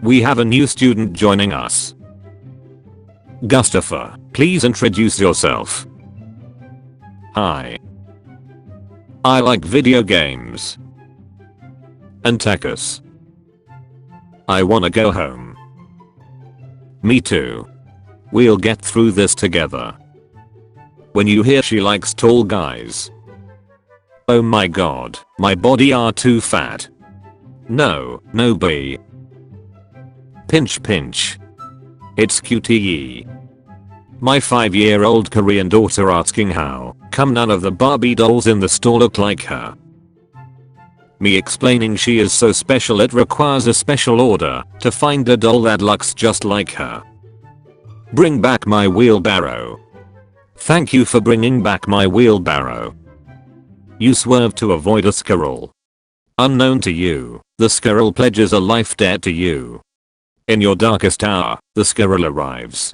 We have a new student joining us. Gustafa, please introduce yourself. Hi. I like video games. And Tekis. I wanna go home. Me too. We'll get through this together. When you hear she likes tall guys. Oh my god, my body are too fat. No, no B. Pinch pinch. It's QTE. My 5-year-old Korean daughter asking how come none of the Barbie dolls in the store look like her. Me explaining she is so special it requires a special order to find a doll that looks just like her. Bring back my wheelbarrow. Thank you for bringing back my wheelbarrow. You swerve to avoid a squirrel. Unknown to you, the squirrel pledges a life debt to you. In your darkest hour, the squirrel arrives.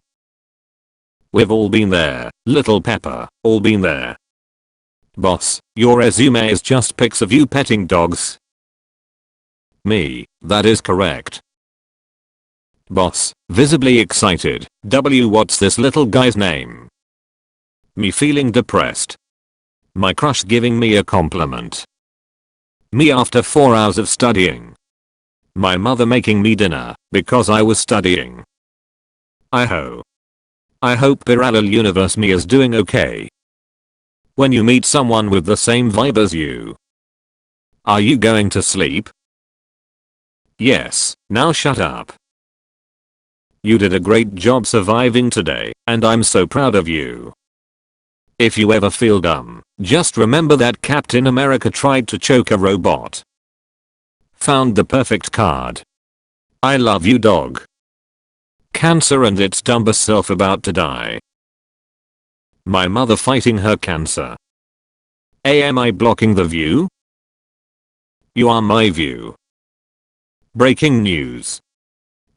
We've all been there, little Pepper, all been there. Boss, your resume is just pics of you petting dogs. Me, that is correct. Boss, visibly excited, what's this little guy's name? Me feeling depressed. My crush giving me a compliment. Me after 4 hours of studying. My mother making me dinner because I was studying. I hope parallel universe me is doing okay. When you meet someone with the same vibe as you. Are you going to sleep? Yes, now shut up. You did a great job surviving today, and I'm so proud of you. If you ever feel dumb, just remember that Captain America tried to choke a robot. Found the perfect card. I love you, dog. Cancer and its dumber self about to die. My mother fighting her cancer. Am I blocking the view? You are my view. Breaking news.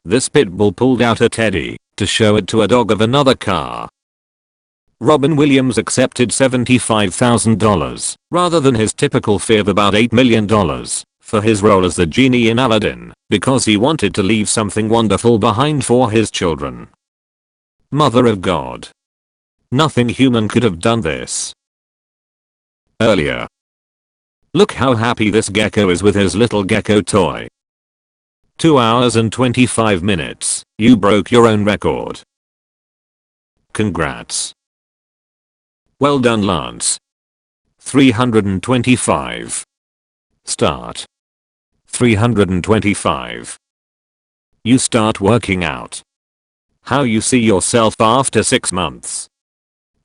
This pit bull pulled out a teddy to show it to a dog of another car. Robin Williams accepted $75,000 rather than his typical fee of about $8 million for his role as the genie in Aladdin because he wanted to leave something wonderful behind for his children. Mother of God. Nothing human could have done this. Earlier. Look how happy this gecko is with his little gecko toy. 2 hours and 25 minutes, you broke your own record. Congrats. Well done, Lance. 325. Start. 325. You start working out. How you see yourself after 6 months.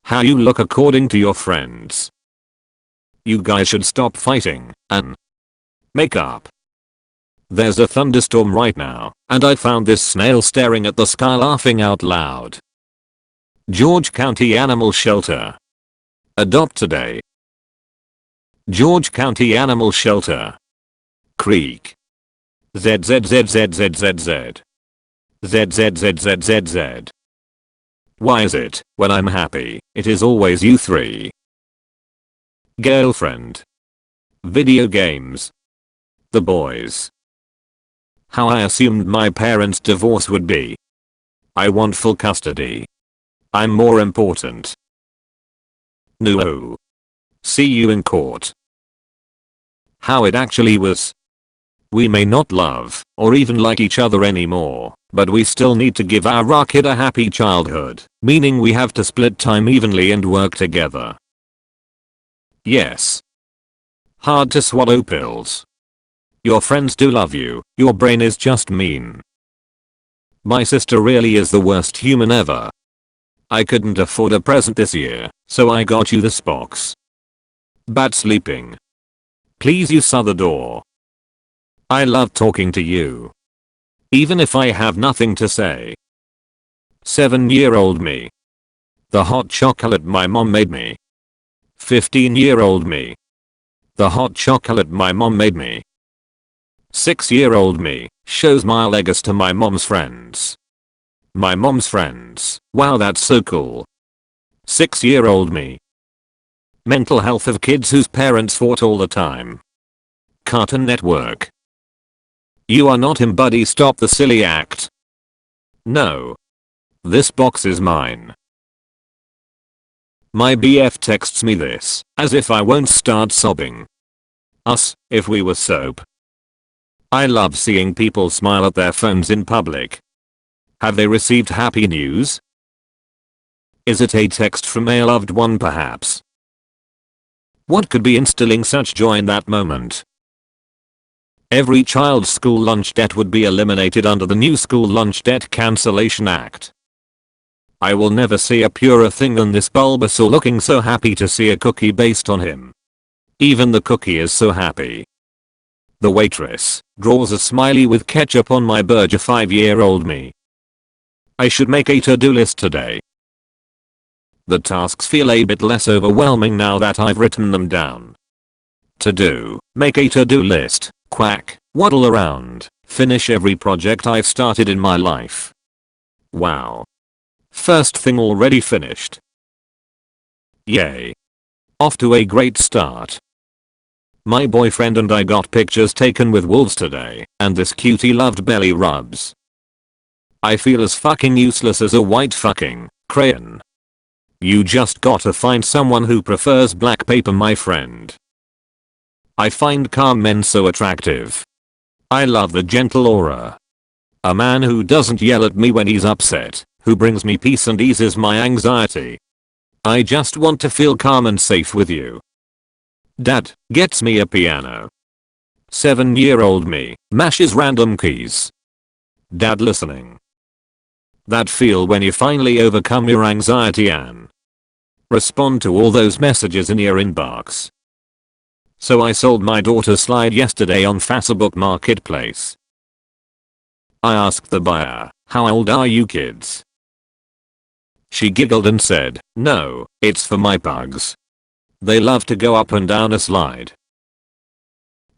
How you look according to your friends. You guys should stop fighting and make up. There's a thunderstorm right now, and I found this snail staring at the sky laughing out loud. George County Animal Shelter. Adopt today. George County Animal Shelter. Creek. ZZZZZZZ. ZZZZZZ. Why is it, when I'm happy, it is always you three? Girlfriend. Video games. The boys. How I assumed my parents' divorce would be. I want full custody. I'm more important. No. See you in court. How it actually was. We may not love, or even like each other anymore, but we still need to give our kid a happy childhood, meaning we have to split time evenly and work together. Yes. Hard to swallow pills. Your friends do love you, your brain is just mean. My sister really is the worst human ever. I couldn't afford a present this year, so I got you this box. Bad sleeping. Please use the door. I love talking to you. Even if I have nothing to say. 7-year-old me. The hot chocolate my mom made me. 15-year-old me. The hot chocolate my mom made me. 6-year-old me shows my legs to my mom's friends. My mom's friends. Wow, that's so cool. 6-year-old me. Mental health of kids whose parents fought all the time. Cartoon Network. You are not him, buddy, stop the silly act. No. This box is mine. My BF texts me this, as if I won't start sobbing. Us, if we were soap. I love seeing people smile at their phones in public. Have they received happy news? Is it a text from a loved one perhaps? What could be instilling such joy in that moment? Every child's school lunch debt would be eliminated under the new School Lunch Debt Cancellation Act. I will never see a purer thing than this Bulbasaur looking so happy to see a cookie based on him. Even the cookie is so happy. The waitress draws a smiley with ketchup on my burger 5-year-old me. I should make a to-do list today. The tasks feel a bit less overwhelming now that I've written them down. To do, make a to-do list, quack, waddle around, finish every project I've started in my life. Wow. First thing already finished. Yay. Off to a great start. My boyfriend and I got pictures taken with wolves today, and this cutie loved belly rubs. I feel as fucking useless as a white fucking crayon. You just gotta find someone who prefers black paper, my friend. I find calm men so attractive. I love the gentle aura. A man who doesn't yell at me when he's upset, who brings me peace and eases my anxiety. I just want to feel calm and safe with you. Dad gets me a piano. 7-year-old me mashes random keys. Dad listening. That feel when you finally overcome your anxiety and respond to all those messages in your inbox. So I sold my daughter's slide yesterday on Facebook Marketplace. I asked the buyer, how old are you kids? She giggled and said, no, it's for my pugs. They love to go up and down a slide.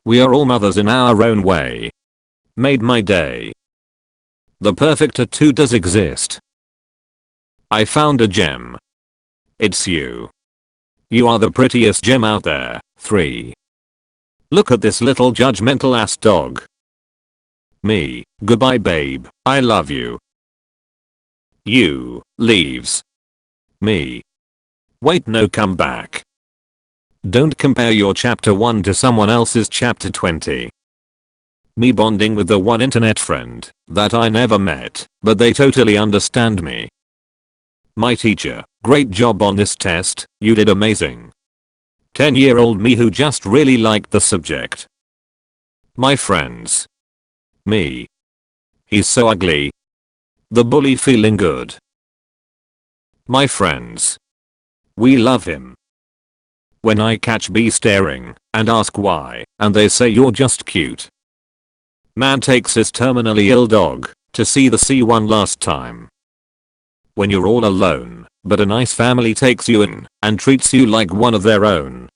We are all mothers in our own way. Made my day. The perfect tattoo does exist. I found a gem. It's you. You are the prettiest gem out there. 3. Look at this little judgmental ass dog. Me, goodbye babe, I love you. You, leaves. Me. Wait, no, come back. Don't compare your chapter 1 to someone else's chapter 20. Me bonding with the one internet friend that I never met, but they totally understand me. My teacher, great job on this test, you did amazing. 10-year-old me who just really liked the subject. My friends. Me. He's so ugly. The bully feeling good. My friends. We love him. When I catch B staring and ask why, and they say you're just cute. Man takes his terminally ill dog to see the sea one last time. When you're all alone, but a nice family takes you in and treats you like one of their own.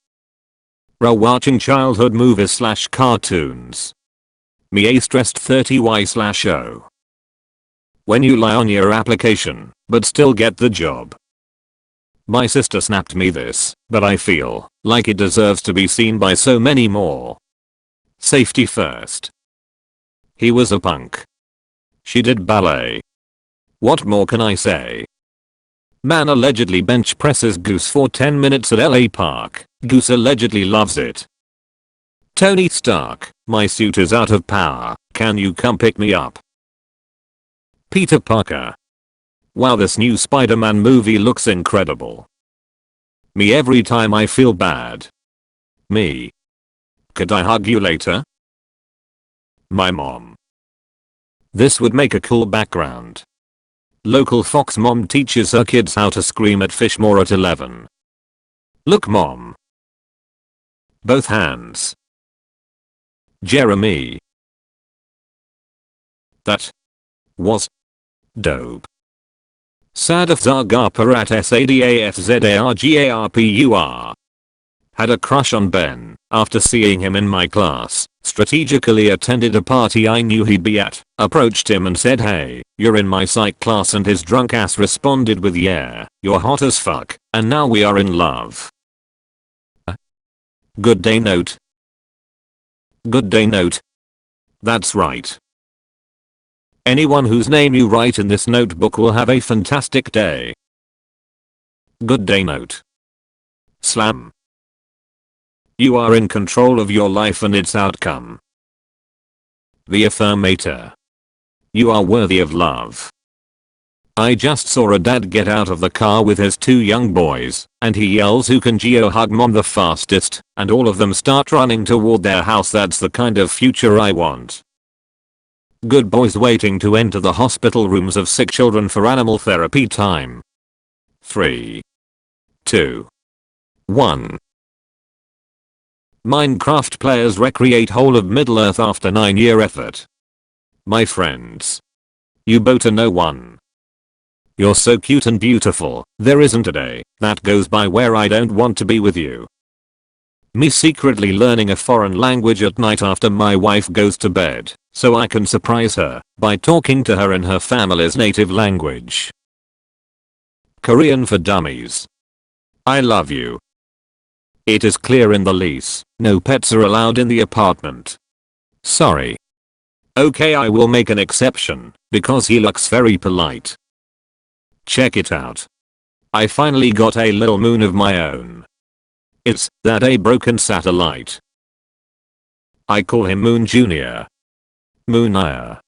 Watching childhood movies / cartoons. Me a stressed 30y/o. When you lie on your application, but still get the job. My sister snapped me this, but I feel like it deserves to be seen by so many more. Safety first. He was a punk. She did ballet. What more can I say? Man allegedly bench presses Goose for 10 minutes at LA Park. Goose allegedly loves it. Tony Stark, my suit is out of power, can you come pick me up? Peter Parker. Wow, this new Spider-Man movie looks incredible. Me every time I feel bad. Me. Could I hug you later? My mom. This would make a cool background. Local Fox mom teaches her kids how to scream at fish more at 11. Look mom. Both hands. Jeremy. That was dope. Sadaf Zargarpur at SADAFZARGARPUR. Had a crush on Ben after seeing him in my class. Strategically attended a party I knew he'd be at, approached him and said hey, you're in my psych class, and his drunk ass responded with yeah, you're hot as fuck, and now we are in love. Good day note. Good day note. That's right. Anyone whose name you write in this notebook will have a fantastic day. Good day note. Slam. You are in control of your life and its outcome. The affirmator. You are worthy of love. I just saw a dad get out of the car with his 2 young boys, and he yells who can geo-hug mom the fastest, and all of them start running toward their house. That's the kind of future I want. Good boys waiting to enter the hospital rooms of sick children for animal therapy time. 3, 2, 1. Minecraft players recreate whole of Middle-earth after 9-year effort. My friends. You both are no one. You're so cute and beautiful, there isn't a day that goes by where I don't want to be with you. Me secretly learning a foreign language at night after my wife goes to bed, so I can surprise her by talking to her in her family's native language. Korean for dummies. I love you. It is clear in the lease, no pets are allowed in the apartment. Sorry. Okay, I will make an exception, because he looks very polite. Check it out. I finally got a little moon of my own. It's that a broken satellite. I call him Moon Jr. Moonire.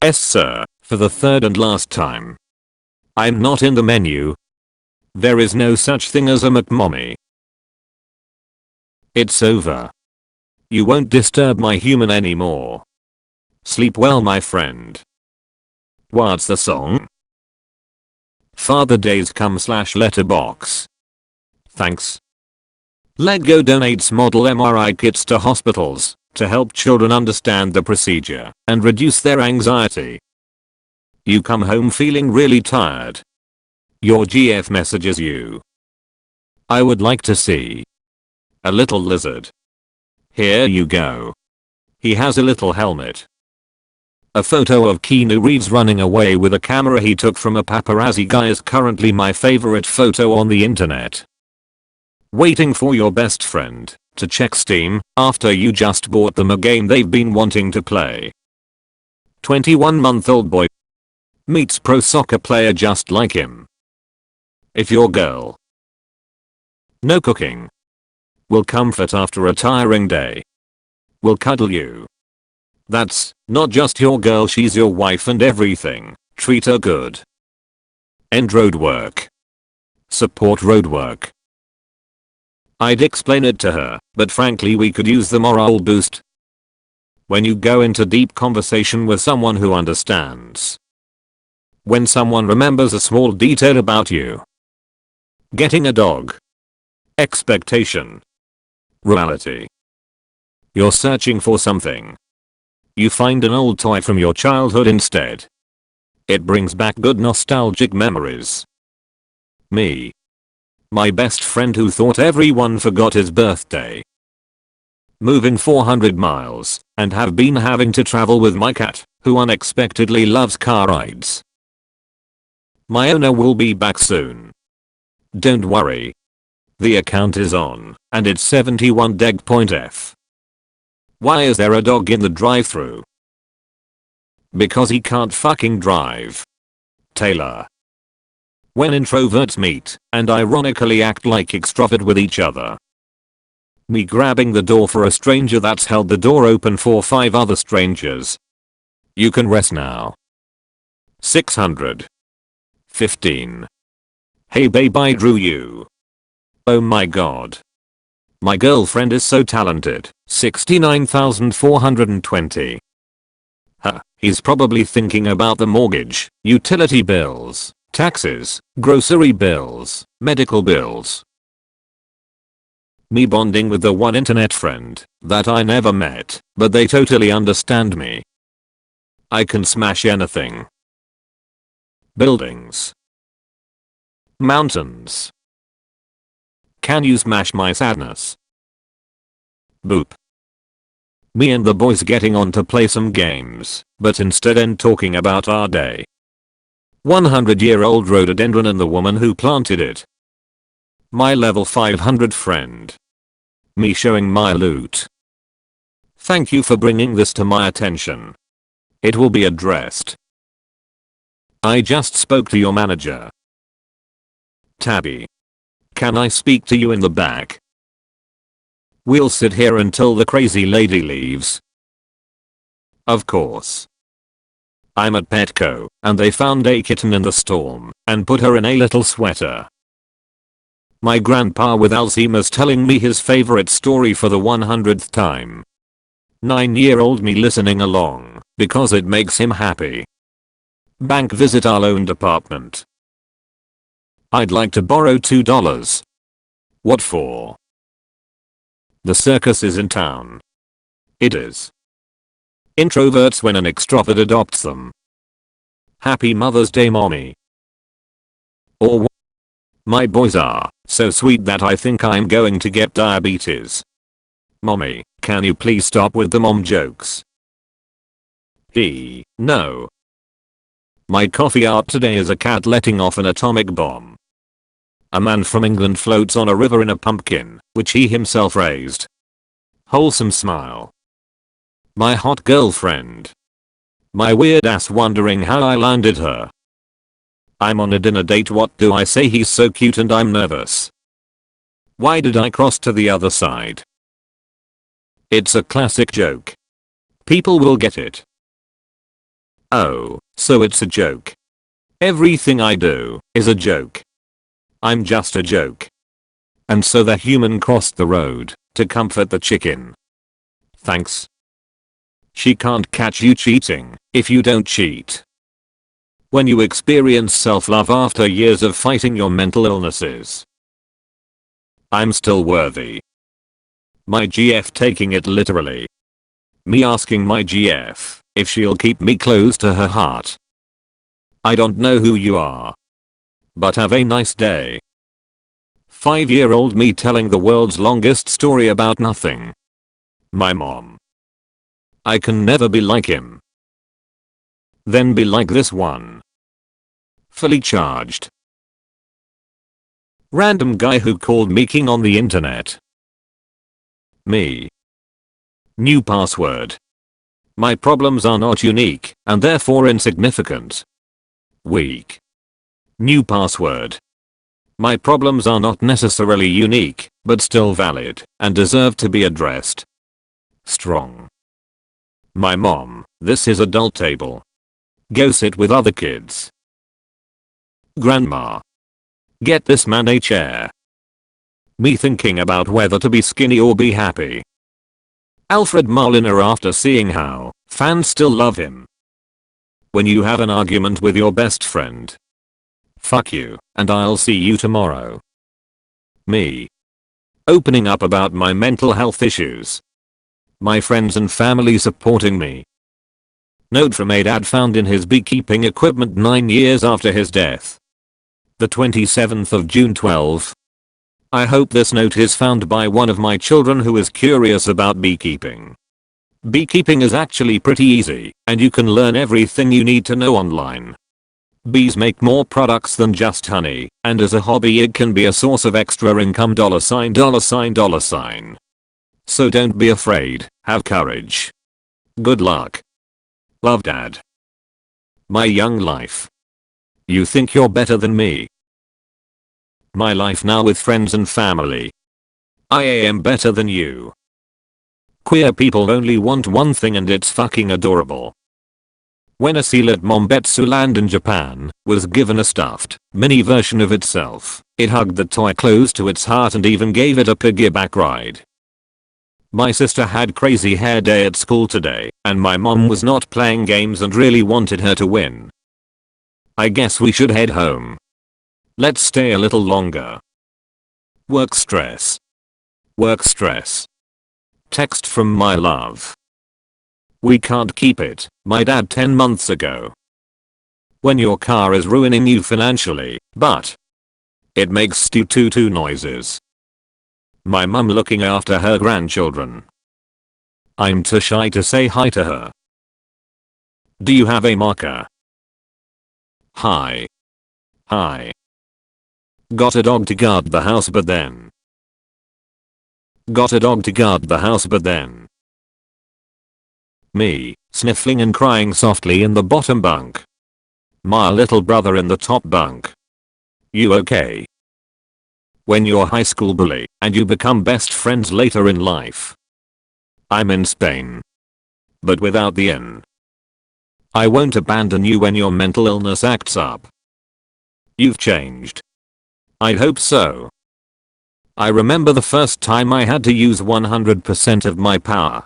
Yes sir, for the 3rd and last time. I'm not in the menu. There is no such thing as a McMommy. It's over. You won't disturb my human anymore. Sleep well my friend. What's the song? Father Days come/letterbox. Thanks. Lego donates model MRI kits to hospitals to help children understand the procedure and reduce their anxiety. You come home feeling really tired. Your GF messages you. I would like to see a little lizard. Here you go. He has a little helmet. A photo of Keanu Reeves running away with a camera he took from a paparazzi guy is currently my favorite photo on the internet. Waiting for your best friend to check Steam after you just bought them a game they've been wanting to play. 21-month-old boy meets pro soccer player just like him. If your girl no cooking will comfort after a tiring day, will cuddle you. That's not just your girl, she's your wife and everything. Treat her good. End road work. Support road work. I'd explain it to her, but frankly we could use the morale boost. When you go into deep conversation with someone who understands. When someone remembers a small detail about you. Getting a dog. Expectation. Reality. You're searching for something. You find an old toy from your childhood instead. It brings back good nostalgic memories. Me. My best friend who thought everyone forgot his birthday. Moving 400 miles and have been having to travel with my cat, who unexpectedly loves car rides. My owner will be back soon. Don't worry. The account is on, and it's 71 deg.f. Why is there a dog in the drive-thru? Because he can't fucking drive. Taylor. When introverts meet and ironically act like extrovert with each other. Me grabbing the door for a stranger that's held the door open for 5 other strangers. You can rest now. 615. Hey babe, I drew you. Oh my god. My girlfriend is so talented. 69,420. Huh, he's probably thinking about the mortgage, utility bills, taxes, grocery bills, medical bills. Me bonding with the one internet friend that I never met, but they totally understand me. I can smash anything. Buildings. Mountains. Can you smash my sadness? Boop. Me and the boys getting on to play some games, but instead end talking about our day. 100-year-old rhododendron and the woman who planted it. My level 500 friend. Me showing my loot. Thank you for bringing this to my attention. It will be addressed. I just spoke to your manager. Tabby. Can I speak to you in the back? We'll sit here until the crazy lady leaves. Of course. I'm at Petco, and they found a kitten in the storm, and put her in a little sweater. My grandpa with Alzheimer's telling me his favorite story for the 100th time. 9-year-old me listening along, because it makes him happy. Bank visit our loaned apartment. I'd like to borrow $2. What for? The circus is in town. It is. Introverts when an extrovert adopts them. Happy Mother's Day, mommy. Or what? My boys are so sweet that I think I'm going to get diabetes. Mommy, can you please stop with the mom jokes? No. My coffee art today is a cat letting off an atomic bomb. A man from England floats on a river in a pumpkin, which he himself raised. Wholesome smile. My hot girlfriend. My weird ass wondering how I landed her. I'm on a dinner date, what do I say, he's so cute and I'm nervous. Why did I cross to the other side? It's a classic joke. People will get it. Oh, so it's a joke. Everything I do is a joke. I'm just a joke. And so the human crossed the road to comfort the chicken. Thanks. She can't catch you cheating if you don't cheat. When you experience self-love after years of fighting your mental illnesses. I'm still worthy. My GF taking it literally. Me asking my GF if she'll keep me close to her heart. I don't know who you are. But have a nice day. 5-year-old me telling the world's longest story about nothing. My mom. I can never be like him. Then be like this one. Fully charged. Random guy who called me king on the internet. Me. New password. My problems are not unique and therefore insignificant. Weak. New password. My problems are not necessarily unique, but still valid and deserve to be addressed. Strong. My mom, this is adult table. Go sit with other kids. Grandma. Get this man a chair. Me thinking about whether to be skinny or be happy. Alfred Moliner after seeing how fans still love him. When you have an argument with your best friend. Fuck you, and I'll see you tomorrow. Me. Opening up about my mental health issues. My friends and family supporting me. Note from a dad found in his beekeeping equipment 9 years after his death. The 27th of June 12. I hope this note is found by one of my children who is curious about beekeeping. Beekeeping is actually pretty easy, and you can learn everything you need to know online. Bees make more products than just honey, and as a hobby it can be a source of extra income $. So don't be afraid, have courage. Good luck. Love, Dad. My young life. You think you're better than me? My life now with friends and family. I am better than you. Queer people only want one thing and it's fucking adorable. When a seal at Mombetsu Land in Japan was given a stuffed mini version of itself, it hugged the toy close to its heart and even gave it a piggyback ride. My sister had crazy hair day at school today, and my mom was not playing games and really wanted her to win. I guess we should head home. Let's stay a little longer. Work stress. Work stress. Text from my love. We can't keep it, my dad 10 months ago. When your car is ruining you financially, but it makes two noises. My mum looking after her grandchildren. I'm too shy to say hi to her. Do you have a marker? Hi. Hi. Got a dog to guard the house but then. Got a dog to guard the house but then. Me, sniffling and crying softly in the bottom bunk. My little brother in the top bunk. You okay? When you're high school bully and you become best friends later in life. I'm in Spain. But without the N. I won't abandon you when your mental illness acts up. You've changed. I hope so. I remember the first time I had to use 100% of my power.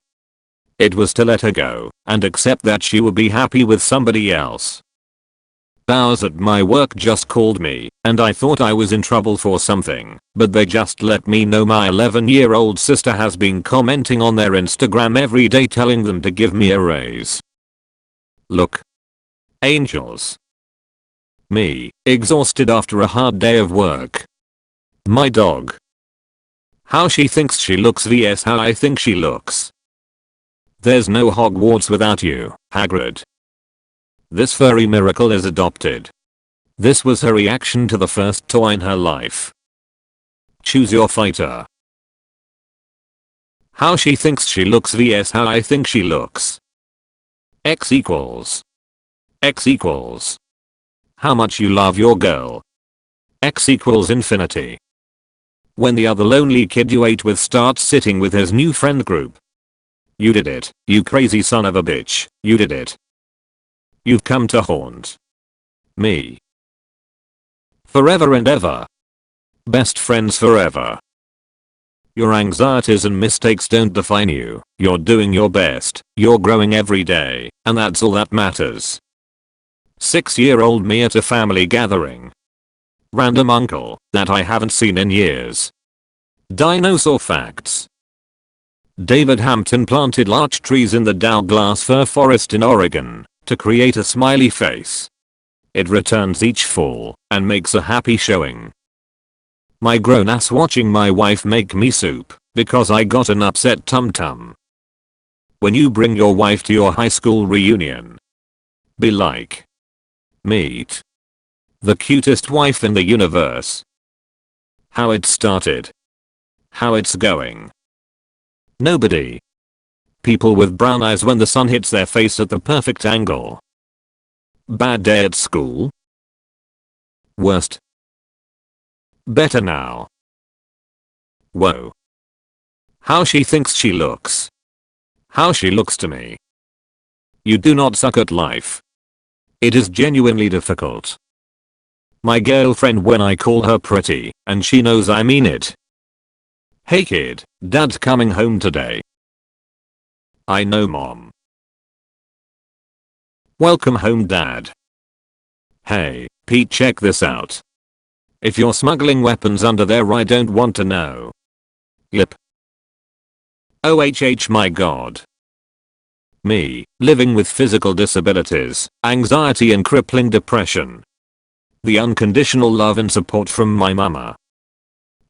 It was to let her go and accept that she would be happy with somebody else. Bows at my work just called me and I thought I was in trouble for something, but they just let me know my 11-year-old sister has been commenting on their Instagram every day telling them to give me a raise. Look. Angels. Me, exhausted after a hard day of work. My dog. How she thinks she looks vs how I think she looks. There's no Hogwarts without you, Hagrid. This furry miracle is adopted. This was her reaction to the first toy in her life. Choose your fighter. How she thinks she looks vs how I think she looks. X equals. X equals. How much you love your girl. X equals infinity. When the other lonely kid you ate with starts sitting with his new friend group. You did it, you crazy son of a bitch, you did it. You've come to haunt me. Forever and ever. Best friends forever. Your anxieties and mistakes don't define you, you're doing your best, you're growing every day, and that's all that matters. 6-year-old me at a family gathering. Random uncle that I haven't seen in years. Dinosaur facts. David Hampton planted large trees in the Douglas fir forest in Oregon to create a smiley face. It returns each fall and makes a happy showing. My grown ass watching my wife make me soup because I got an upset tum-tum. When you bring your wife to your high school reunion, be like, meet the cutest wife in the universe. How it started. How it's going. Nobody. People with brown eyes when the sun hits their face at the perfect angle. Bad day at school. Worst. Better now. Whoa. How she thinks she looks. How she looks to me. You do not suck at life. It is genuinely difficult. My girlfriend when I call her pretty, and she knows I mean it. Hey kid, dad's coming home today. I know mom. Welcome home dad. Hey, Pete check this out. If you're smuggling weapons under there I don't want to know. Yep. OHH my god. Me, living with physical disabilities, anxiety and crippling depression. The unconditional love and support from my mama.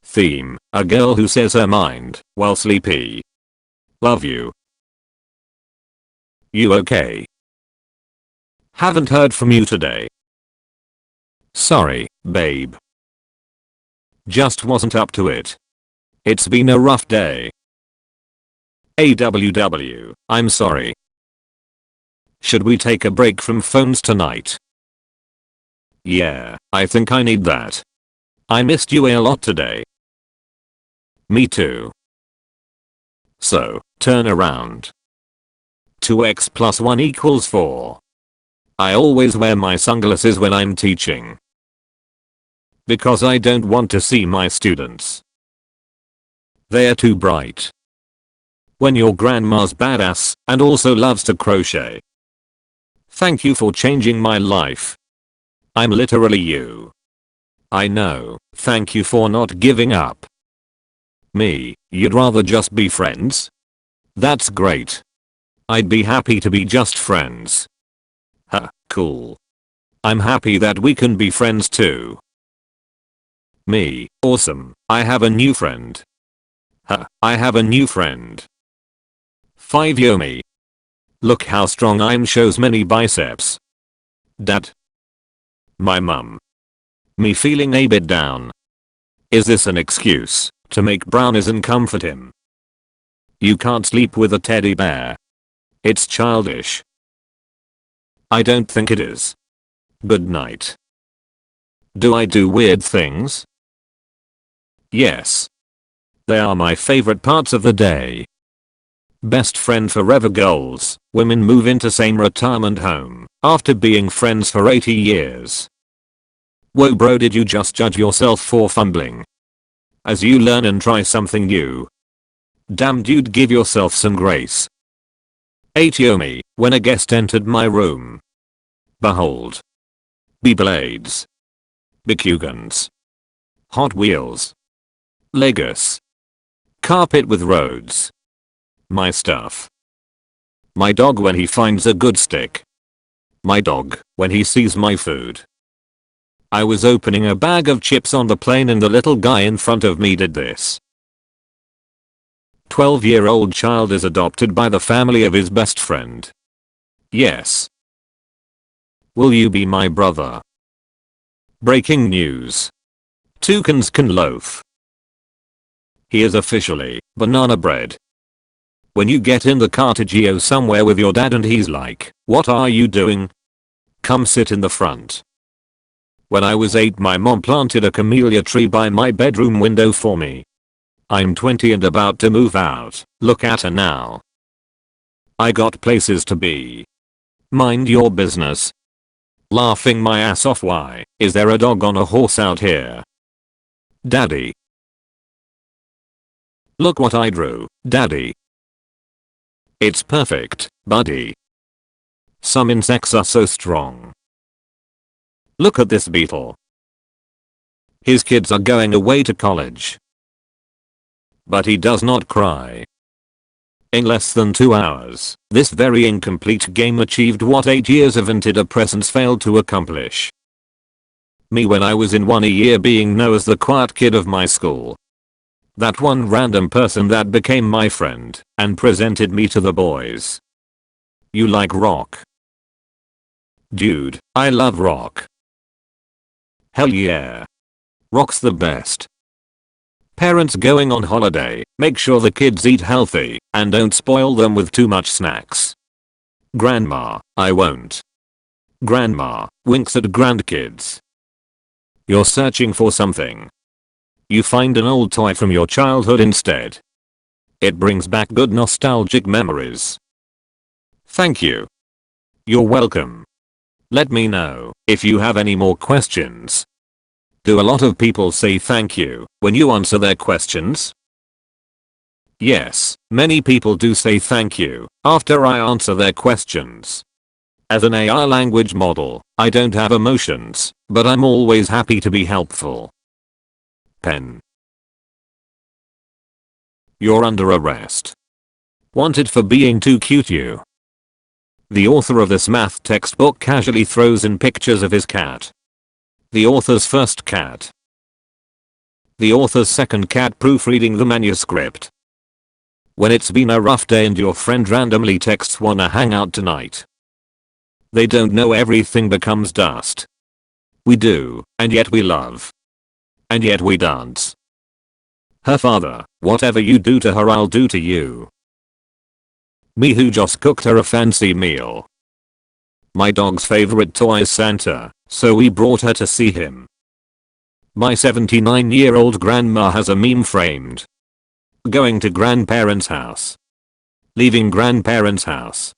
Theme, a girl who says her mind while sleepy. Love you. You okay? Haven't heard from you today. Sorry, babe. Just wasn't up to it. It's been a rough day. AWW, I'm sorry. Should we take a break from phones tonight? Yeah, I think I need that. I missed you a lot today. Me too. So, turn around. 2x plus 1 equals 4. I always wear my sunglasses when I'm teaching. Because I don't want to see my students. They're too bright. When your grandma's badass and also loves to crochet. Thank you for changing my life. I'm literally you. I know, thank you for not giving up. Me, you'd rather just be friends? That's great. I'd be happy to be just friends. Huh, cool. I'm happy that we can be friends too. Me, awesome, I have a new friend. Huh, I have a new friend. 5-year me. Look how strong I'm shows many biceps. Dad. My mum. Me feeling a bit down. Is this an excuse to make brownies and comfort him? You can't sleep with a teddy bear. It's childish. I don't think it is. Good night. Do I do weird things? Yes. They are my favorite parts of the day. Best friend forever goals. Women move into same retirement home after being friends for 80 years. Whoa bro, did you just judge yourself for fumbling? As you learn and try something new. Damn dude, give yourself some grace. 8 Yomi, when a guest entered my room. Behold. Beyblades. Bikugans. Hot Wheels. Legos. Carpet with roads. My stuff. My dog when he finds a good stick. My dog when he sees my food. I was opening a bag of chips on the plane and the little guy in front of me did this. 12-year-old child is adopted by the family of his best friend. Yes. Will you be my brother? Breaking news. Toucans can loaf. He is officially banana bread. When you get in the car to Geo somewhere with your dad and he's like, what are you doing? Come sit in the front. When I was 8 my mom planted a camellia tree by my bedroom window for me. I'm 20 and about to move out, look at her now. I got places to be. Mind your business. Laughing my ass off, why is there a dog on a horse out here? Daddy. Look what I drew, Daddy. It's perfect, buddy. Some insects are so strong. Look at this beetle. His kids are going away to college. But he does not cry. In less than 2 hours, this very incomplete game achieved what 8 years of antidepressants failed to accomplish. Me when I was in 1 year being known as the quiet kid of my school. That one random person that became my friend and presented me to the boys. You like rock? Dude, I love rock. Hell yeah. Rock's the best. Parents going on holiday, make sure the kids eat healthy and don't spoil them with too much snacks. Grandma, I won't. Grandma winks at grandkids. You're searching for something. You find an old toy from your childhood instead. It brings back good nostalgic memories. Thank you. You're welcome. Let me know if you have any more questions. Do a lot of people say thank you when you answer their questions? Yes, many people do say thank you after I answer their questions. As an AI language model, I don't have emotions, but I'm always happy to be helpful. Pen. You're under arrest. Wanted for being too cute you. The author of this math textbook casually throws in pictures of his cat. The author's first cat. The author's second cat proofreading the manuscript. When it's been a rough day and your friend randomly texts wanna hang out tonight. They don't know everything becomes dust. We do, and yet we love. And yet we dance. Her father, whatever you do to her I'll do to you. Me who just cooked her a fancy meal. My dog's favorite toy is Santa, so we brought her to see him. My 79-year-old grandma has a meme framed. Going to grandparents' house. Leaving grandparents' house.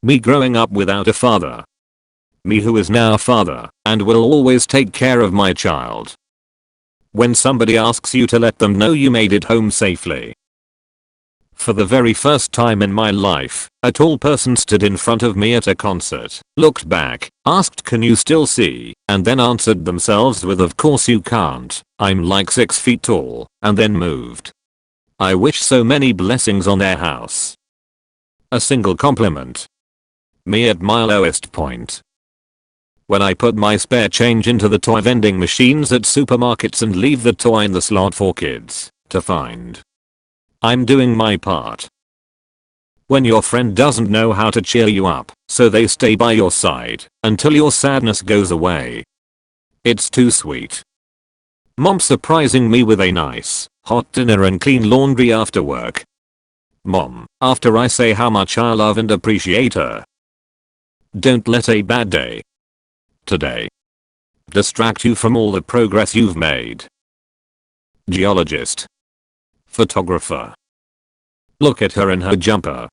Me growing up without a father. Me who is now a father and will always take care of my child. When somebody asks you to let them know you made it home safely. For the very first time in my life, a tall person stood in front of me at a concert, looked back, asked can you still see, and then answered themselves with of course you can't, I'm like 6 feet tall, and then moved. I wish so many blessings on their house. A single compliment. Me at my lowest point. When I put my spare change into the toy vending machines at supermarkets and leave the toy in the slot for kids to find. I'm doing my part. When your friend doesn't know how to cheer you up, so they stay by your side until your sadness goes away. It's too sweet. Mom surprising me with a nice, hot dinner and clean laundry after work. Mom, after I say how much I love and appreciate her. Don't let a bad day today distract you from all the progress you've made. Geologist. Photographer. Look at her in her jumper.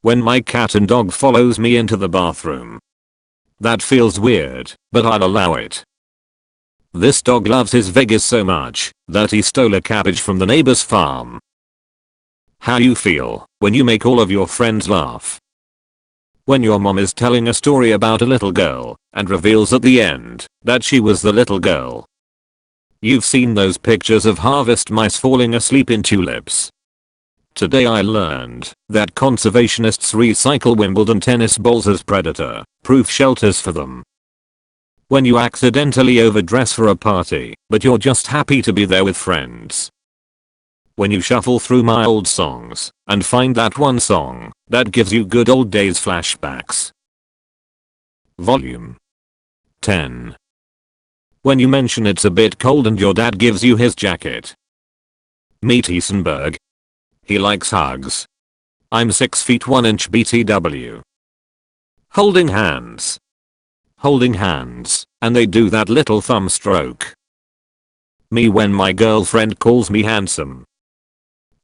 When my cat and dog follows me into the bathroom. That feels weird, but I'll allow it. This dog loves his Vegas so much that he stole a cabbage from the neighbor's farm. How you feel when you make all of your friends laugh. When your mom is telling a story about a little girl and reveals at the end that she was the little girl. You've seen those pictures of harvest mice falling asleep in tulips. Today I learned that conservationists recycle Wimbledon tennis balls as predator-proof shelters for them. When you accidentally overdress for a party, but you're just happy to be there with friends. When you shuffle through my old songs and find that one song that gives you good old days flashbacks. Volume 10. When you mention it's a bit cold and your dad gives you his jacket. Meet Heisenberg. He likes hugs. I'm 6 feet 1 inch BTW. Holding hands. Holding hands, and they do that little thumb stroke. Me when my girlfriend calls me handsome.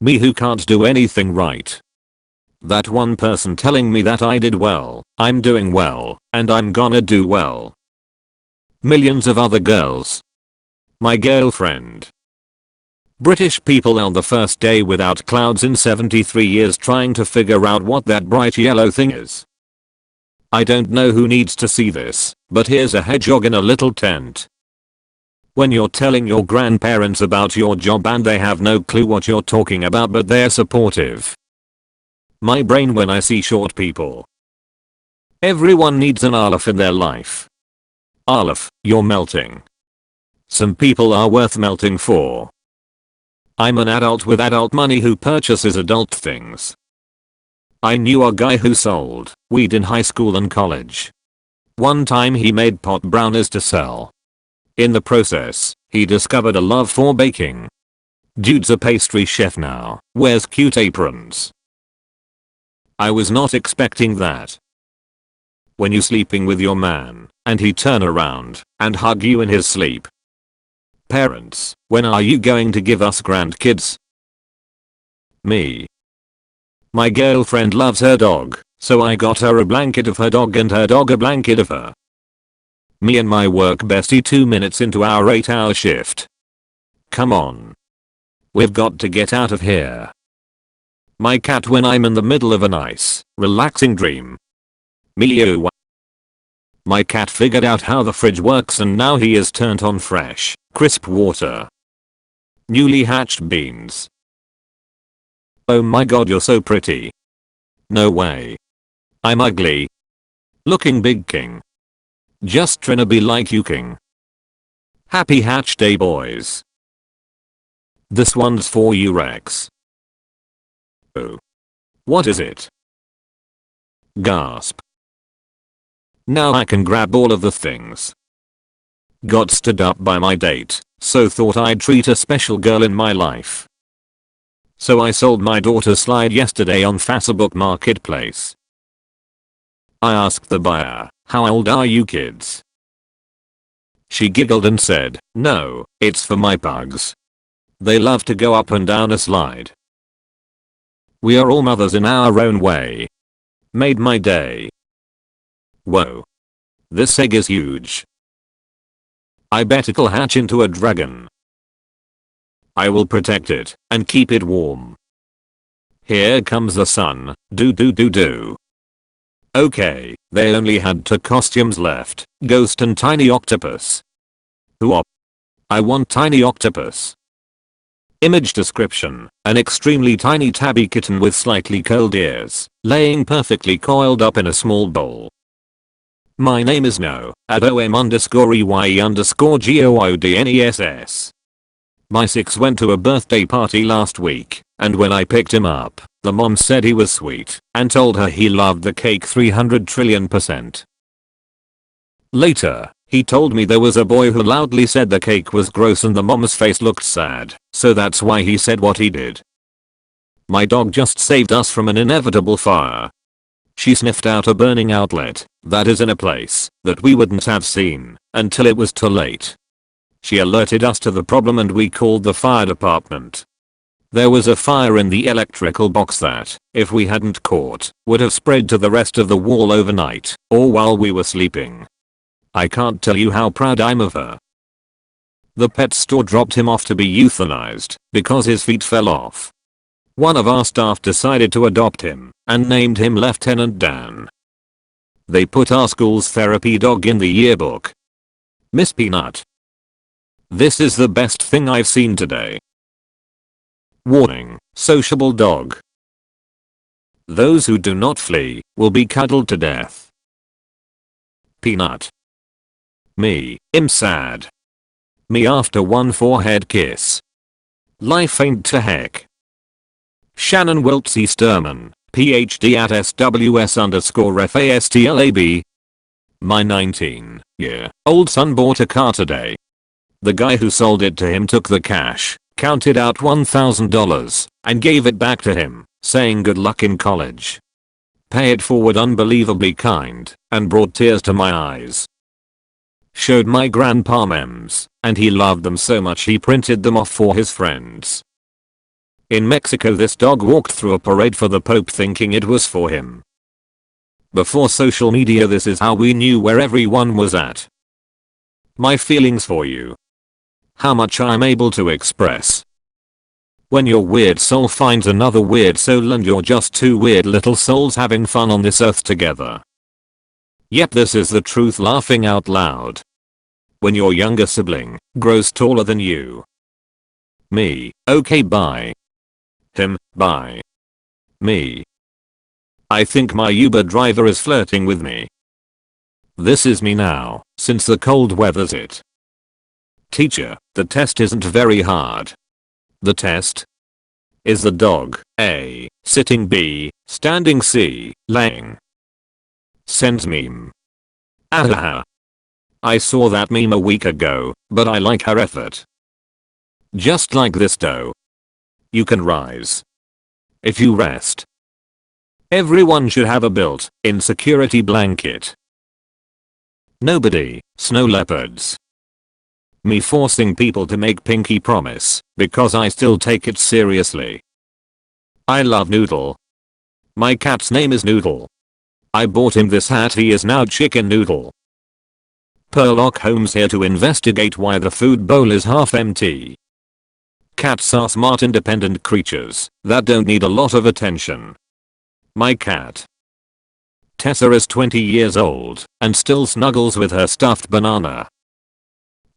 Me who can't do anything right. That one person telling me that I did well, I'm doing well, and I'm gonna do well. Millions of other girls. My girlfriend. British people on the first day without clouds in 73 years trying to figure out what that bright yellow thing is. I don't know who needs to see this, but here's a hedgehog in a little tent. When you're telling your grandparents about your job and they have no clue what you're talking about but they're supportive. My brain when I see short people. Everyone needs an Aleph in their life. Aleph, you're melting. Some people are worth melting for. I'm an adult with adult money who purchases adult things. I knew a guy who sold weed in high school and college. One time he made pot brownies to sell. In the process, he discovered a love for baking. Dude's a pastry chef now, wears cute aprons. I was not expecting that. When you sleeping with your man, and he turn around and hug you in his sleep. Parents, when are you going to give us grandkids? Me. My girlfriend loves her dog, so I got her a blanket of her dog and her dog a blanket of her. Me and my work bestie 2 minutes into our 8-hour shift. Come on. We've got to get out of here. My cat when I'm in the middle of a nice, relaxing dream. Meow. My cat figured out how the fridge works and now he is turned on fresh, crisp water. Newly hatched beans. Oh my god, you're so pretty. No way. I'm ugly. Looking big king. Just tryna be like you king. Happy hatch day boys. This one's for you Rex. Oh. What is it? Gasp. Now I can grab all of the things. Got stood up by my date, so thought I'd treat a special girl in my life. So I sold my daughter's slide yesterday on Facebook Marketplace. I asked the buyer, how old are you kids? She giggled and said, no, it's for my pugs. They love to go up and down a slide. We are all mothers in our own way. Made my day. Whoa. This egg is huge. I bet it'll hatch into a dragon. I will protect it and keep it warm. Here comes the sun, do. Okay, they only had 2 costumes left, Ghost and Tiny Octopus. Whoop. I want Tiny Octopus. Image description, an extremely tiny tabby kitten with slightly curled ears, laying perfectly coiled up in a small bowl. My name is No, at OM_EYE_GOODNESS. My 6 went to a birthday party last week, and when I picked him up, the mom said he was sweet, and told her he loved the cake 300 trillion%. Later, he told me there was a boy who loudly said the cake was gross and the mom's face looked sad, so that's why he said what he did. My dog just saved us from an inevitable fire. She sniffed out a burning outlet that is in a place that we wouldn't have seen until it was too late. She alerted us to the problem and we called the fire department. There was a fire in the electrical box that, if we hadn't caught, would have spread to the rest of the wall overnight or while we were sleeping. I can't tell you how proud I'm of her. The pet store dropped him off to be euthanized because his feet fell off. One of our staff decided to adopt him and named him Lieutenant Dan. They put our school's therapy dog in the yearbook. Miss Peanut. This is the best thing I've seen today. Warning, sociable dog. Those who do not flee will be cuddled to death. Peanut. Me, I'm sad. Me after one forehead kiss. Life ain't to heck. Shannon Wiltsey Sturman, PhD at SWS_FASTLAB. My 19-year-old son bought a car today. The guy who sold it to him took the cash, counted out $1,000, and gave it back to him, saying good luck in college. Pay it forward, unbelievably kind, and brought tears to my eyes. Showed my grandpa memes, and he loved them so much he printed them off for his friends. In Mexico, this dog walked through a parade for the Pope thinking it was for him. Before social media, this is how we knew where everyone was at. My feelings for you. How much I'm able to express. When your weird soul finds another weird soul and you're just two weird little souls having fun on this earth together. Yep, this is the truth, laughing out loud. When your younger sibling grows taller than you. Me, okay bye. Him, bye. Me. I think my Uber driver is flirting with me. This is me now, since the cold weather's it. Teacher, the test isn't very hard. The test is the dog, A, sitting, B, standing, C, laying. Sends meme. Ahaha. I saw that meme a week ago, but I like her effort. Just like this dough. You can rise if you rest. Everyone should have a built-in security blanket. Nobody, snow leopards. Me forcing people to make pinky promise because I still take it seriously. I love Noodle. My cat's name is Noodle. I bought him this hat, he is now Chicken Noodle. Sherlock Holmes here to investigate why the food bowl is half empty. Cats are smart, independent creatures that don't need a lot of attention. My cat Tessa is 20 years old and still snuggles with her stuffed banana.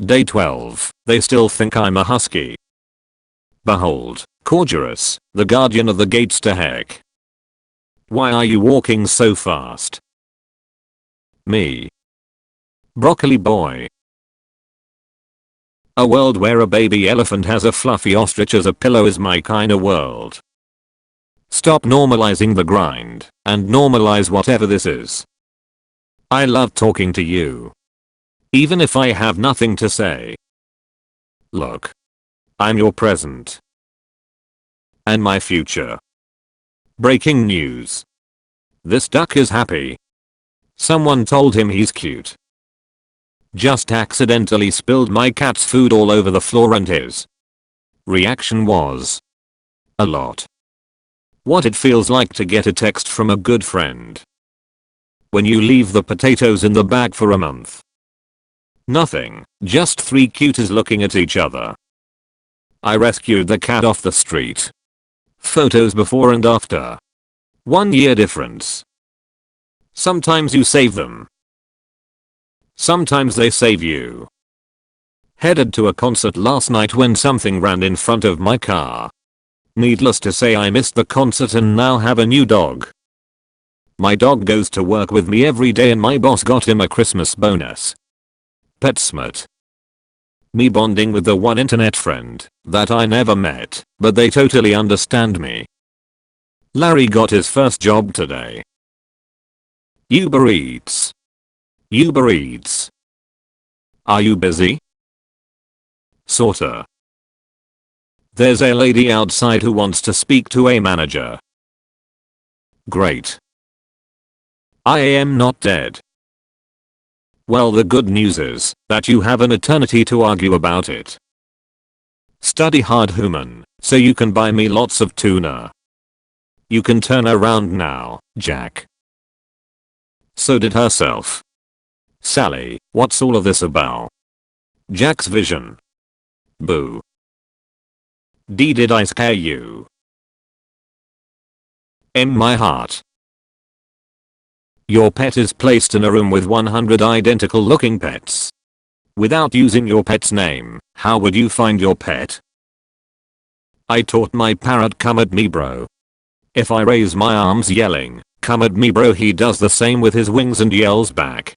Day 12, they still think I'm a husky. Behold, Cordurus, the guardian of the gates to heck. Why are you walking so fast? Me. Broccoli boy. A world where a baby elephant has a fluffy ostrich as a pillow is my kinda world. Stop normalizing the grind and normalize whatever this is. I love talking to you. Even if I have nothing to say. Look. I'm your present. And my future. Breaking news. This duck is happy. Someone told him he's cute. Just accidentally spilled my cat's food all over the floor and his reaction was a lot. What it feels like to get a text from a good friend. When you leave the potatoes in the bag for a month. Nothing, just three cuties looking at each other. I rescued the cat off the street. Photos before and after. 1 year difference. Sometimes you save them. Sometimes they save you. Headed to a concert last night when something ran in front of my car. Needless to say, I missed the concert and now have a new dog. My dog goes to work with me every day and my boss got him a Christmas bonus. PetSmart. Me bonding with the one internet friend that I never met, but they totally understand me. Larry got his first job today. Uber Eats. Uber Eats. Are you busy? Sorta. There's a lady outside who wants to speak to a manager. Great. I am not dead. Well, the good news is that you have an eternity to argue about it. Study hard, human, so you can buy me lots of tuna. You can turn around now, Jack. So did herself. Sally, what's all of this about? Jack's vision. Boo. D, did I scare you? M, my heart. Your pet is placed in a room with 100 identical looking pets. Without using your pet's name, how would you find your pet? I taught my parrot, come at me bro. If I raise my arms yelling, come at me bro, he does the same with his wings and yells back.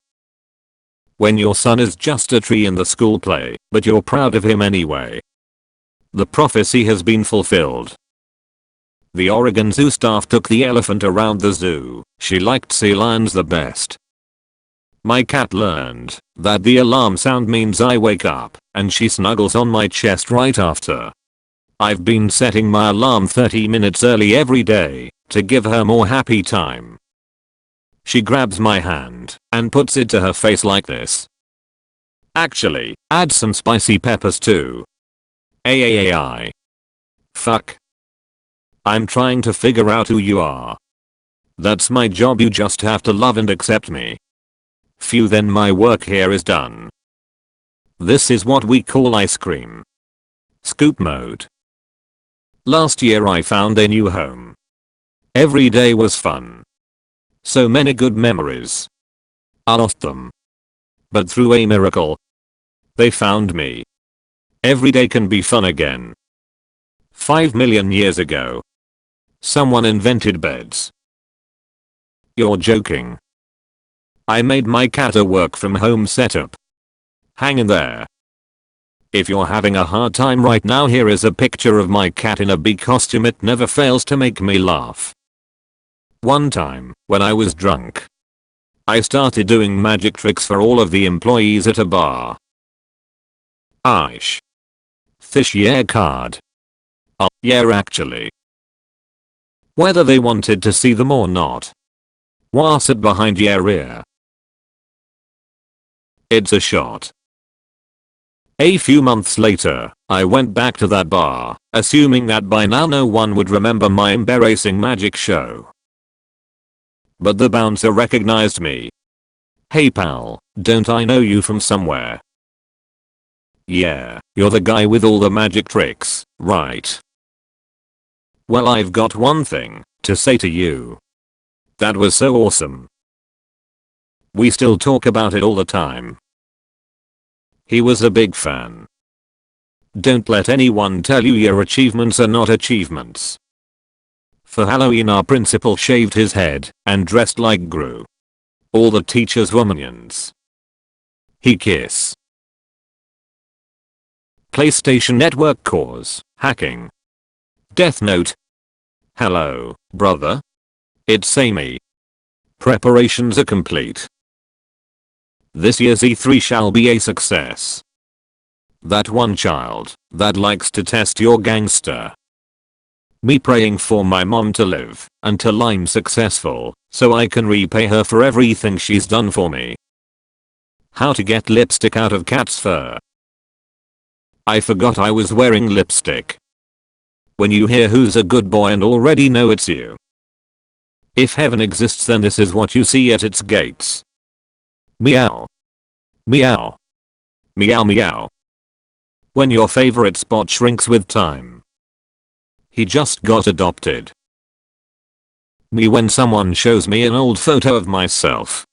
When your son is just a tree in the school play, but you're proud of him anyway. The prophecy has been fulfilled. The Oregon Zoo staff took the elephant around the zoo. She liked sea lions the best. My cat learned that the alarm sound means I wake up, and she snuggles on my chest right after. I've been setting my alarm 30 minutes early every day to give her more happy time. She grabs my hand and puts it to her face like this. Actually, add some spicy peppers too. Ai. Fuck. I'm trying to figure out who you are. That's my job, you just have to love and accept me. Phew, then my work here is done. This is what we call ice cream. Scoop mode. Last year I found a new home. Every day was fun. So many good memories. I lost them. But through a miracle, they found me. Every day can be fun again. 5 million years ago, someone invented beds. You're joking. I made my cat a work from home setup. Hang in there. If you're having a hard time right now, here is a picture of my cat in a bee costume. It never fails to make me laugh. One time, when I was drunk, I started doing magic tricks for all of the employees at a bar. Aish. Fish, yeah, card. Oh, yeah, actually. Whether they wanted to see them or not. Was it behind your ear? It's a shot. A few months later, I went back to that bar, assuming that by now no one would remember my embarrassing magic show. But the bouncer recognized me. Hey pal, don't I know you from somewhere? Yeah, you're the guy with all the magic tricks, right? Well, I've got one thing to say to you. That was so awesome. We still talk about it all the time. He was a big fan. Don't let anyone tell you your achievements are not achievements. For Halloween our principal shaved his head and dressed like Gru. All the teachers were minions. He kiss. PlayStation Network cause, hacking. Death Note. Hello, brother. It's Amy. Preparations are complete. This year's E3 shall be a success. That one child that likes to test your gangster. Me praying for my mom to live until I'm successful so I can repay her for everything she's done for me. How to get lipstick out of cat's fur. I forgot I was wearing lipstick. When you hear who's a good boy and already know it's you. If heaven exists, then this is what you see at its gates. Meow. Meow. Meow meow. When your favorite spot shrinks with time. He just got adopted. Me when someone shows me an old photo of myself.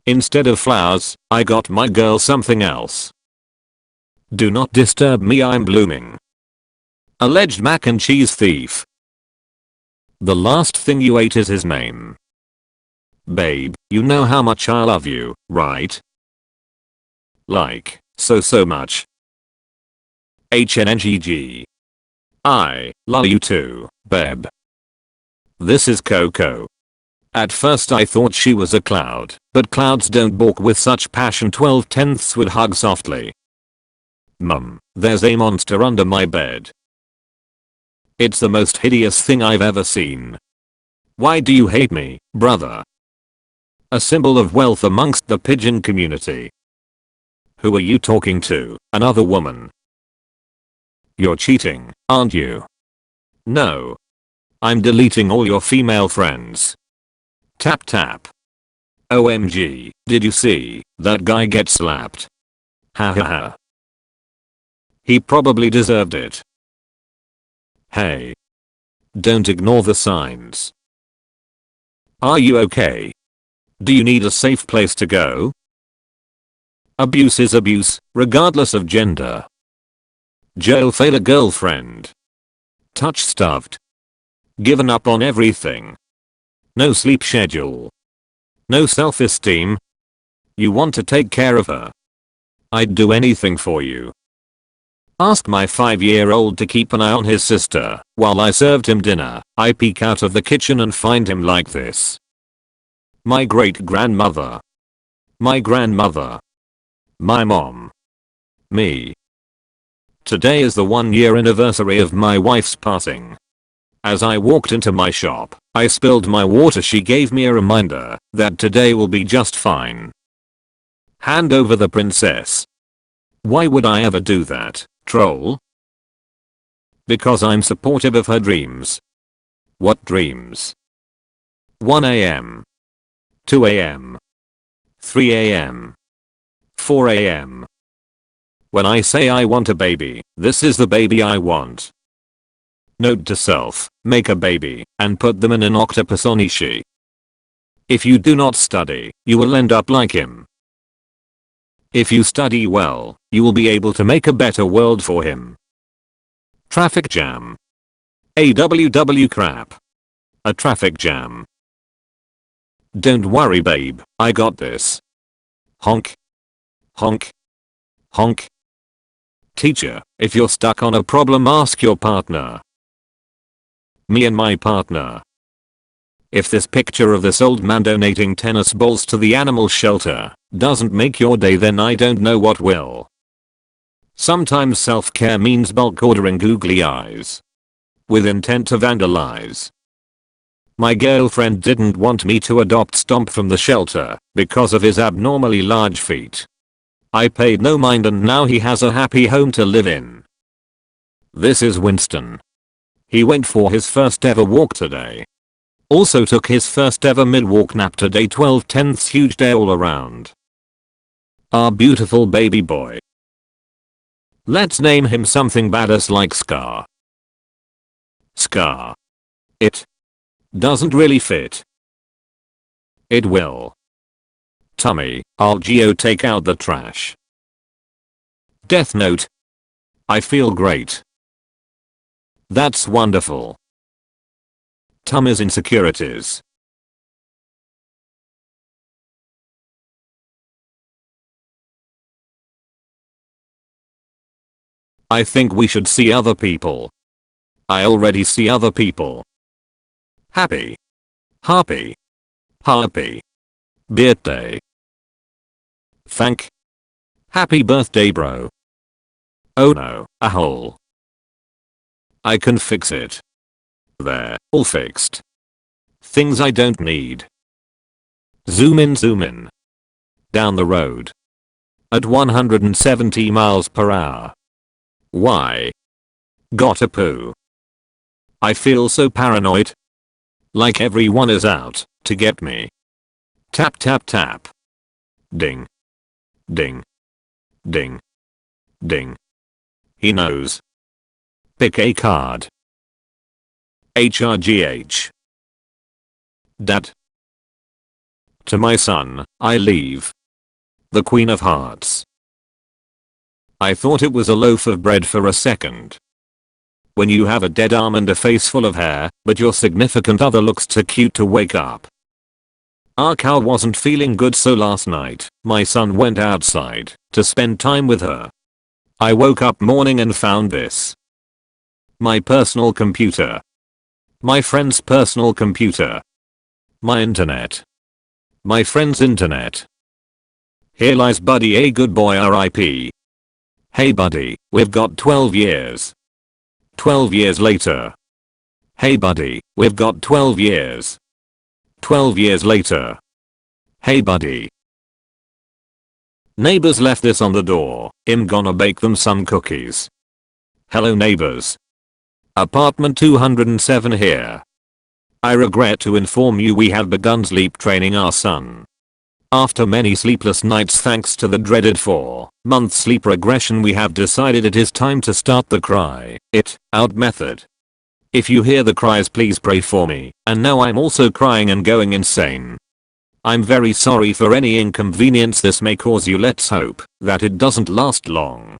Instead of flowers, I got my girl something else. Do not disturb me, I'm blooming. Alleged mac and cheese thief. The last thing you ate is his name. Babe, you know how much I love you, right? Like, so much. HNNGG. I love you too, babe. This is Coco. At first I thought she was a cloud, but clouds don't balk with such passion. 12/10 would hug softly. Mum, there's a monster under my bed. It's the most hideous thing I've ever seen. Why do you hate me, brother? A symbol of wealth amongst the pigeon community. Who are you talking to? Another woman? You're cheating, aren't you? No. I'm deleting all your female friends. Tap tap. OMG, did you see that guy get slapped? Ha ha ha. He probably deserved it. Hey. Don't ignore the signs. Are you okay? Do you need a safe place to go? Abuse is abuse, regardless of gender. Jail fail a girlfriend. Touch stuffed. Given up on everything. No sleep schedule. No self-esteem. You want to take care of her. I'd do anything for you. Ask my 5-year-old to keep an eye on his sister while I served him dinner. I peek out of the kitchen and find him like this. My great-grandmother. My grandmother. My mom. Me. Today is the 1-year anniversary of my wife's passing. As I walked into my shop, I spilled my water. She gave me a reminder that today will be just fine. Hand over the princess. Why would I ever do that, troll? Because I'm supportive of her dreams. What dreams? 1 AM. 2 AM. 3 AM. 4 AM. When I say I want a baby, this is the baby I want. Note to self, make a baby and put them in an octopus onishi. If you do not study, you will end up like him. If you study well, you will be able to make a better world for him. Traffic jam. AWW crap. A traffic jam. Don't worry babe, I got this. Honk. Honk. Honk. Teacher, if you're stuck on a problem, ask your partner. Me and my partner. If this picture of this old man donating tennis balls to the animal shelter doesn't make your day, then I don't know what will. Sometimes self-care means bulk ordering googly eyes. With intent to vandalize. My girlfriend didn't want me to adopt Stomp from the shelter because of his abnormally large feet. I paid no mind and now he has a happy home to live in. This is Winston. He went for his first ever walk today. Also took his first ever mid-walk nap today. 12/10 huge day all around. Our beautiful baby boy. Let's name him something badass like Scar. Scar. It doesn't really fit. It will. Tummy, I'll take out the trash. Death Note. I feel great. That's wonderful. Tummy's insecurities. I think we should see other people. I already see other people. Happy. Happy. Happy. Birthday. Thank. Happy birthday bro. Oh no, a hole. I can fix it. There, all fixed. Things I don't need. Zoom in zoom in. Down the road. At 170 miles per hour. Why? Gotta poo. I feel so paranoid. Like everyone is out to get me. Tap tap tap. Ding. Ding. Ding. Ding. He knows. Pick a card. HRGH. Dad. To my son, I leave. The Queen of Hearts. I thought it was a loaf of bread for a second. When you have a dead arm and a face full of hair, but your significant other looks too cute to wake up. Our cow wasn't feeling good, so last night, my son went outside to spend time with her. I woke up morning and found this. My personal computer. My friend's personal computer. My internet. My friend's internet. Here lies buddy, a good boy, RIP. Hey buddy, we've got 12 years. 12 years later. Hey buddy, we've got 12 years. 12 years later. Hey buddy. Neighbors left this on the door. I'm gonna bake them some cookies. Hello neighbors. Apartment 207 here. I regret to inform you we have begun sleep training our son. After many sleepless nights thanks to the dreaded 4-month sleep regression, we have decided it is time to start the cry it out method. If you hear the cries, please pray for me, and now I'm also crying and going insane. I'm very sorry for any inconvenience this may cause you. Let's hope that it doesn't last long.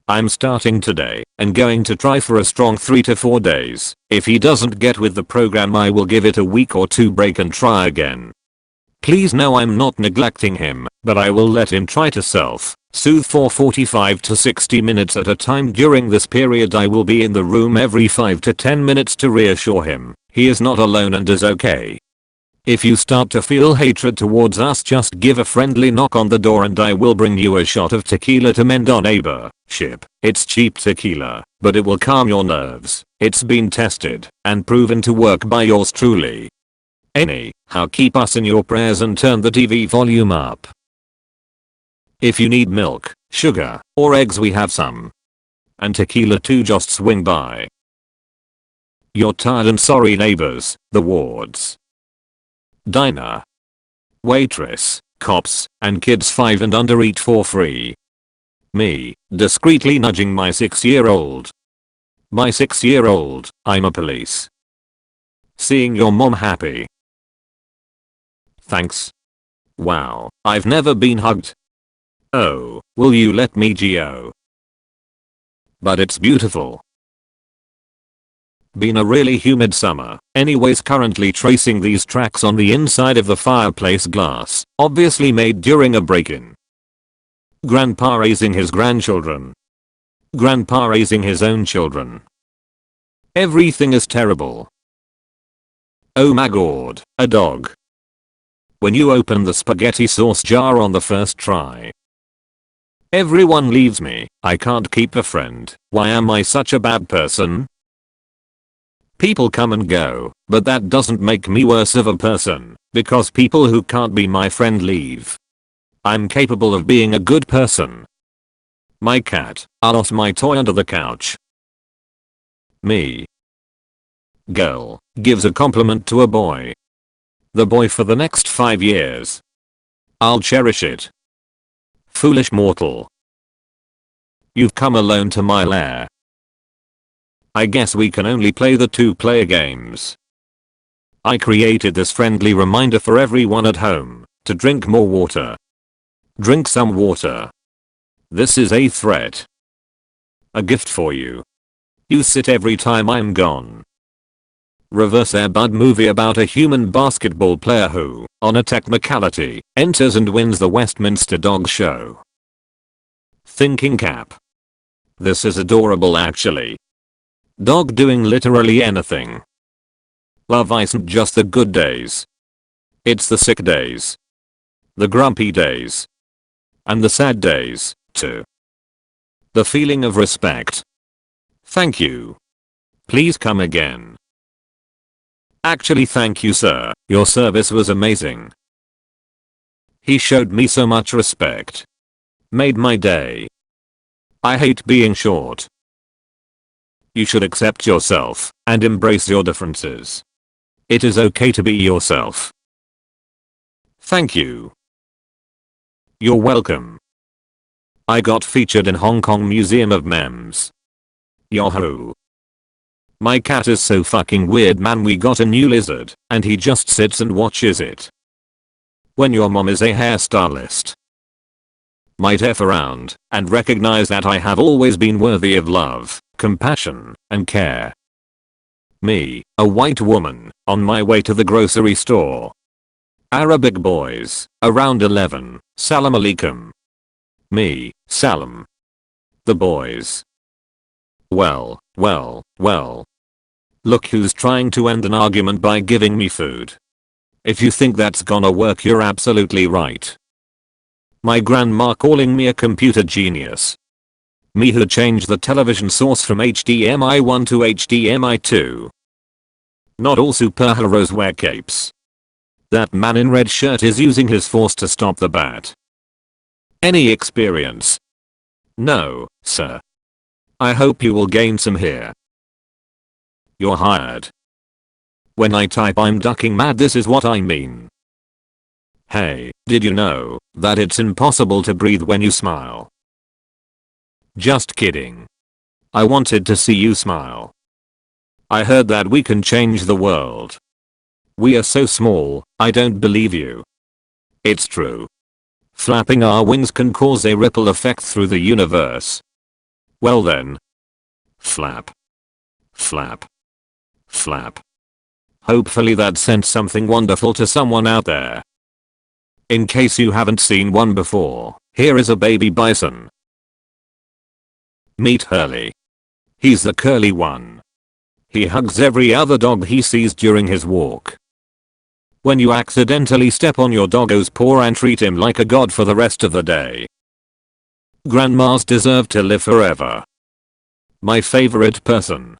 I'm starting today and going to try for a strong 3 to 4 days. If he doesn't get with the program, I will give it a week or 2 break and try again. Please know I'm not neglecting him, but I will let him try to self-soothe for 45 to 60 minutes at a time. During this period I will be in the room every 5 to 10 minutes to reassure him he is not alone and is okay. If you start to feel hatred towards us, just give a friendly knock on the door and I will bring you a shot of tequila to mend our neighborship. It's cheap tequila, but it will calm your nerves. It's been tested and proven to work by yours truly. Anyhow, keep us in your prayers and turn the TV volume up. If you need milk, sugar, or eggs, we have some. And tequila too, just swing by. You're tired and sorry neighbors, the wards, diner, waitress, cops, and kids 5 and under eat for free. Me, discreetly nudging my 6-year-old. My 6-year-old, I'm a police. Seeing your mom happy. Thanks. Wow, I've never been hugged. Oh, will you let me Geo? But it's beautiful. Been a really humid summer. Anyways, currently tracing these tracks on the inside of the fireplace glass, obviously made during a break-in. Grandpa raising his grandchildren. Grandpa raising his own children. Everything is terrible. Oh my god, a dog. When you open the spaghetti sauce jar on the first try. Everyone leaves me. I can't keep a friend. Why am I such a bad person? People come and go, but that doesn't make me worse of a person, because people who can't be my friend leave. I'm capable of being a good person. My cat, I lost my toy under the couch. Me. Girl, gives a compliment to a boy. The boy for the next 5 years. I'll cherish it. Foolish mortal. You've come alone to my lair. I guess we can only play the 2-player games. I created this friendly reminder for everyone at home to drink more water. Drink some water. This is a threat. A gift for you. Use it every time I'm gone. Reverse Air Bud movie about a human basketball player who, on a technicality, enters and wins the Westminster Dog Show. Thinking cap. This is adorable actually. Dog doing literally anything. Love isn't just the good days. It's the sick days. The grumpy days. And the sad days, too. The feeling of respect. Thank you. Please come again. Actually, thank you sir, your service was amazing. He showed me so much respect. Made my day. I hate being short. You should accept yourself and embrace your differences. It is okay to be yourself. Thank you. You're welcome. I got featured in Hong Kong Museum of Memes. Yahoo. My cat is so fucking weird man, we got a new lizard and he just sits and watches it. When your mom is a hairstylist. Might F around and recognize that I have always been worthy of love, compassion, and care. Me, a white woman, on my way to the grocery store. Arabic boys, around 11, salam alaikum. Me, salam. The boys. Well. Look who's trying to end an argument by giving me food. If you think that's gonna work, you're absolutely right. My grandma calling me a computer genius. Me who changed the television source from HDMI 1 to HDMI 2. Not all superheroes wear capes. That man in red shirt is using his force to stop the bat. Any experience? No, sir. I hope you will gain some here. You're hired. When I type I'm ducking mad, this is what I mean. Hey, did you know that it's impossible to breathe when you smile? Just kidding. I wanted to see you smile. I heard that we can change the world. We are so small, I don't believe you. It's true. Flapping our wings can cause a ripple effect through the universe. Well then. Flap. Flap. Flap. Hopefully that sent something wonderful to someone out there. In case you haven't seen one before, here is a baby bison. Meet Hurley. He's the curly one. He hugs every other dog he sees during his walk. When you accidentally step on your doggo's paw and treat him like a god for the rest of the day. Grandmas deserve to live forever. My favorite person.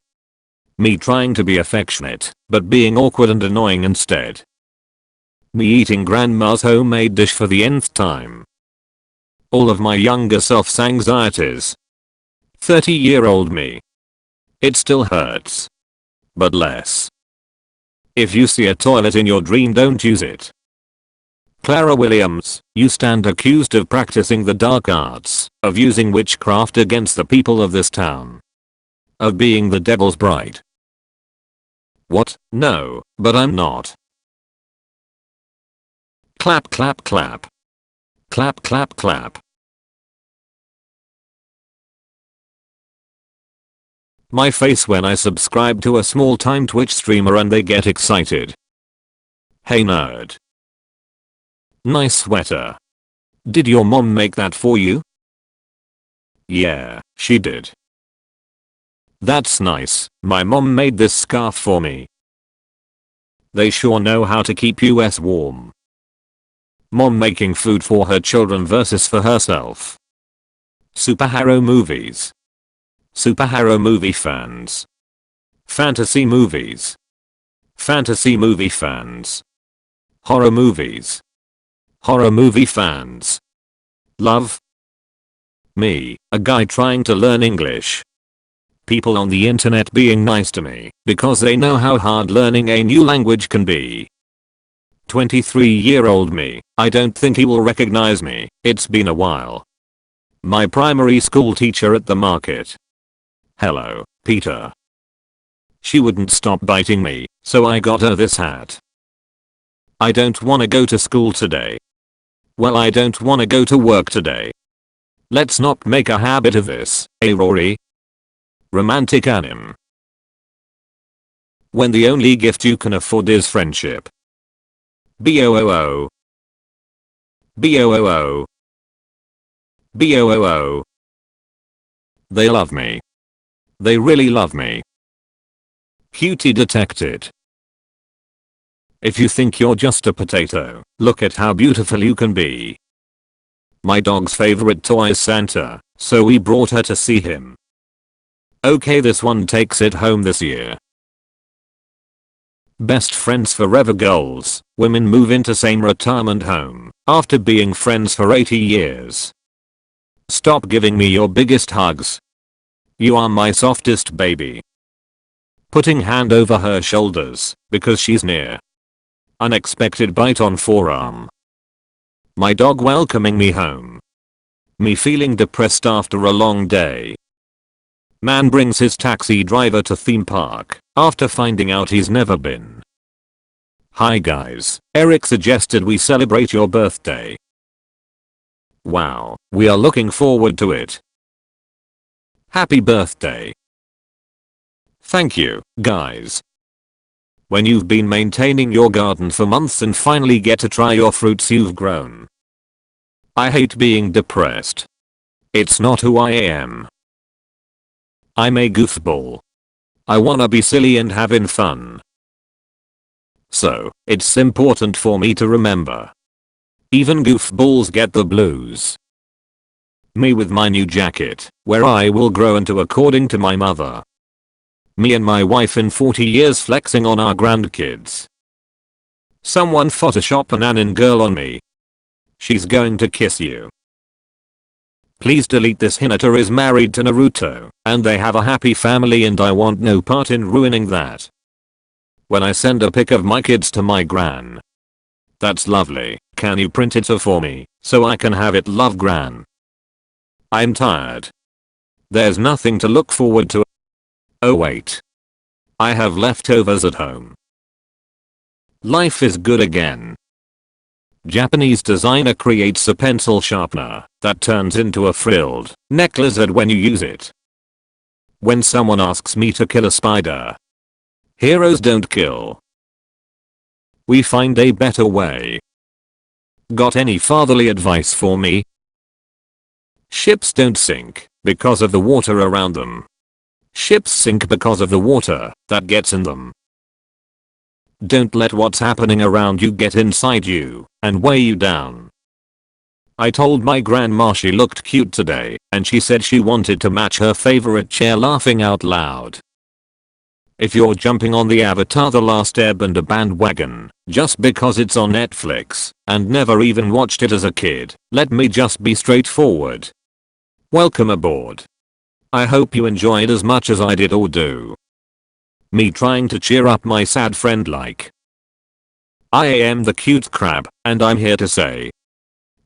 Me trying to be affectionate, but being awkward and annoying instead. Me eating grandma's homemade dish for the nth time. All of my younger self's anxieties. 30-year-old me. It still hurts. But less. If you see a toilet in your dream, don't use it. Clara Williams, you stand accused of practicing the dark arts, of using witchcraft against the people of this town. Of being the devil's bride. What? No, but I'm not. Clap clap clap. Clap clap clap. My face when I subscribe to a small-time Twitch streamer and they get excited. Hey nerd. Nice sweater. Did your mom make that for you? Yeah, she did. That's nice, my mom made this scarf for me. They sure know how to keep us warm. Mom making food for her children versus for herself. Superhero movies. Superhero movie fans. Fantasy movies. Fantasy movie fans. Horror movies. Horror movie fans. Love. Me, a guy trying to learn English. People on the internet being nice to me because they know how hard learning a new language can be. 23-year-old me, I don't think he will recognize me, it's been a while. My primary school teacher at the market. Hello, Peter. She wouldn't stop biting me, so I got her this hat. I don't wanna go to school today. Well, I don't wanna go to work today. Let's not make a habit of this, eh Rory? Romantic anime. When the only gift you can afford is friendship. BOOO. BOOO. BOOO. They love me. They really love me. Cutie detected. If you think you're just a potato, look at how beautiful you can be. My dog's favorite toy is Santa, so we brought her to see him. Okay, this one takes it home this year. Best friends forever goals. Women move into same retirement home after being friends for 80 years. Stop giving me your biggest hugs. You are my softest baby. Putting hand over her shoulders because she's near. Unexpected bite on forearm. My dog welcoming me home. Me feeling depressed after a long day. Man brings his taxi driver to theme park after finding out he's never been. Hi guys, Eric suggested we celebrate your birthday. Wow, we are looking forward to it. Happy birthday. Thank you, guys. When you've been maintaining your garden for months and finally get to try your fruits you've grown. I hate being depressed. It's not who I am. I'm a goofball. I wanna be silly and having fun. So, it's important for me to remember. Even goofballs get the blues. Me with my new jacket, where I will grow into according to my mother. Me and my wife in 40 years flexing on our grandkids. Someone Photoshop an Anin girl on me. She's going to kiss you. Please delete this. Hinata is married to Naruto, and they have a happy family and I want no part in ruining that. When I send a pic of my kids to my gran. That's lovely, can you print it for me, so I can have it, love gran. I'm tired. There's nothing to look forward to. Oh wait. I have leftovers at home. Life is good again. Japanese designer creates a pencil sharpener that turns into a frilled neck lizard when you use it. When someone asks me to kill a spider. Heroes don't kill. We find a better way. Got any fatherly advice for me? Ships don't sink because of the water around them. Ships sink because of the water that gets in them. Don't let what's happening around you get inside you and weigh you down. I told my grandma she looked cute today and she said she wanted to match her favorite chair, laughing out loud. If you're jumping on the Avatar The Last Airbender bandwagon just because it's on Netflix and never even watched it as a kid, let me just be straightforward. Welcome aboard. I hope you enjoyed as much as I did or do. Me trying to cheer up my sad friend like. I am the cute crab and I'm here to say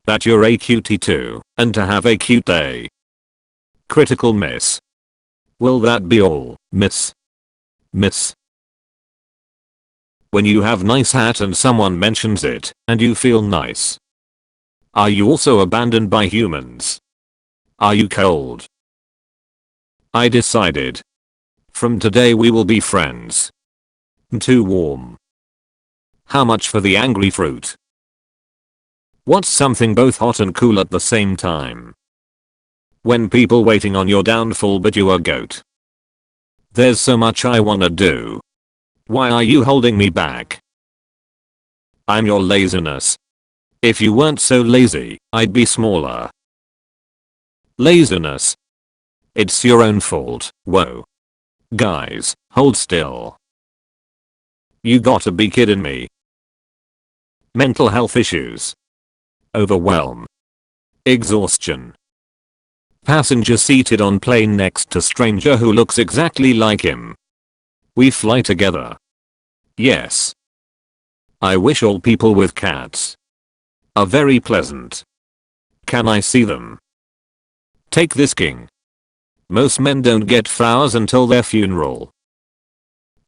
that you're a cutie too and to have a cute day. Critical miss. Will that be all, miss? Miss. When you have nice hat and someone mentions it and you feel nice. Are you also abandoned by humans? Are you cold? I decided. From today we will be friends. Too warm. How much for the angry fruit? What's something both hot and cool at the same time? When people waiting on your downfall but you are goat. There's so much I wanna do. Why are you holding me back? I'm your laziness. If you weren't so lazy, I'd be smaller. Laziness. It's your own fault, whoa. Guys, hold still. You gotta be kidding me. Mental health issues. Overwhelm. Exhaustion. Passenger seated on plane next to stranger who looks exactly like him. We fly together. Yes. I wish all people with cats are very pleasant. Can I see them? Take this king. Most men don't get flowers until their funeral.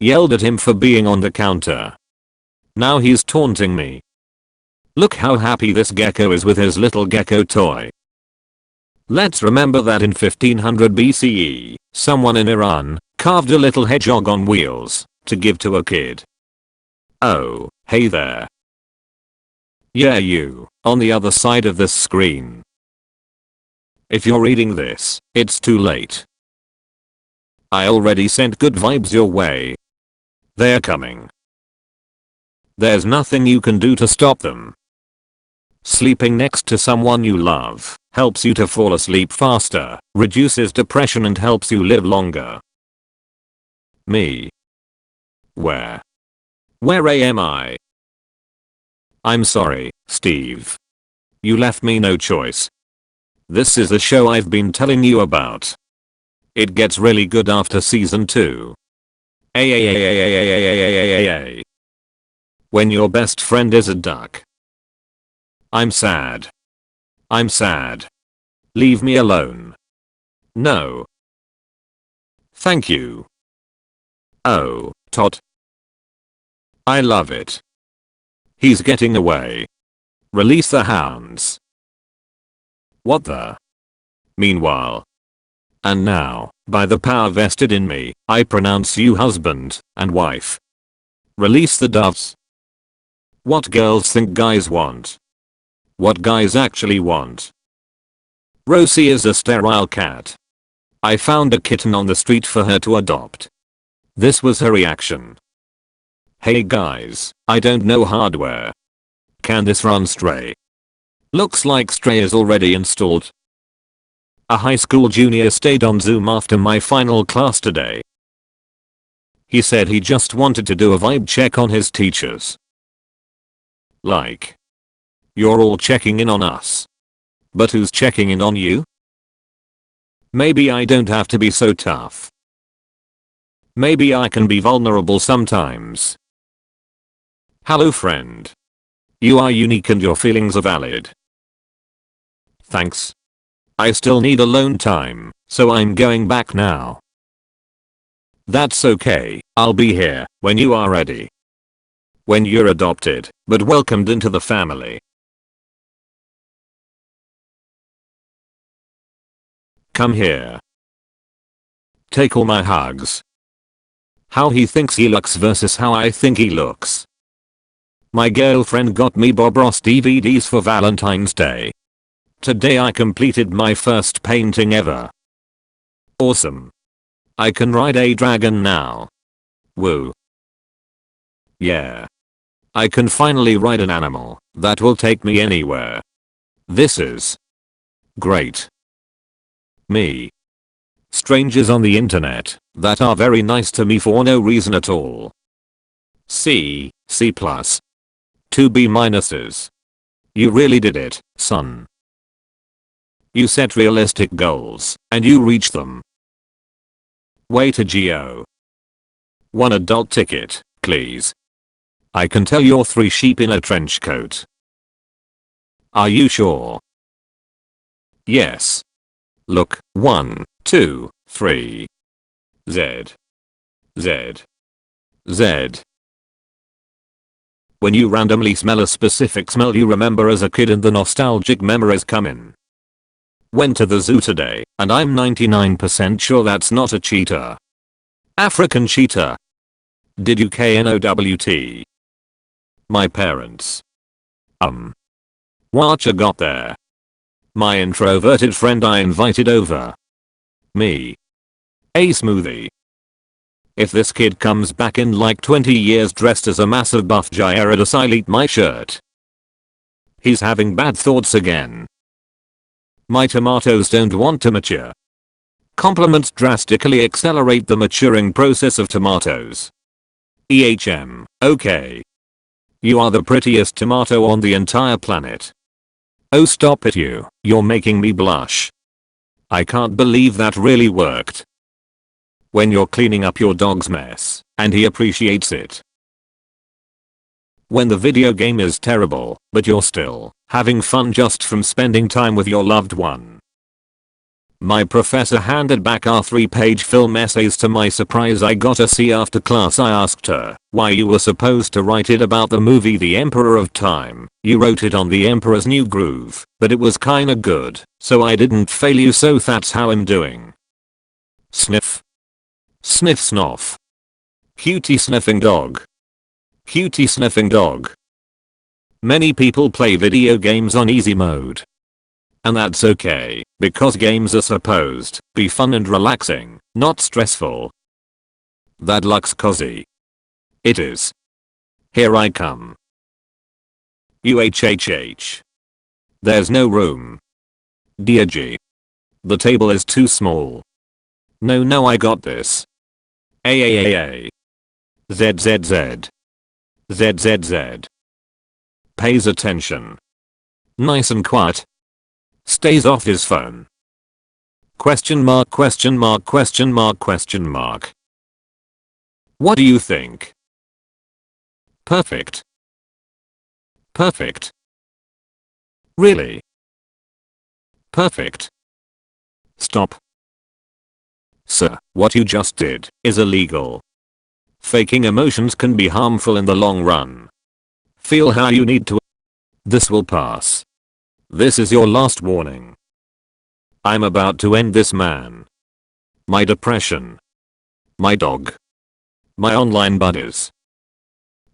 Yelled at him for being on the counter. Now he's taunting me. Look how happy this gecko is with his little gecko toy. Let's remember that in 1500 BCE, someone in Iran carved a little hedgehog on wheels to give to a kid. Oh, hey there. Yeah, you, on the other side of this screen. If you're reading this, it's too late. I already sent good vibes your way. They're coming. There's nothing you can do to stop them. Sleeping next to someone you love helps you to fall asleep faster, reduces depression and helps you live longer. Me. Where am I? I'm sorry, Steve. You left me no choice. This is the show I've been telling you about. It gets really good after season 2. When your best friend is a duck. I'm sad. I'm sad. Leave me alone. No. Thank you. Oh, Todd. I love it. He's getting away. Release the hounds. What the? Meanwhile. And now, by the power vested in me, I pronounce you husband and wife. Release the doves. What girls think guys want. What guys actually want. Rosie is a sterile cat. I found a kitten on the street for her to adopt. This was her reaction. Hey guys, I don't know hardware. Can this run Stray? Looks like Stray is already installed. A high school junior stayed on Zoom after my final class today. He said he just wanted to do a vibe check on his teachers. Like, you're all checking in on us. But who's checking in on you? Maybe I don't have to be so tough. Maybe I can be vulnerable sometimes. Hello friend. You are unique and your feelings are valid. Thanks. I still need alone time, so I'm going back now. That's okay, I'll be here when you are ready. When you're adopted, but welcomed into the family. Come here. Take all my hugs. How he thinks he looks versus how I think he looks. My girlfriend got me Bob Ross DVDs for Valentine's Day. Today I completed my first painting ever. Awesome. I can ride a dragon now. Woo. Yeah. I can finally ride an animal that will take me anywhere. This is great. Me. Strangers on the internet that are very nice to me for no reason at all. C+. 2 B minuses. You really did it, son. You set realistic goals, and you reach them. Way to go. One adult ticket, please. I can tell you're 3 sheep in a trench coat. Are you sure? Yes. Look, 1, 2, 3. Z. Z. Z. When you randomly smell a specific smell you remember as a kid and the nostalgic memories come in. Went to the zoo today, and I'm 99% sure that's not a cheetah. African cheetah. Did you KNOWT? My parents. What you got there? My introverted friend I invited over. Me. A smoothie. If this kid comes back in like 20 years dressed as a massive buff Gyarados I'll eat my shirt. He's having bad thoughts again. My tomatoes don't want to mature. Compliments drastically accelerate the maturing process of tomatoes. Okay. You are the prettiest tomato on the entire planet. Oh stop it you're making me blush. I can't believe that really worked. When you're cleaning up your dog's mess, and he appreciates it. When the video game is terrible, but you're still having fun just from spending time with your loved one. My professor handed back our 3-page film essays. To my surprise I got a C after class. I asked her why you were supposed to write it about the movie The Emperor of Time. You wrote it on The Emperor's New Groove, but it was kinda good, so I didn't fail you, so that's how I'm doing. Sniff. Sniff snoff. Cutie sniffing dog. Cutie sniffing dog. Many people play video games on easy mode. And that's okay, because games are supposed to be fun and relaxing, not stressful. That looks cozy. It is. Here I come. UHHH. There's no room. Dear G. The table is too small. No I got this. AAAA. ZZZ. ZZZ. Pays attention. Nice and quiet. Stays off his phone. Question mark question mark question mark question mark. What do you think? Perfect. Perfect. Really? Perfect. Stop. Sir, what you just did is illegal. Faking emotions can be harmful in the long run. Feel how you need to. This will pass. This is your last warning. I'm about to end this man. My depression. My dog. My online buddies.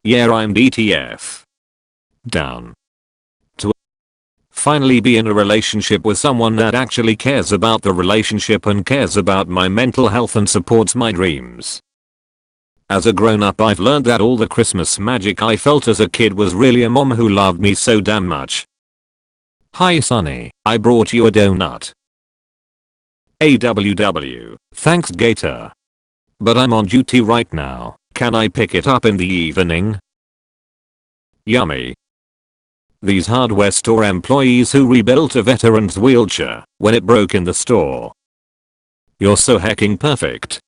Yeah, I'm DTF. Down. To finally be in a relationship with someone that actually cares about the relationship and cares about my mental health and supports my dreams. As a grown-up I've learned that all the Christmas magic I felt as a kid was really a mom who loved me so damn much. Hi Sonny, I brought you a donut. AWW, thanks Gator. But I'm on duty right now. Can I pick it up in the evening? Yummy. These hardware store employees who rebuilt a veteran's wheelchair when it broke in the store. You're so hecking perfect.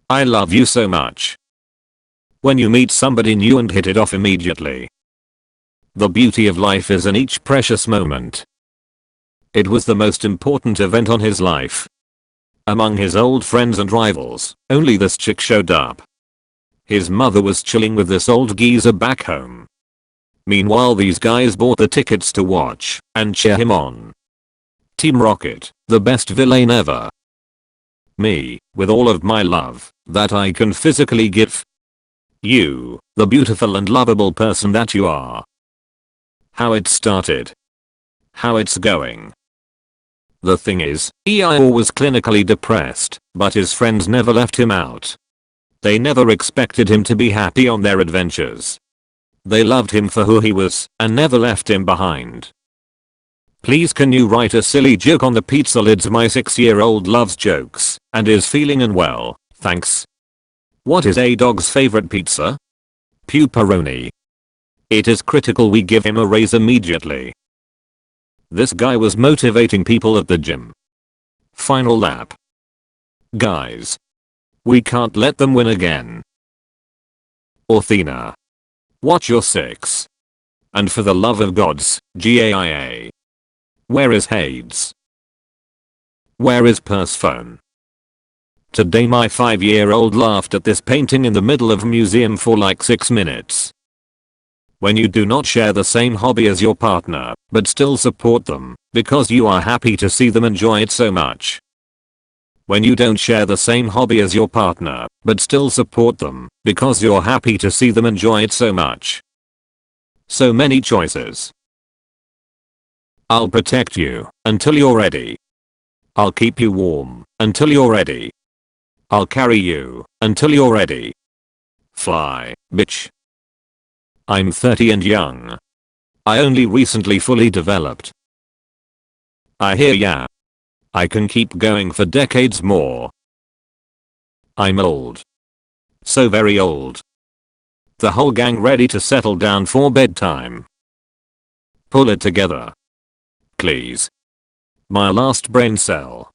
I love you so much. When you meet somebody new and hit it off immediately. The beauty of life is in each precious moment. It was the most important event on his life. Among his old friends and rivals, only this chick showed up. His mother was chilling with this old geezer back home. Meanwhile these guys bought the tickets to watch and cheer him on. Team Rocket, the best villain ever. Me, with all of my love that I can physically give. You, the beautiful and lovable person that you are. How it started. How it's going. The thing is, EIO was clinically depressed, but his friends never left him out. They never expected him to be happy on their adventures. They loved him for who he was and never left him behind. Please can you write a silly joke on the pizza lids? My 6-year-old loves jokes and is feeling unwell, thanks. What is a dog's favorite pizza? Pepperoni. It is critical we give him a raise immediately. This guy was motivating people at the gym. Final lap. Guys. We can't let them win again. Athena. Watch your 6. And for the love of gods, GAIA. Where is Hades? Where is Persephone? Today my 5-year-old laughed at this painting in the middle of a museum for like 6 minutes. When you do not share the same hobby as your partner, but still support them, because you are happy to see them enjoy it so much. When you don't share the same hobby as your partner, but still support them, because you're happy to see them enjoy it so much. So many choices. I'll protect you until you're ready. I'll keep you warm until you're ready. I'll carry you until you're ready. Fly, bitch. I'm 30 and young. I only recently fully developed. I hear ya. I can keep going for decades more. I'm old. So very old. The whole gang ready to settle down for bedtime. Pull it together. Please. My last brain cell.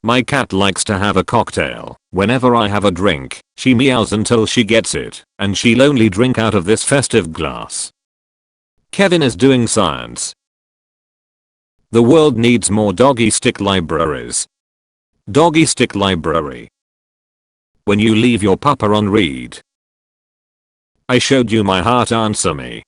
My cat likes to have a cocktail. Whenever I have a drink, she meows until she gets it, and she'll only drink out of this festive glass. Kevin is doing science. The world needs more doggy stick libraries. Doggy stick library. When you leave your pupper on read. I showed you my heart, answer me.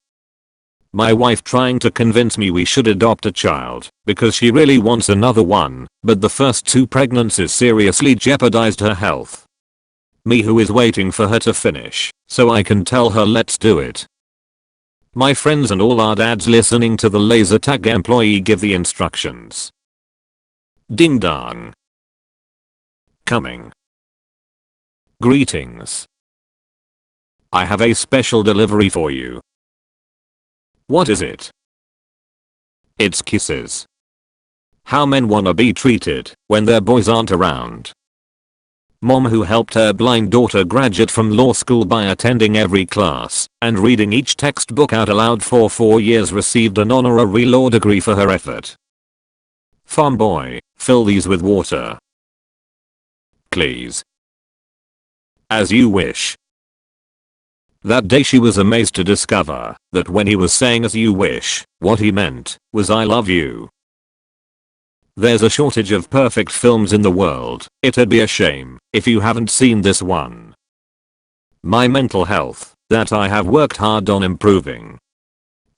My wife trying to convince me we should adopt a child because she really wants another one, but the first 2 pregnancies seriously jeopardized her health. Me who is waiting for her to finish so I can tell her let's do it. My friends and all our dads listening to the laser tag employee give the instructions. Ding dong. Coming. Greetings. I have a special delivery for you. What is it? It's kisses. How men wanna be treated when their boys aren't around. Mom who helped her blind daughter graduate from law school by attending every class and reading each textbook out aloud for 4 years received an honorary law degree for her effort. Farm boy, fill these with water. Please. As you wish. That day she was amazed to discover that when he was saying as you wish, what he meant was I love you. There's a shortage of perfect films in the world. It'd be a shame if you haven't seen this one. My mental health that I have worked hard on improving.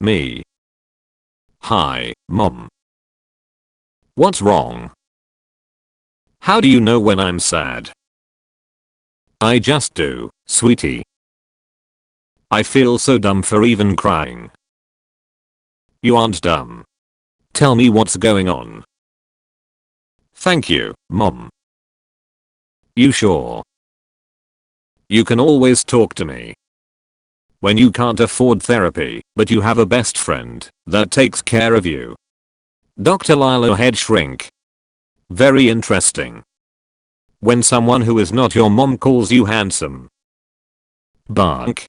Me. Hi, Mom. What's wrong? How do you know when I'm sad? I just do, sweetie. I feel so dumb for even crying. You aren't dumb. Tell me what's going on. Thank you, Mom. You sure? You can always talk to me. When you can't afford therapy, but you have a best friend that takes care of you. Dr. Lilo head shrink. Very interesting. When someone who is not your mom calls you handsome. Bark.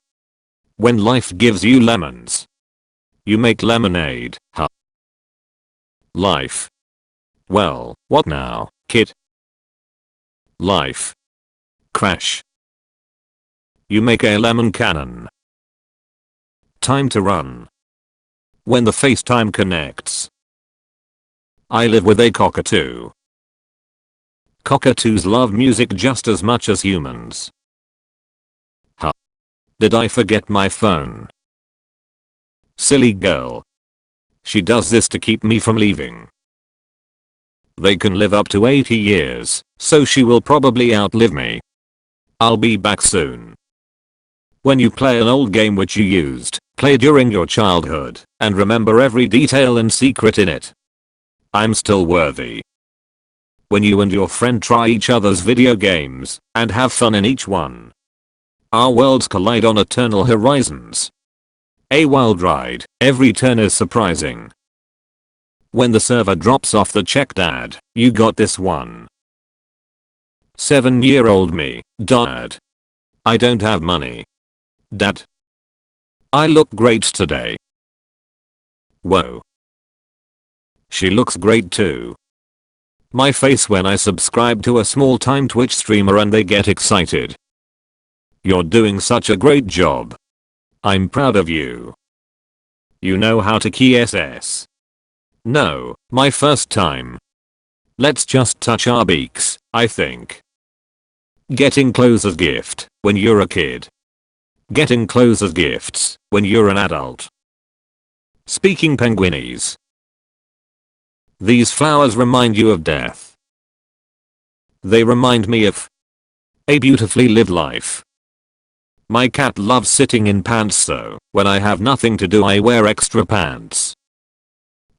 When life gives you lemons, you make lemonade. Huh. Life. Well, what now, kid? Life. Crash. You make a lemon cannon. Time to run. When the FaceTime connects. I live with a cockatoo. Cockatoos love music just as much as humans. Huh. Did I forget my phone? Silly girl. She does this to keep me from leaving. They can live up to 80 years, so she will probably outlive me. I'll be back soon. When you play an old game which you used, play during your childhood, and remember every detail and secret in it. I'm still worthy. When you and your friend try each other's video games, and have fun in each one. Our worlds collide on eternal horizons. A wild ride, every turn is surprising. When the server drops off the check, dad, you got this one. 7-year-old me, dad. I don't have money. Dad. I look great today. Whoa. She looks great too. My face when I subscribe to a small time Twitch streamer and they get excited. You're doing such a great job. I'm proud of you. You know how to key SS. No, my first time. Let's just touch our beaks, I think. Getting clothes as gift when you're a kid. Getting clothes as gifts when you're an adult. Speaking penguinese. These flowers remind you of death. They remind me of a beautifully lived life. My cat loves sitting in pants, so when I have nothing to do I wear extra pants.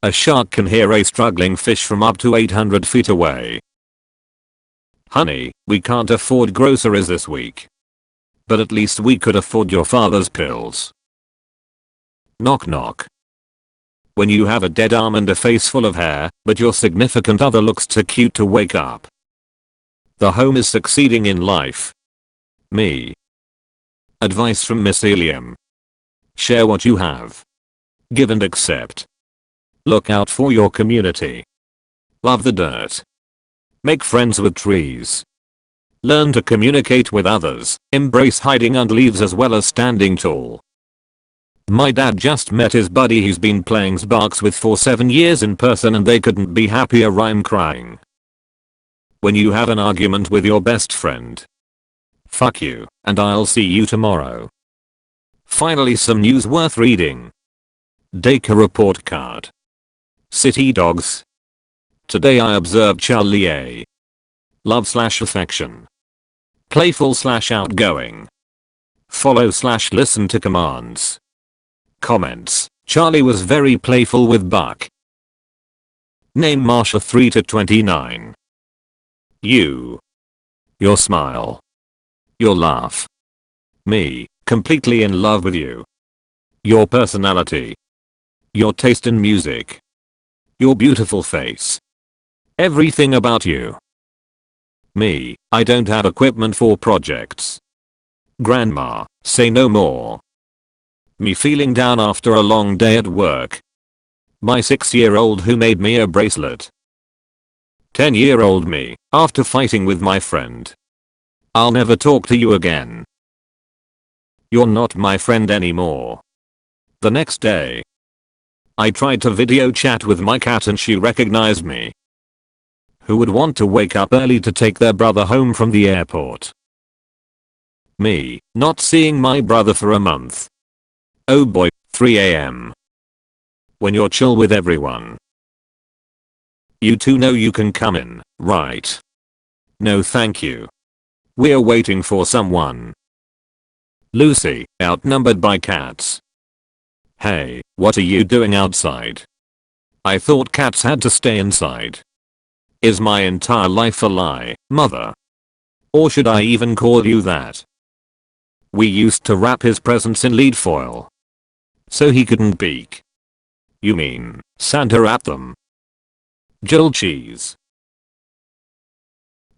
A shark can hear a struggling fish from up to 800 feet away. Honey, we can't afford groceries this week. But at least we could afford your father's pills. Knock knock. When you have a dead arm and a face full of hair, but your significant other looks too cute to wake up. The home is succeeding in life. Me. Advice from Memellion. Share what you have. Give and accept. Look out for your community. Love the dirt. Make friends with trees. Learn to communicate with others, embrace hiding under leaves as well as standing tall. My dad just met his buddy he's been playing Sparks with for 7 years in person and they couldn't be happier. I'm crying. When you have an argument with your best friend. Fuck you, and I'll see you tomorrow. Finally some news worth reading. Daycare report card. City dogs. Today I observed Charlie A. Love/affection. Playful/outgoing. Follow/listen to commands. Comments. Charlie was very playful with Buck. Name Marsha 3 to 29. You. Your smile. Your laugh. Me, completely in love with you. Your personality. Your taste in music. Your beautiful face. Everything about you. Me, I don't have equipment for projects. Grandma, say no more. Me feeling down after a long day at work. My 6-year-old who made me a bracelet. 10-year-old me, after fighting with my friend. I'll never talk to you again. You're not my friend anymore. The next day. I tried to video chat with my cat and she recognized me. Who would want to wake up early to take their brother home from the airport? Me, not seeing my brother for a month. Oh boy, 3 AM. When you're chill with everyone. You two know you can come in, right? No thank you. We're waiting for someone. Lucy, outnumbered by cats. Hey, what are you doing outside? I thought cats had to stay inside. Is my entire life a lie, mother? Or should I even call you that? We used to wrap his presents in lead foil. So he couldn't peek. You mean, Santa wrapped them? Jill cheese.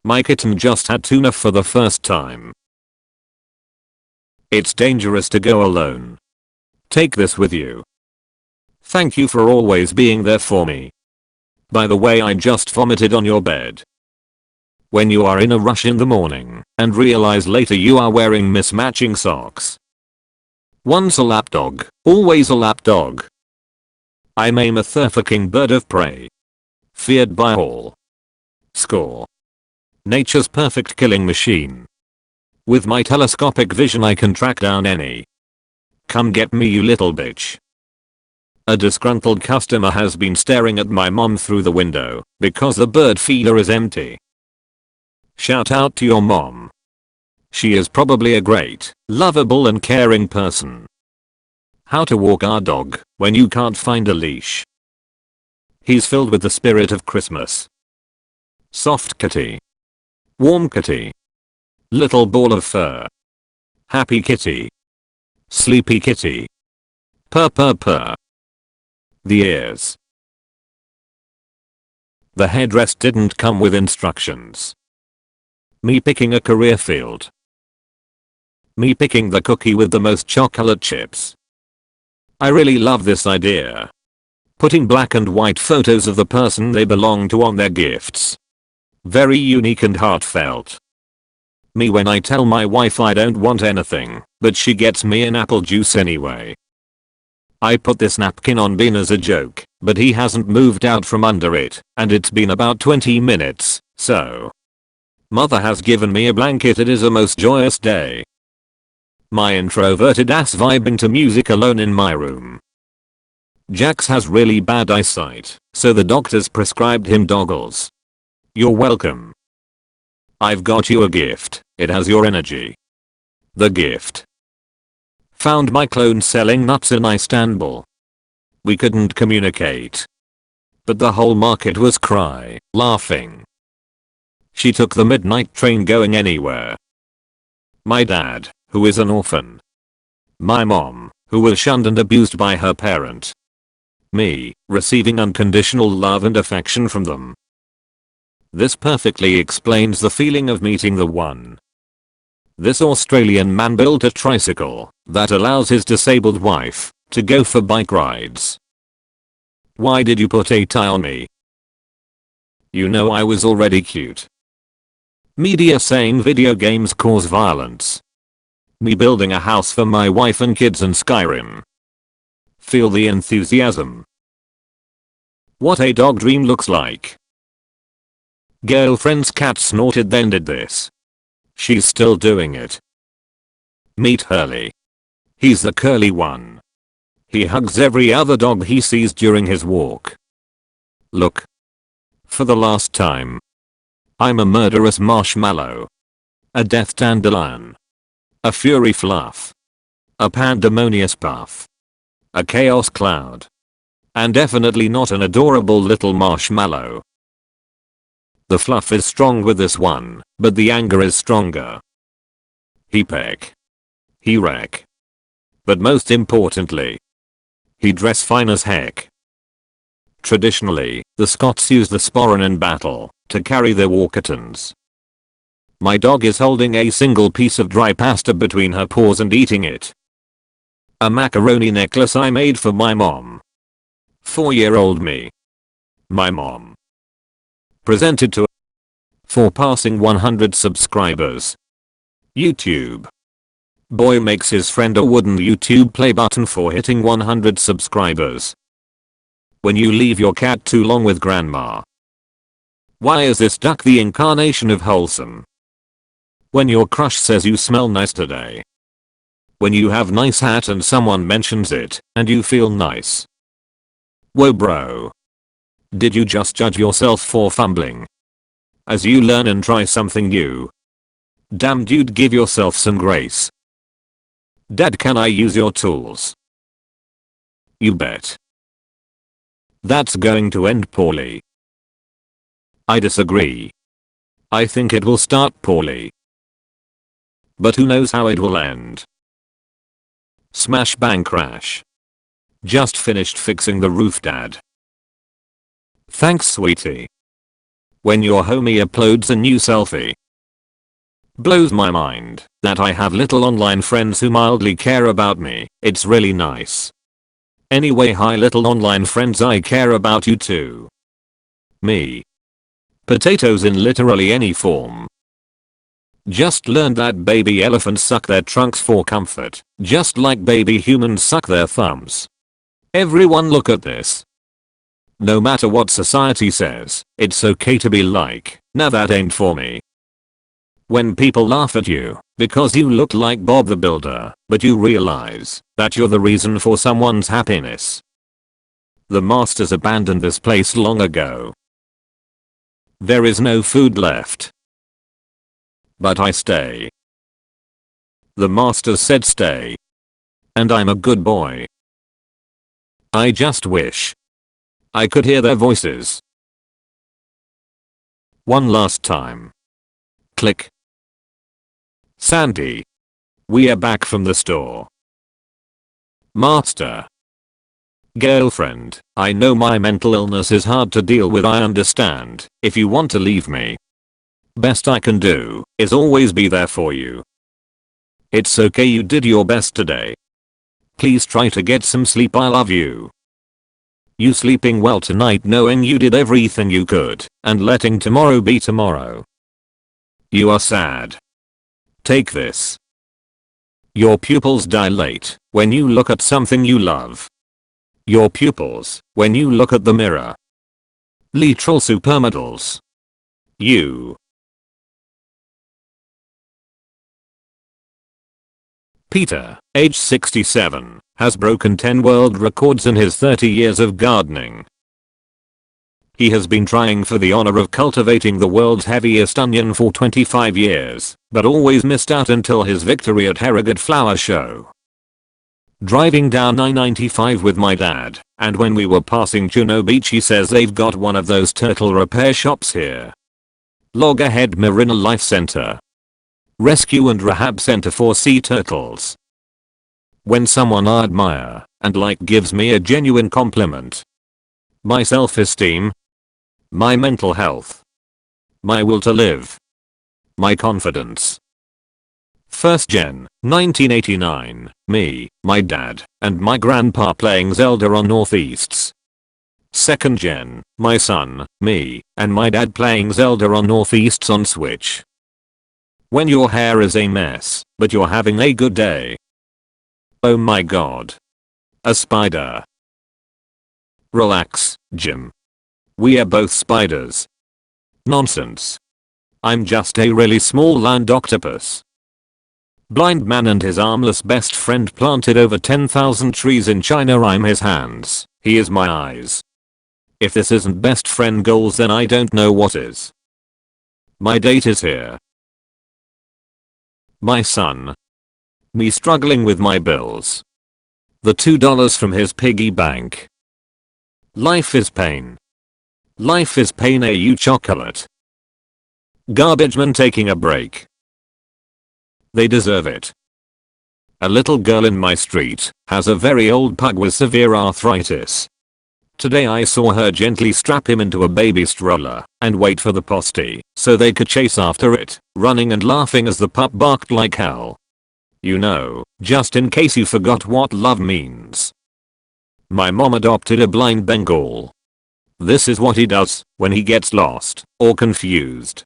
My kitten just had tuna for the first time. It's dangerous to go alone. Take this with you. Thank you for always being there for me. By the way, I just vomited on your bed. When you are in a rush in the morning and realize later you are wearing mismatching socks. Once a lapdog, always a lapdog. I'm a motherfucking bird of prey. Feared by all. Score. Nature's perfect killing machine. With my telescopic vision I can track down any. Come get me, you little bitch. A disgruntled customer has been staring at my mom through the window because the bird feeder is empty. Shout out to your mom. She is probably a great, lovable and caring person. How to walk our dog when you can't find a leash. He's filled with the spirit of Christmas. Soft kitty. Warm kitty. Little ball of fur. Happy kitty. Sleepy kitty. Purr purr purr. The ears. The headrest didn't come with instructions. Me picking a career field. Me picking the cookie with the most chocolate chips. I really love this idea. Putting black and white photos of the person they belong to on their gifts. Very unique and heartfelt. Me when I tell my wife I don't want anything, but she gets me an apple juice anyway. I put this napkin on Bean as a joke, but he hasn't moved out from under it, and it's been about 20 minutes, so. Mother has given me a blanket, it is a most joyous day. My introverted ass vibing to music alone in my room. Jax has really bad eyesight, so the doctors prescribed him goggles. You're welcome. I've got you a gift, it has your energy. The gift. Found my clone selling nuts in Istanbul. We couldn't communicate. But the whole market was laughing. She took the midnight train going anywhere. My dad, who is an orphan. My mom, who was shunned and abused by her parent. Me, receiving unconditional love and affection from them. This perfectly explains the feeling of meeting the one. This Australian man built a tricycle that allows his disabled wife to go for bike rides. Why did you put a tie on me? You know I was already cute. Media saying video games cause violence. Me building a house for my wife and kids in Skyrim. Feel the enthusiasm. What a dog dream looks like. Girlfriend's cat snorted then did this. She's still doing it. Meet Hurley. He's the curly one. He hugs every other dog he sees during his walk. Look. For the last time. I'm a murderous marshmallow. A death dandelion. A fury fluff. A pandemonious puff. A chaos cloud. And definitely not an adorable little marshmallow. The fluff is strong with this one, but the anger is stronger. He peck. He wreck. But most importantly, he dress fine as heck. Traditionally, the Scots use the sporran in battle to carry their war kittens. My dog is holding a single piece of dry pasta between her paws and eating it. A macaroni necklace I made for my mom. 4-year-old me. My mom. Presented to for passing 100 subscribers. YouTube. Boy makes his friend a wooden YouTube play button for hitting 100 subscribers. When you leave your cat too long with grandma. Why is this duck the incarnation of wholesome? When your crush says you smell nice today. When you have nice hat and someone mentions it and you feel nice. Whoa bro. Did you just judge yourself for fumbling? As you learn and try something new. Damn dude, give yourself some grace. Dad, can I use your tools? You bet. That's going to end poorly. I disagree. I think it will start poorly. But who knows how it will end. Smash bang crash. Just finished fixing the roof, Dad. Thanks, sweetie. when your homie uploads a new selfie. Blows my mind that I have little online friends who mildly care about me. It's really nice. Anyway, hi little online friends, I care about you too. Me. Potatoes in literally any form. Just learned that baby elephants suck their trunks for comfort, just like baby humans suck their thumbs. Everyone look at this. No matter what society says, it's okay to be like, nah, that ain't for me. When people laugh at you because you look like Bob the Builder, but you realize that you're the reason for someone's happiness. The masters abandoned this place long ago. There is no food left. But I stay. The masters said stay. And I'm a good boy. I just wish I could hear their voices. One last time. Click. Sandy. We are back from the store. Master. Girlfriend, I know my mental illness is hard to deal with, I understand. If you want to leave me, best I can do is always be there for you. It's okay, you did your best today. Please try to get some sleep, I love you. You sleeping well tonight knowing you did everything you could and letting tomorrow be tomorrow. You are sad. Take this. Your pupils dilate when you look at something you love. Your pupils when you look at the mirror. Literal supermodels. You. Peter, age 67, has broken 10 world records in his 30 years of gardening. He has been trying for the honor of cultivating the world's heaviest onion for 25 years, but always missed out until his victory at Harrogate Flower Show. Driving down I-95 with my dad, and when we were passing Juno Beach, he says they've got one of those turtle repair shops here. Loggerhead Marina Life Center. Rescue and Rehab Center for Sea Turtles. When someone I admire and like gives me a genuine compliment. My self-esteem. My mental health. My will to live. My confidence. First gen, 1989, me, my dad, and my grandpa playing Zelda on Northeasts. Second gen, my son, me, and my dad playing Zelda on Northeasts on Switch. When your hair is a mess, but you're having a good day. Oh my god. A spider. Relax, Jim. We are both spiders. Nonsense. I'm just a really small land octopus. Blind man and his armless best friend planted over 10,000 trees in China. I'm his hands, he is my eyes. If this isn't best friend goals, then I don't know what is. My date is here. My son. Me struggling with my bills. The $2 from his piggy bank. Life is pain. Life is pain, you chocolate. Garbage man taking a break. They deserve it. A little girl in my street has a very old pug with severe arthritis. Today I saw her gently strap him into a baby stroller and wait for the postie so they could chase after it, running and laughing as the pup barked like hell. You know, just in case you forgot what love means. My mom adopted a blind Bengal. This is what he does when he gets lost or confused.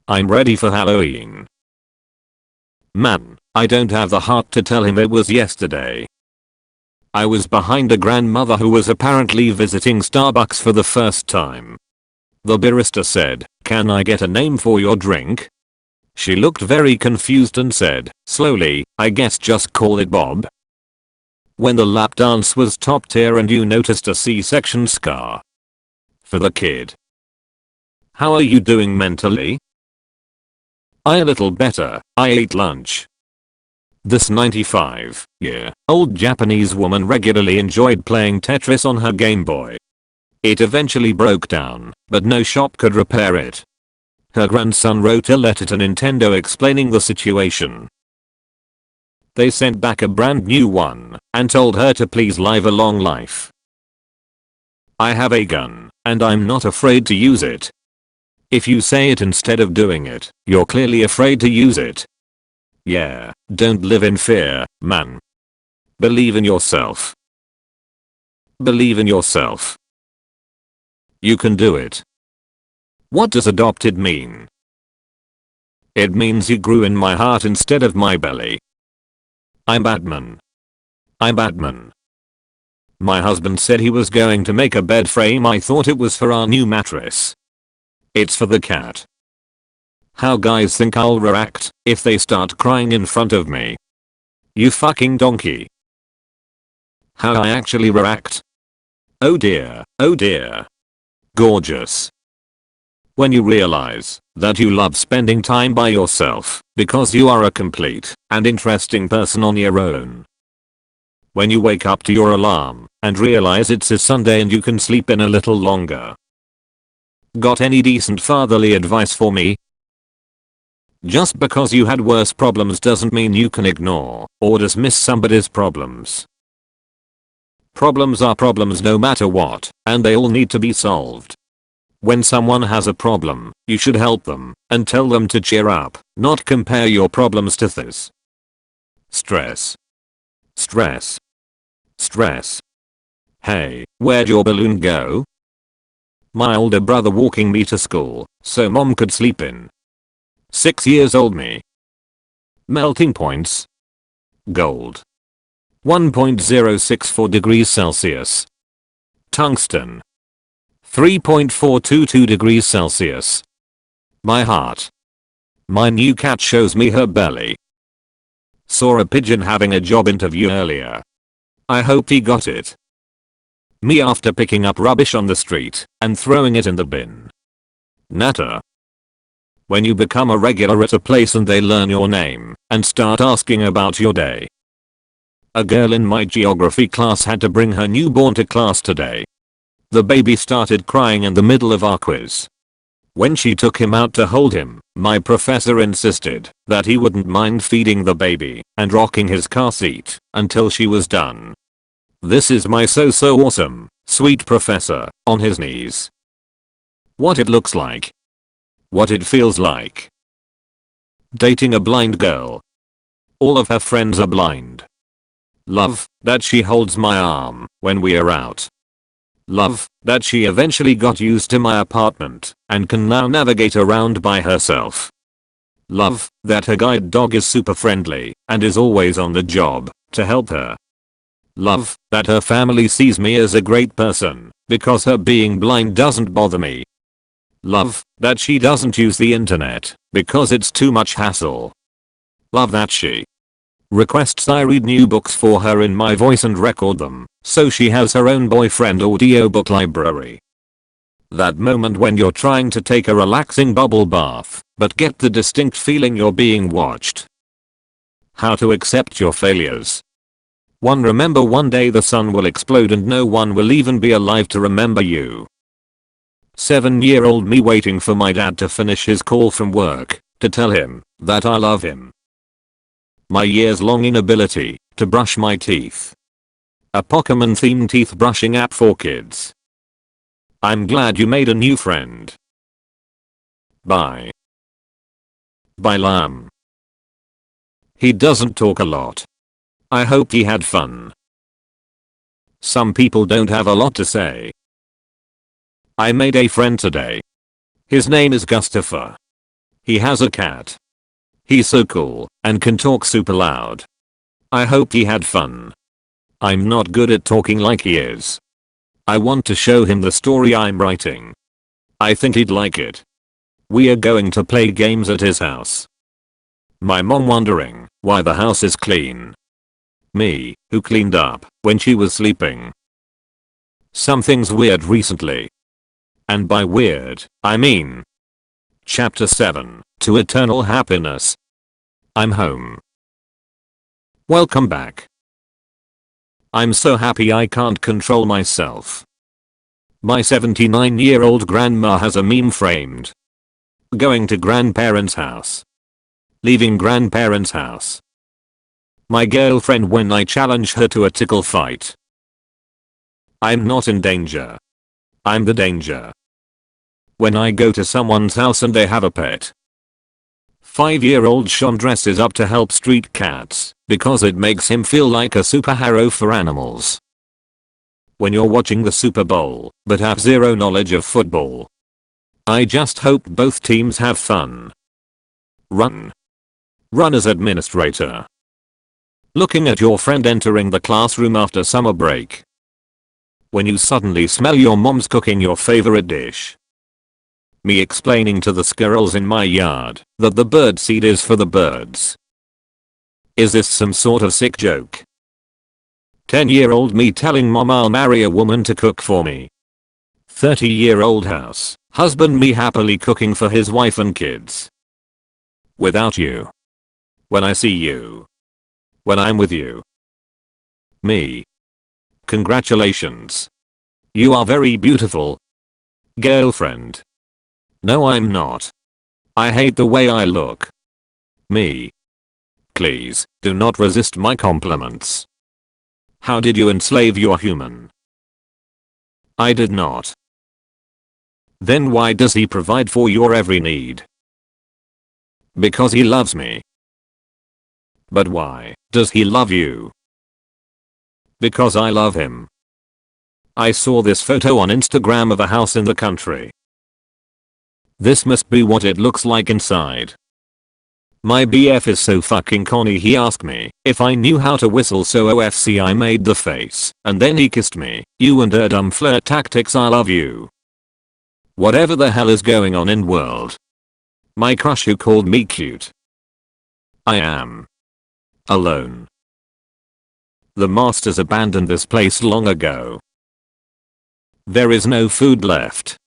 I'm ready for Halloween. Man, I don't have the heart to tell him it was yesterday. I was behind a grandmother who was apparently visiting Starbucks for the first time. The barista said, "Can I get a name for your drink?" She looked very confused and said, slowly, "I guess just call it Bob." When the lap dance was top tier and you noticed a C-section scar. For the kid. How are you doing mentally? I a little better, I ate lunch. This 95-year-old Japanese woman regularly enjoyed playing Tetris on her Game Boy. It eventually broke down, but no shop could repair it. Her grandson wrote a letter to Nintendo explaining the situation. They sent back a brand new one and told her to please live a long life. I have a gun, and I'm not afraid to use it. If you say it instead of doing it, you're clearly afraid to use it. Yeah, don't live in fear, man. Believe in yourself. Believe in yourself. You can do it. What does adopted mean? It means you grew in my heart instead of my belly. I'm Batman. I'm Batman. My husband said he was going to make a bed frame. I thought it was for our new mattress. It's for the cat. How guys think I'll react if they start crying in front of me? You fucking donkey. How I actually react? Oh dear, oh dear. Gorgeous. When you realize that you love spending time by yourself because you are a complete and interesting person on your own. When you wake up to your alarm and realize it's a Sunday and you can sleep in a little longer. Got any decent fatherly advice for me? Just because you had worse problems doesn't mean you can ignore or dismiss somebody's problems. Problems are problems no matter what, and they all need to be solved. When someone has a problem, you should help them and tell them to cheer up, not compare your problems to theirs. Stress. Stress. Stress. Hey, where'd your balloon go? My older brother walking me to school, so mom could sleep in. 6 years old me. Melting points. Gold. 1.064 degrees Celsius. Tungsten. 3.422 degrees Celsius. My heart. My new cat shows me her belly. Saw a pigeon having a job interview earlier. I hope he got it. Me after picking up rubbish on the street and throwing it in the bin. Natter. When you become a regular at a place and they learn your name and start asking about your day. A girl in my geography class had to bring her newborn to class today. The baby started crying in the middle of our quiz. When she took him out to hold him, my professor insisted that he wouldn't mind feeding the baby and rocking his car seat until she was done. This is my so awesome, sweet professor, on his knees. What it looks like. What it feels like. Dating a blind girl. All of her friends are blind. Love that she holds my arm when we are out. Love that she eventually got used to my apartment and can now navigate around by herself. Love that her guide dog is super friendly and is always on the job to help her. Love that her family sees me as a great person because her being blind doesn't bother me. Love that she doesn't use the internet because it's too much hassle. Love that she requests I read new books for her in my voice and record them so she has her own boyfriend audiobook library. That moment when you're trying to take a relaxing bubble bath but get the distinct feeling you're being watched. How to accept your failures. 1. Remember one day the sun will explode and no one will even be alive to remember you. 7-year-old me waiting for my dad to finish his call from work to tell him that I love him. My years-long inability to brush my teeth. A Pokemon-themed teeth brushing app for kids. I'm glad you made a new friend. Bye. Bye lamb. He doesn't talk a lot. I hope he had fun. Some people don't have a lot to say. I made a friend today. His name is Gustafer. He has a cat. He's so cool and can talk super loud. I hope he had fun. I'm not good at talking like he is. I want to show him the story I'm writing. I think he'd like it. We are going to play games at his house. My mom wondering why the house is clean. Me, who cleaned up when she was sleeping. Something's weird recently. And by weird, I mean. Chapter 7, To Eternal Happiness. I'm home. Welcome back. I'm so happy I can't control myself. My 79-year-old grandma has a meme framed. Going to grandparents' house. Leaving grandparents' house. My girlfriend when I challenge her to a tickle fight. I'm not in danger. I'm the danger. When I go to someone's house and they have a pet. 5-year-old Sean dresses up to help street cats because it makes him feel like a superhero for animals. When you're watching the Super Bowl but have zero knowledge of football. I just hope both teams have fun. Run. Run as administrator. Looking at your friend entering the classroom after summer break. When you suddenly smell your mom's cooking your favorite dish. Me explaining to the squirrels in my yard that the bird seed is for the birds. Is this some sort of sick joke? 10-year-old me telling mom I'll marry a woman to cook for me. 30-year-old house husband me happily cooking for his wife and kids. Without you. When I see you. When I'm with you. Me. Congratulations. You are very beautiful. Girlfriend. No, I'm not. I hate the way I look. Me. Please, do not resist my compliments. How did you enslave your human? I did not. Then why does he provide for your every need? Because he loves me. But why does he love you? Because I love him. I saw this photo on Instagram of a house in the country. This must be what it looks like inside. My BF is so fucking corny, he asked me if I knew how to whistle, so OFC I made the face and then he kissed me. You and dumb flirt tactics, I love you. Whatever the hell is going on in world. My crush who called me cute. I am alone. The masters abandoned this place long ago. There is no food left.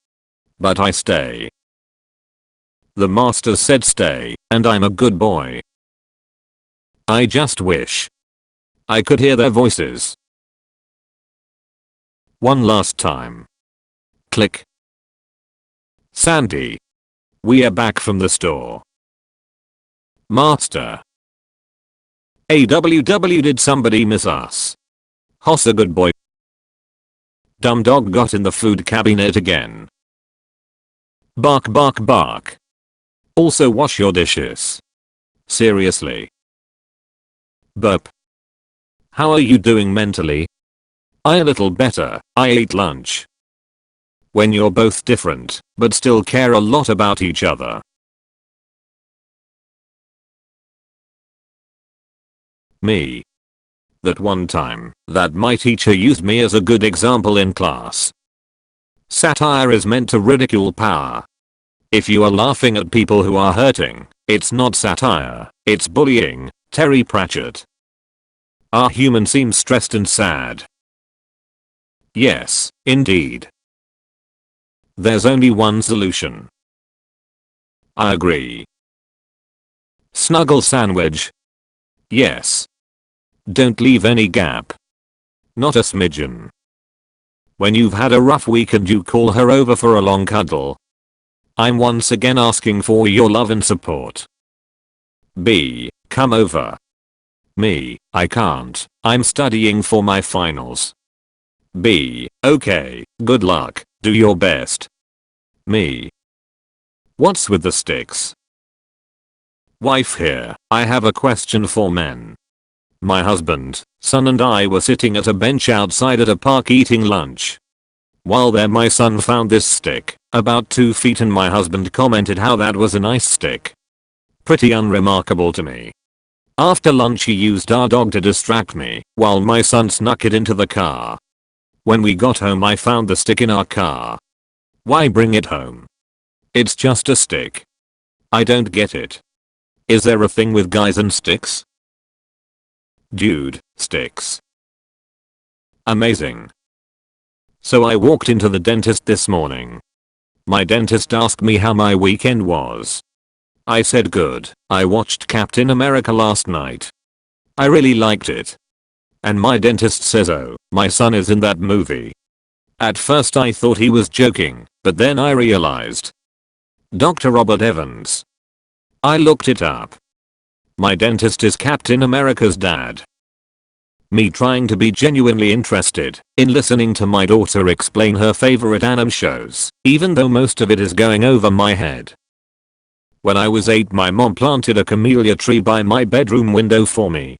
But I stay. The masters said stay, and I'm a good boy. I just wish I could hear their voices. One last time. Click. Sandy. We are back from the store. Master. AWW, did somebody miss us? Hoss, a good boy. Dumb dog got in the food cabinet again. Bark bark bark. Also wash your dishes. Seriously. Burp. How are you doing mentally? I a little better. I ate lunch. When you're both different, but still care a lot about each other. Me. That one time, that my teacher used me as a good example in class. Satire is meant to ridicule power. If you are laughing at people who are hurting, it's not satire, it's bullying. Terry Pratchett. Our human seems stressed and sad. Yes, indeed. There's only one solution. I agree. Snuggle sandwich. Yes. Don't leave any gap. Not a smidgen. When you've had a rough week and you call her over for a long cuddle. I'm once again asking for your love and support. B. Come over. Me. I can't. I'm studying for my finals. B. Okay. Good luck. Do your best. Me. What's with the sticks? Wife here. I have a question for men. My husband, son and I were sitting at a bench outside at a park eating lunch. While there my son found this stick, about 2 feet, and my husband commented how that was a nice stick. Pretty unremarkable to me. After lunch he used our dog to distract me, while my son snuck it into the car. When we got home I found the stick in our car. Why bring it home? It's just a stick. I don't get it. Is there a thing with guys and sticks? Dude, sticks. Amazing. So I walked into the dentist this morning. My dentist asked me how my weekend was. I said good. I watched Captain America last night. I really liked it. And my dentist says, oh, my son is in that movie. At first I thought he was joking, but then I realized. Dr. Robert Evans. I looked it up. My dentist is Captain America's dad. Me trying to be genuinely interested in listening to my daughter explain her favorite anime shows, even though most of it is going over my head. When I was 8, my mom planted a camellia tree by my bedroom window for me.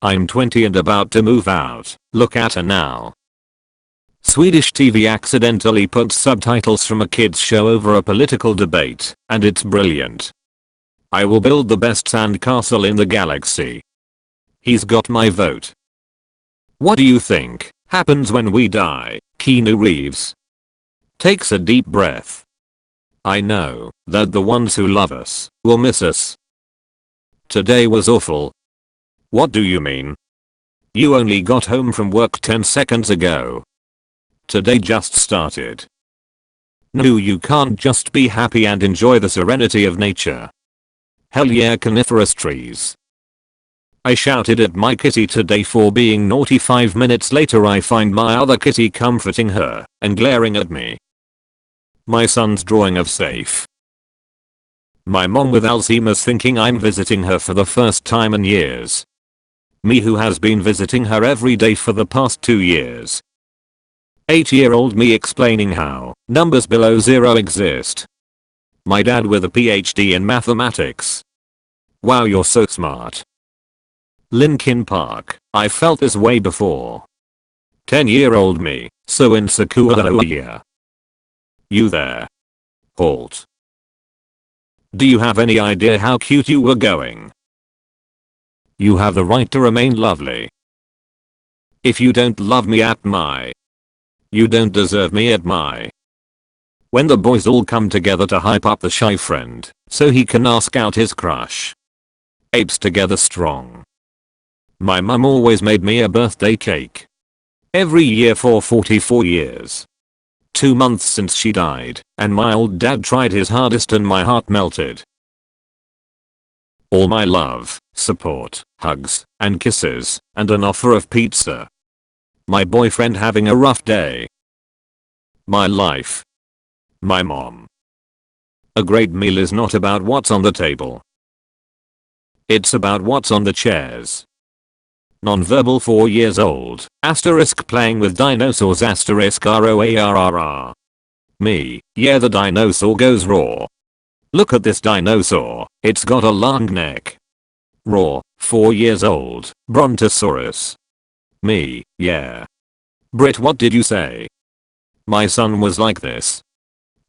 I'm 20 and about to move out. Look at her now. Swedish TV accidentally put subtitles from a kids show over a political debate, and it's brilliant. I will build the best sandcastle in the galaxy. He's got my vote. What do you think happens when we die? Keanu Reeves takes a deep breath. I know that the ones who love us will miss us. Today was awful. What do you mean? You only got home from work 10 seconds ago. Today just started. No, you can't just be happy and enjoy the serenity of nature. Hell yeah, coniferous trees. I shouted at my kitty today for being naughty. 5 minutes later I find my other kitty comforting her and glaring at me. My son's drawing of safe. My mom with Alzheimer's thinking I'm visiting her for the first time in years. Me who has been visiting her every day for the past 2 years. 8-year-old me explaining how numbers below zero exist. My dad with a PhD in mathematics. Wow, you're so smart. Linkin Park, I felt this way before. 10-year-old me, so insecure. Oh yeah. You there. Halt. Do you have any idea how cute you were going? You have the right to remain lovely. If you don't love me at my, you don't deserve me at my. When the boys all come together to hype up the shy friend, so he can ask out his crush. Apes together strong. My mum always made me a birthday cake. Every year for 44 years. 2 months since she died, and my old dad tried his hardest and my heart melted. All my love, support, hugs, and kisses, and an offer of pizza. My boyfriend having a rough day. My life. My mom. A great meal is not about what's on the table. It's about what's on the chairs. Nonverbal 4 years old, asterisk playing with dinosaurs asterisk ROARRR. Me, yeah, the dinosaur goes raw. Look at this dinosaur, it's got a long neck. Raw, 4 years old, Brontosaurus. Me, yeah. Brit, what did you say? My son was like this.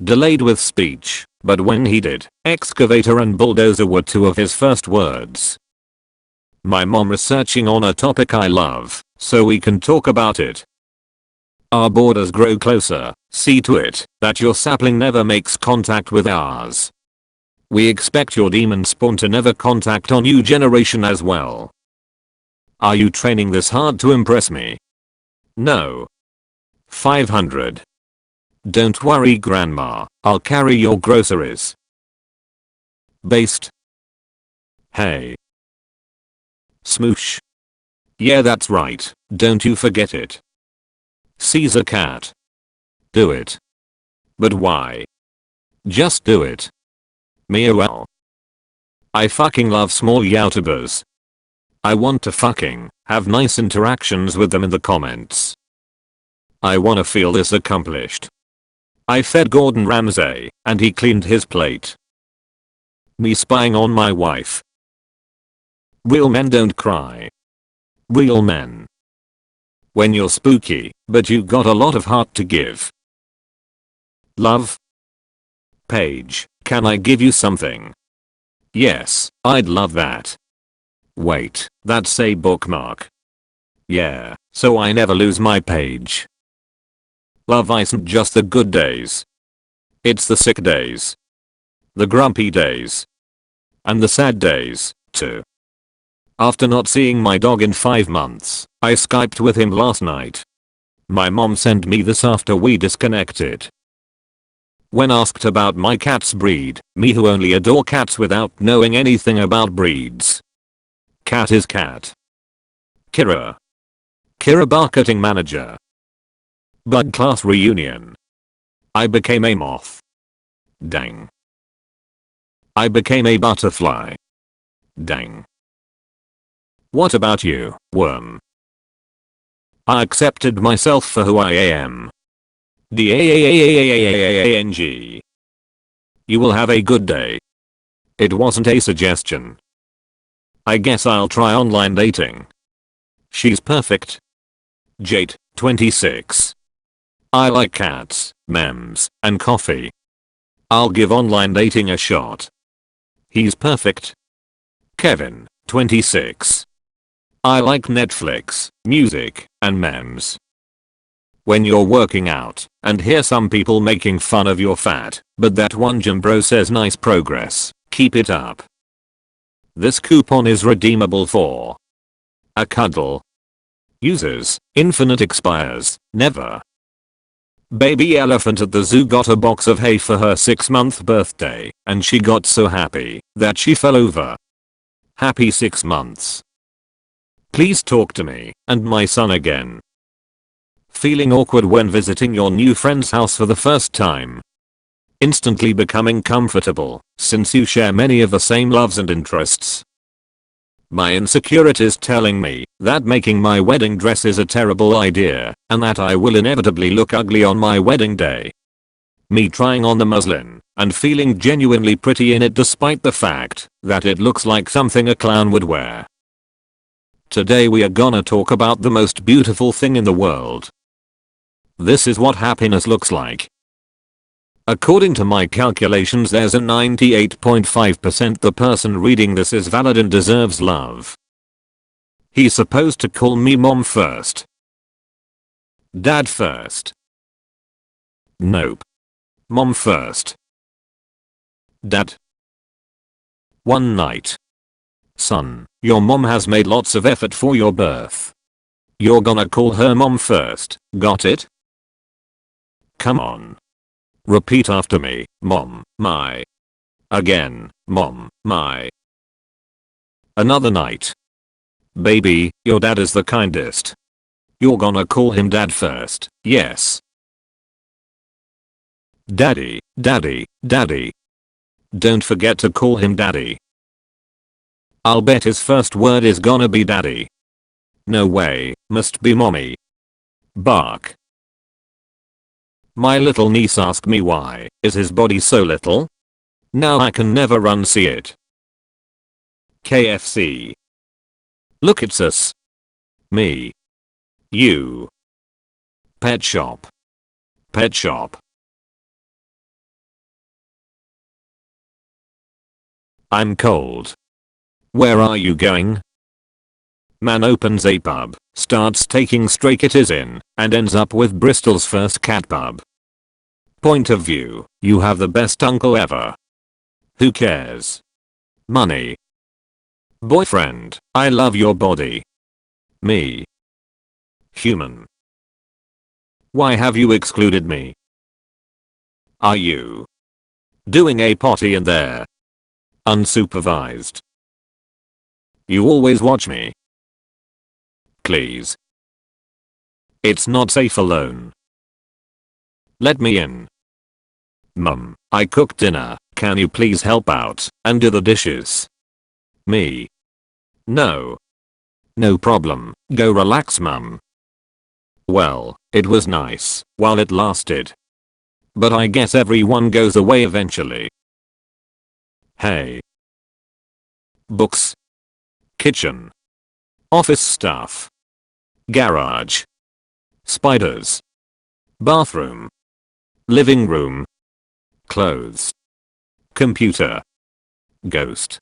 Delayed with speech, but when he did, excavator and bulldozer were 2 of his first words. My mom researching on a topic I love, so we can talk about it. Our borders grow closer, see to it that your sapling never makes contact with ours. We expect your demon spawn to never contact our new generation as well. Are you training this hard to impress me? No. 500. Don't worry grandma, I'll carry your groceries. Based. Hey. Smoosh. Yeah, that's right, don't you forget it. Caesar cat. Do it. But why? Just do it. Meow. I fucking love small YouTubers. I want to fucking have nice interactions with them in the comments. I wanna feel this accomplished. I fed Gordon Ramsay, and he cleaned his plate. Me spying on my wife. Real men don't cry. Real men. When you're spooky, but you got a lot of heart to give. Love. Paige, can I give you something? Yes, I'd love that. Wait, that's a bookmark. Yeah, so I never lose my page. Love isn't just the good days. It's the sick days. The grumpy days. And the sad days, too. After not seeing my dog in 5 months, I Skyped with him last night. My mom sent me this after we disconnected. When asked about my cat's breed, me who only adore cats without knowing anything about breeds. Cat is cat. Kira. Kira marketing manager. Bug class reunion. I became a moth. Dang. I became a butterfly. Dang. What about you, worm? I accepted myself for who I am. DAAAAAAAANG. You will have a good day. It wasn't a suggestion. I guess I'll try online dating. She's perfect. Jade, 26. I like cats, memes, and coffee. I'll give online dating a shot. He's perfect. Kevin, 26. I like Netflix, music, and memes. When you're working out and hear some people making fun of your fat, but that one gym bro says nice progress, keep it up. This coupon is redeemable for a cuddle. Users, infinite expires, never. Baby elephant at the zoo got a box of hay for her 6-month birthday, and she got so happy that she fell over. Happy 6 months. Please talk to me and my son again. Feeling awkward when visiting your new friend's house for the first time. Instantly becoming comfortable since you share many of the same loves and interests. My insecurities telling me that making my wedding dress is a terrible idea and that I will inevitably look ugly on my wedding day. Me trying on the muslin and feeling genuinely pretty in it despite the fact that it looks like something a clown would wear. Today we are gonna talk about the most beautiful thing in the world. This is what happiness looks like. According to my calculations, there's a 98.5% the person reading this is valid and deserves love. He's supposed to call me mom first. Dad first. Nope. Mom first. Dad. One night. Son, your mom has made lots of effort for your birth. You're gonna call her mom first, got it? Come on. Repeat after me, mom, my. Again, mom, my. Another night. Baby, your dad is the kindest. You're gonna call him dad first, yes. Daddy, daddy, daddy. Don't forget to call him daddy. I'll bet his first word is gonna be daddy. No way, must be mommy. Bark. My little niece asked me why is his body so little? Now I can never unsee it. KFC. Look, it's us. Me. You. Pet shop. Pet shop. I'm cold. Where are you going? Man opens a pub, starts taking stray kitties in, and ends up with Bristol's first cat pub. Point of view, you have the best uncle ever. Who cares? Money. Boyfriend, I love your body. Me. Human. Why have you excluded me? Are you doing a potty in there? Unsupervised. You always watch me. Please. It's not safe alone. Let me in. Mum, I cooked dinner, can you please help out and do the dishes? Me. No. No problem, go relax mum. Well, it was nice while it lasted. But I guess everyone goes away eventually. Hey. Books. Kitchen. Office stuff. Garage. Spiders. Bathroom. Living room. Clothes. Computer. Ghost.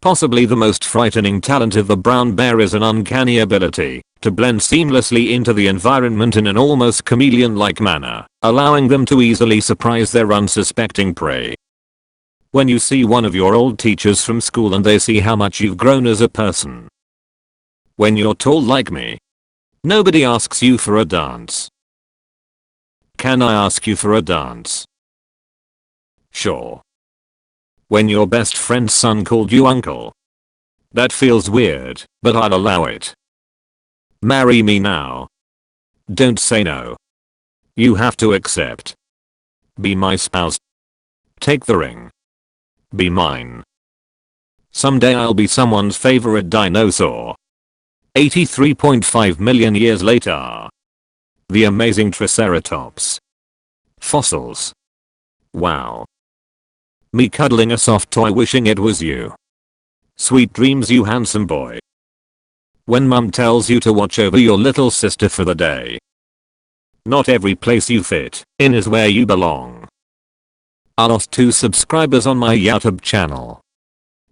Possibly the most frightening talent of the brown bear is an uncanny ability to blend seamlessly into the environment in an almost chameleon-like manner, allowing them to easily surprise their unsuspecting prey. When you see one of your old teachers from school and they see how much you've grown as a person. When you're tall like me. Nobody asks you for a dance. Can I ask you for a dance? Sure. When your best friend's son called you uncle. That feels weird, but I'll allow it. Marry me now. Don't say no. You have to accept. Be my spouse. Take the ring. Be mine. Someday I'll be someone's favorite dinosaur. 83.5 million years later. The amazing Triceratops. Fossils. Wow. Me cuddling a soft toy wishing it was you. Sweet dreams, you handsome boy. When mum tells you to watch over your little sister for the day. Not every place you fit in is where you belong. I lost 2 subscribers on my YouTube channel.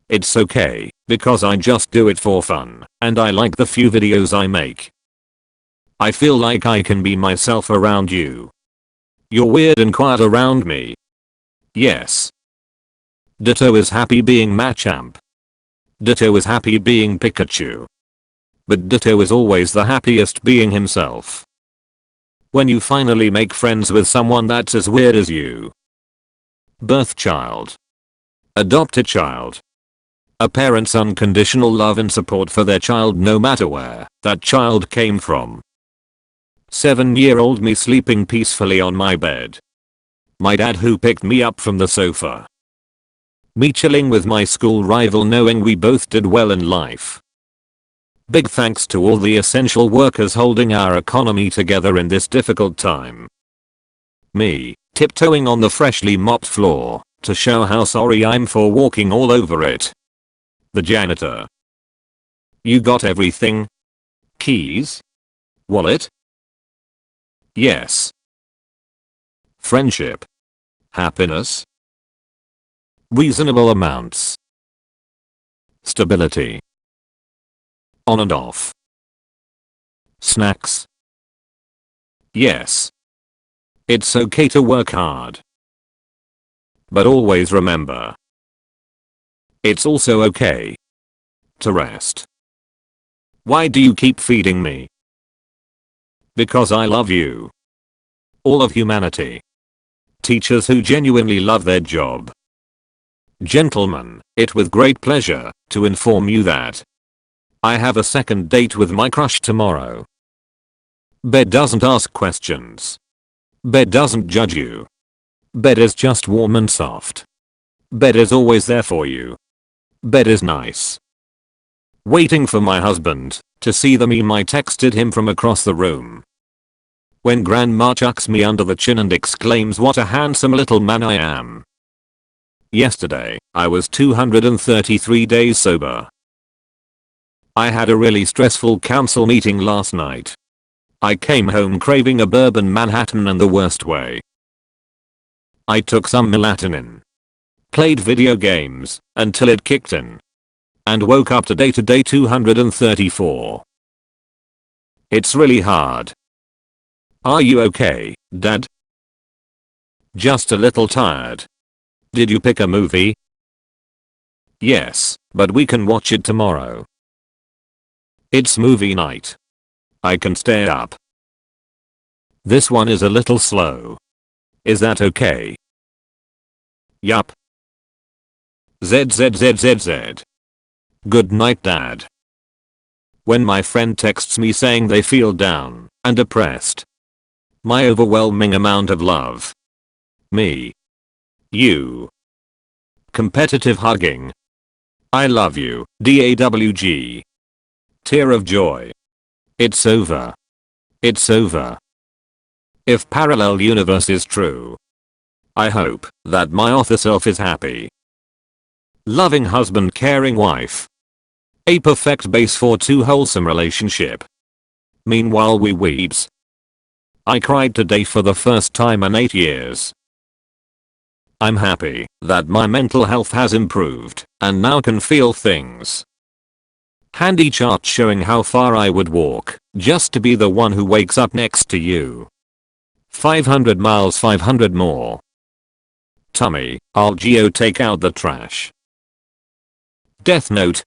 It's okay, because I just do it for fun, and I like the few videos I make. I feel like I can be myself around you. You're weird and quiet around me. Yes. Ditto is happy being Machamp. Ditto is happy being Pikachu. But Ditto is always the happiest being himself. When you finally make friends with someone that's as weird as you. Birth child. Adopted child. A parent's unconditional love and support for their child no matter where that child came from. 7-year-old me sleeping peacefully on my bed. My dad who picked me up from the sofa. Me chilling with my school rival knowing we both did well in life. Big thanks to all the essential workers holding our economy together in this difficult time. Me, tiptoeing on the freshly mopped floor to show how sorry I'm for walking all over it. The janitor. You got everything? Keys? Wallet? Yes. Friendship. Happiness. Reasonable amounts. Stability. On and off. Snacks. Yes. It's okay to work hard. But always remember. It's also okay to rest. Why do you keep feeding me? Because I love you. All of humanity. Teachers who genuinely love their job. Gentlemen, it with great pleasure to inform you that I have a second date with my crush tomorrow. Bed doesn't ask questions. Bed doesn't judge you. Bed is just warm and soft. Bed is always there for you. Bed is nice. Waiting for my husband to see the meme I texted him from across the room. When grandma chucks me under the chin and exclaims what a handsome little man I am. Yesterday, I was 233 days sober. I had a really stressful council meeting last night. I came home craving a bourbon Manhattan in the worst way. I took some melatonin. Played video games until it kicked in. And woke up today 234. It's really hard. Are you okay, Dad? Just a little tired. Did you pick a movie? Yes, but we can watch it tomorrow. It's movie night. I can stay up. This one is a little slow. Is that okay? Yup. ZZZZZ. Good night, Dad. When my friend texts me saying they feel down and depressed. My overwhelming amount of love. Me. You. Competitive hugging. I love you, DAWG. Tear of joy. It's over. It's over. If parallel universe is true. I hope that my author self is happy. Loving husband, caring wife. A perfect base for 2 wholesome relationship. Meanwhile we weeps. I cried today for the first time in 8 years. I'm happy that my mental health has improved and now can feel things. Handy chart showing how far I would walk just to be the one who wakes up next to you. 500 miles, 500 more. Tummy, I'll take out the trash. Death note.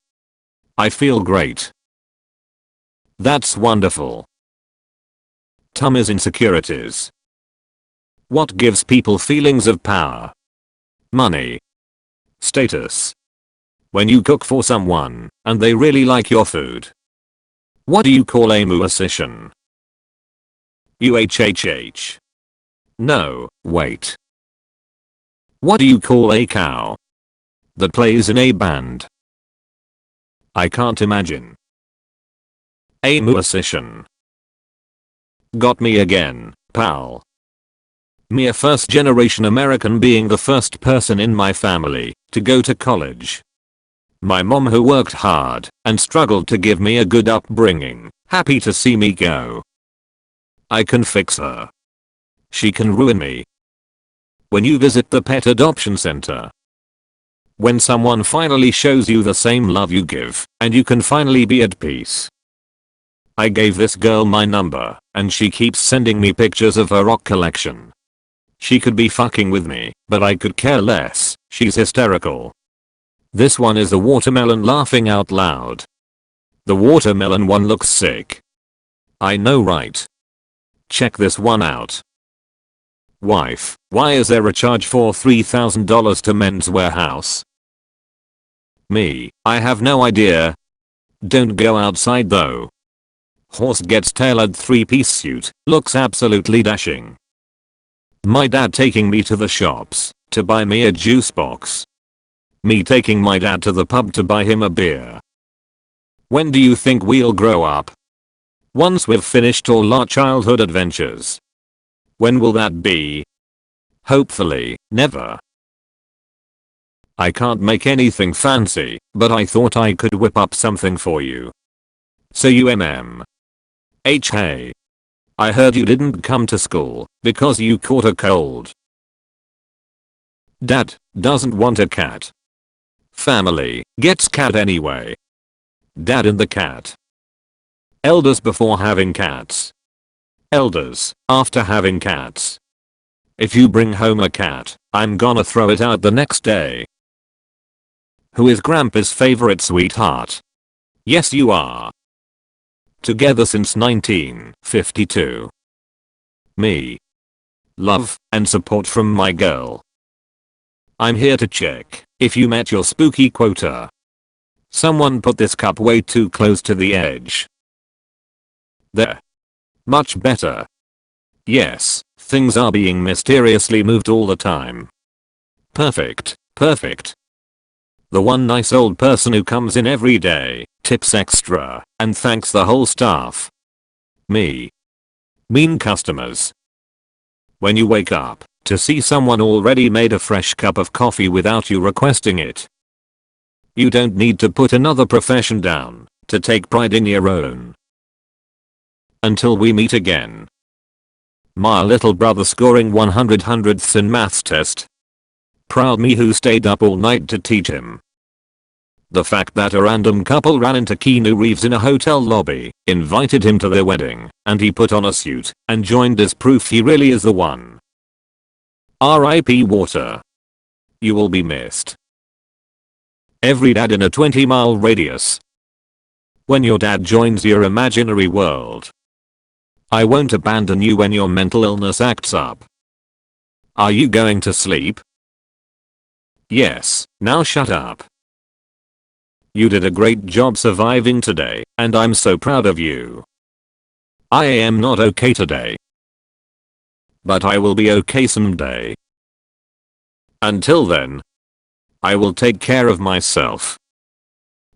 I feel great. That's wonderful. Tummy's insecurities. What gives people feelings of power? Money. Status. When you cook for someone and they really like your food. What do you call a musician? UHHH. No, wait. What do you call a cow that plays in a band? I can't imagine. A musician. Got me again, pal. Me, a first generation American, being the first person in my family to go to college. My mom, who worked hard and struggled to give me a good upbringing, happy to see me go. I can fix her. She can ruin me. When you visit the pet adoption center. When someone finally shows you the same love you give, and you can finally be at peace. I gave this girl my number, and she keeps sending me pictures of her rock collection. She could be fucking with me, but I could care less. She's hysterical. This one is a watermelon, laughing out loud. The watermelon one looks sick. I know, right? Check this one out. Wife, why is there a charge for $3,000 to Men's Warehouse? Me, I have no idea. Don't go outside though. Horse gets tailored 3-piece suit, looks absolutely dashing. My dad taking me to the shops to buy me a juice box. Me taking my dad to the pub to buy him a beer. When do you think we'll grow up? Once we've finished all our childhood adventures. When will that be? Hopefully, never. I can't make anything fancy, but I thought I could whip up something for you. So hey. I heard you didn't come to school because you caught a cold. Dad doesn't want a cat. Family gets cat anyway. Dad and the cat. Elders before having cats. Elders after having cats. If you bring home a cat, I'm gonna throw it out the next day. Who is Grandpa's favorite sweetheart? Yes, you are. Together since 1952. Me. Love and support from my girl. I'm here to check if you met your spooky quota. Someone put this cup way too close to the edge. There. Much better. Yes, things are being mysteriously moved all the time. Perfect, perfect. The one nice old person who comes in every day, tips extra, and thanks the whole staff. Me. Mean customers. When you wake up to see someone already made a fresh cup of coffee without you requesting it. You don't need to put another profession down to take pride in your own. Until we meet again. My little brother scoring 100 in maths test. Proud me who stayed up all night to teach him. The fact that a random couple ran into Keanu Reeves in a hotel lobby, invited him to their wedding, and he put on a suit and joined is proof he really is the one. R.I.P. Water. You will be missed. Every dad in a 20-mile radius. When your dad joins your imaginary world. I won't abandon you when your mental illness acts up. Are you going to sleep? Yes, now shut up. You did a great job surviving today, and I'm so proud of you. I am not okay today. But I will be okay someday. Until then, I will take care of myself.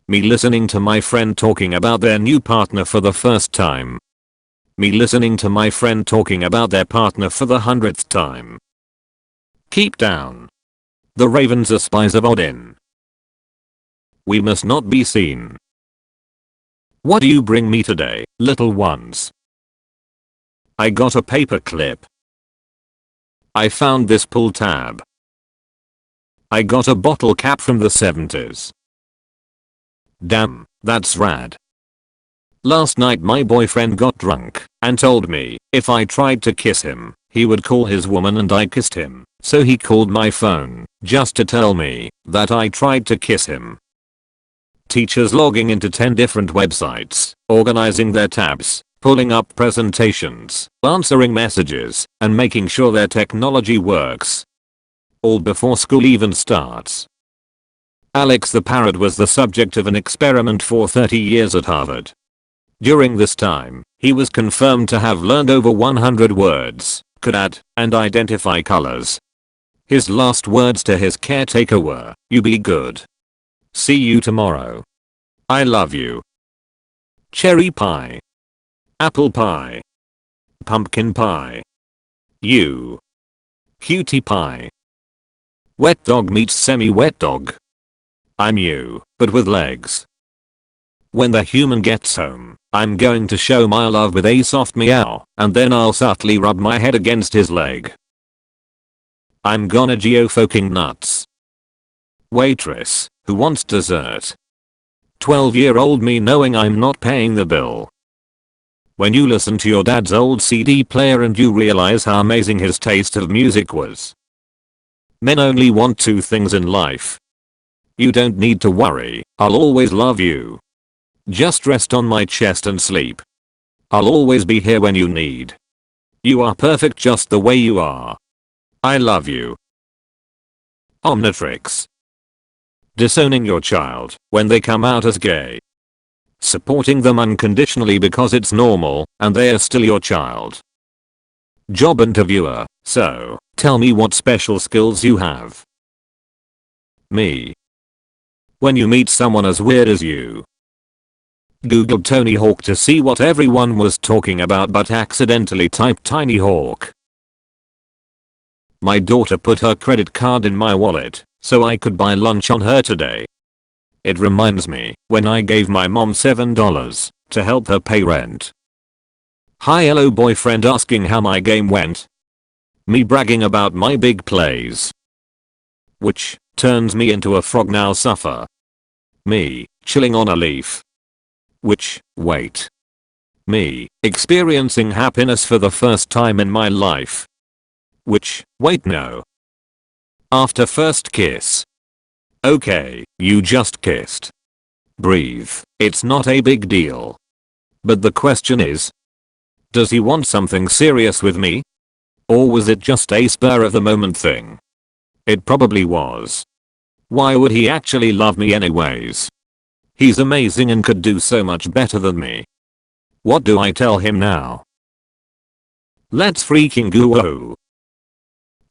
Me listening to my friend talking about their new partner for the first time. Me listening to my friend talking about their partner for the 100th time. Keep down. The ravens are spies of Odin. We must not be seen. What do you bring me today, little ones? I got a paper clip. I found this pull tab. I got a bottle cap from the 70s. Damn, that's rad. Last night my boyfriend got drunk and told me if I tried to kiss him, he would call his woman and I kissed him, so he called my phone just to tell me that I tried to kiss him. Teachers logging into 10 different websites, organizing their tabs, pulling up presentations, answering messages, and making sure their technology works. All before school even starts. Alex the parrot was the subject of an experiment for 30 years at Harvard. During this time, he was confirmed to have learned over 100 words, could add, and identify colors. His last words to his caretaker were, "You be good. See you tomorrow. I love you." cherry pie, apple pie, pumpkin pie. U. Cutie pie. Wet dog meets semi-wet dog. I'm you, but with legs. When the human gets home, I'm going to show my love with a soft meow, and then I'll subtly rub my head against his leg. I'm gonna geo-fucking nuts. Waitress, who wants dessert? 12-year-old me knowing I'm not paying the bill. When you listen to your dad's old CD player and you realize how amazing his taste of music was. Men only want two things in life. You don't need to worry, I'll always love you. Just rest on my chest and sleep. I'll always be here when you need. You are perfect just the way you are. I love you. Omnitrix. Disowning your child when they come out as gay. Supporting them unconditionally because it's normal and they are still your child. Job interviewer, so, tell me what special skills you have. Me. When you meet someone as weird as you. Googled Tony Hawk to see what everyone was talking about but accidentally typed Tiny Hawk. My daughter put her credit card in my wallet so I could buy lunch on her today. It reminds me when I gave my mom $7 to help her pay rent. Hi hello boyfriend asking how my game went. Me bragging about my big plays. Which turns me into a frog now suffer. Me chilling on a leaf. Which, wait. Me experiencing happiness for the first time in my life. Which, wait no. After first kiss. Okay, you just kissed. Breathe, it's not a big deal. But the question is, does he want something serious with me? Or was it just a spur of the moment thing? It probably was. Why would he actually love me anyways? He's amazing and could do so much better than me. What do I tell him now? Let's freaking go.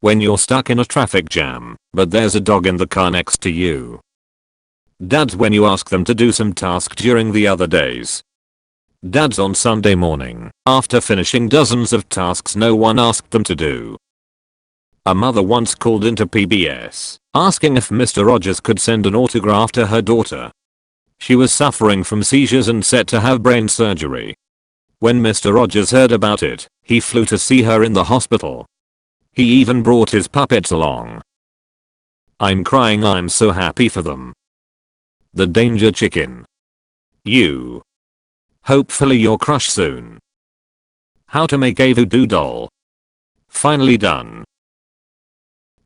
When you're stuck in a traffic jam, but there's a dog in the car next to you. Dads when you ask them to do some task during the other days. Dads on Sunday morning, after finishing dozens of tasks no one asked them to do. A mother once called into PBS, asking if Mr. Rogers could send an autograph to her daughter. She was suffering from seizures and set to have brain surgery. When Mr. Rogers heard about it, he flew to see her in the hospital. He even brought his puppets along. I'm crying, I'm so happy for them. The danger chicken. You. Hopefully your crush soon. How to make a voodoo doll. Finally done.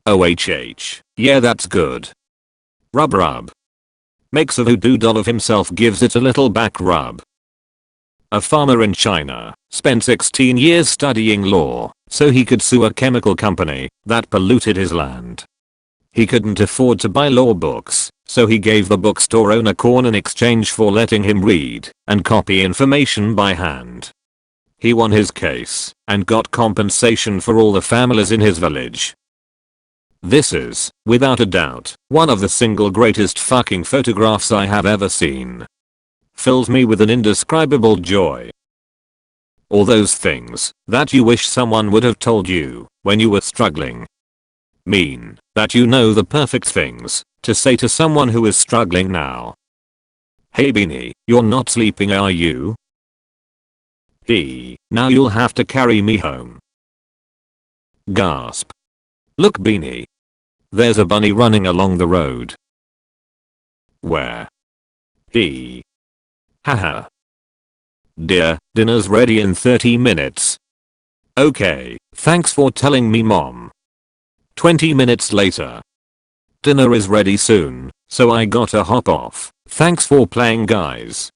OHH, yeah that's good. Rub rub. Makes a voodoo doll of himself, gives it a little back rub. A farmer in China spent 16 years studying law so he could sue a chemical company that polluted his land. He couldn't afford to buy law books, so he gave the bookstore owner corn in exchange for letting him read and copy information by hand. He won his case and got compensation for all the families in his village. This is, without a doubt, one of the single greatest fucking photographs I have ever seen. Fills me with an indescribable joy. All those things that you wish someone would have told you when you were struggling. Mean that you know the perfect things to say to someone who is struggling now. Hey Beanie, you're not sleeping are you? Now you'll have to carry me home. Gasp. Look Beanie. There's a bunny running along the road. Where? Haha. Dear, dinner's ready in 30 minutes. Okay, thanks for telling me mom. 20 minutes later. Dinner is ready soon, so I gotta hop off. Thanks for playing guys.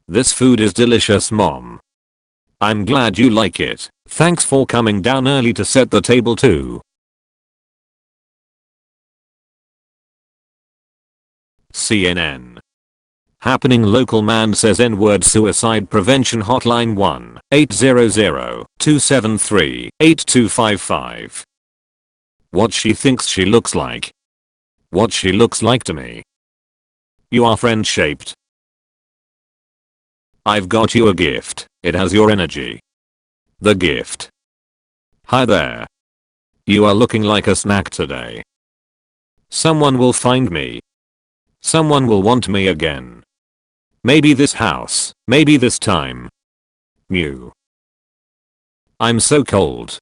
This food is delicious mom. I'm glad you like it. Thanks for coming down early to set the table too. CNN. Happening local man says N-word suicide prevention hotline 1-800-273-8255. What she thinks she looks like. What she looks like to me. You are friend shaped. I've got you a gift. It has your energy. The gift. Hi there. You are looking like a snack today. Someone will find me. Someone will want me again. Maybe this house, maybe this time. Mew. I'm so cold.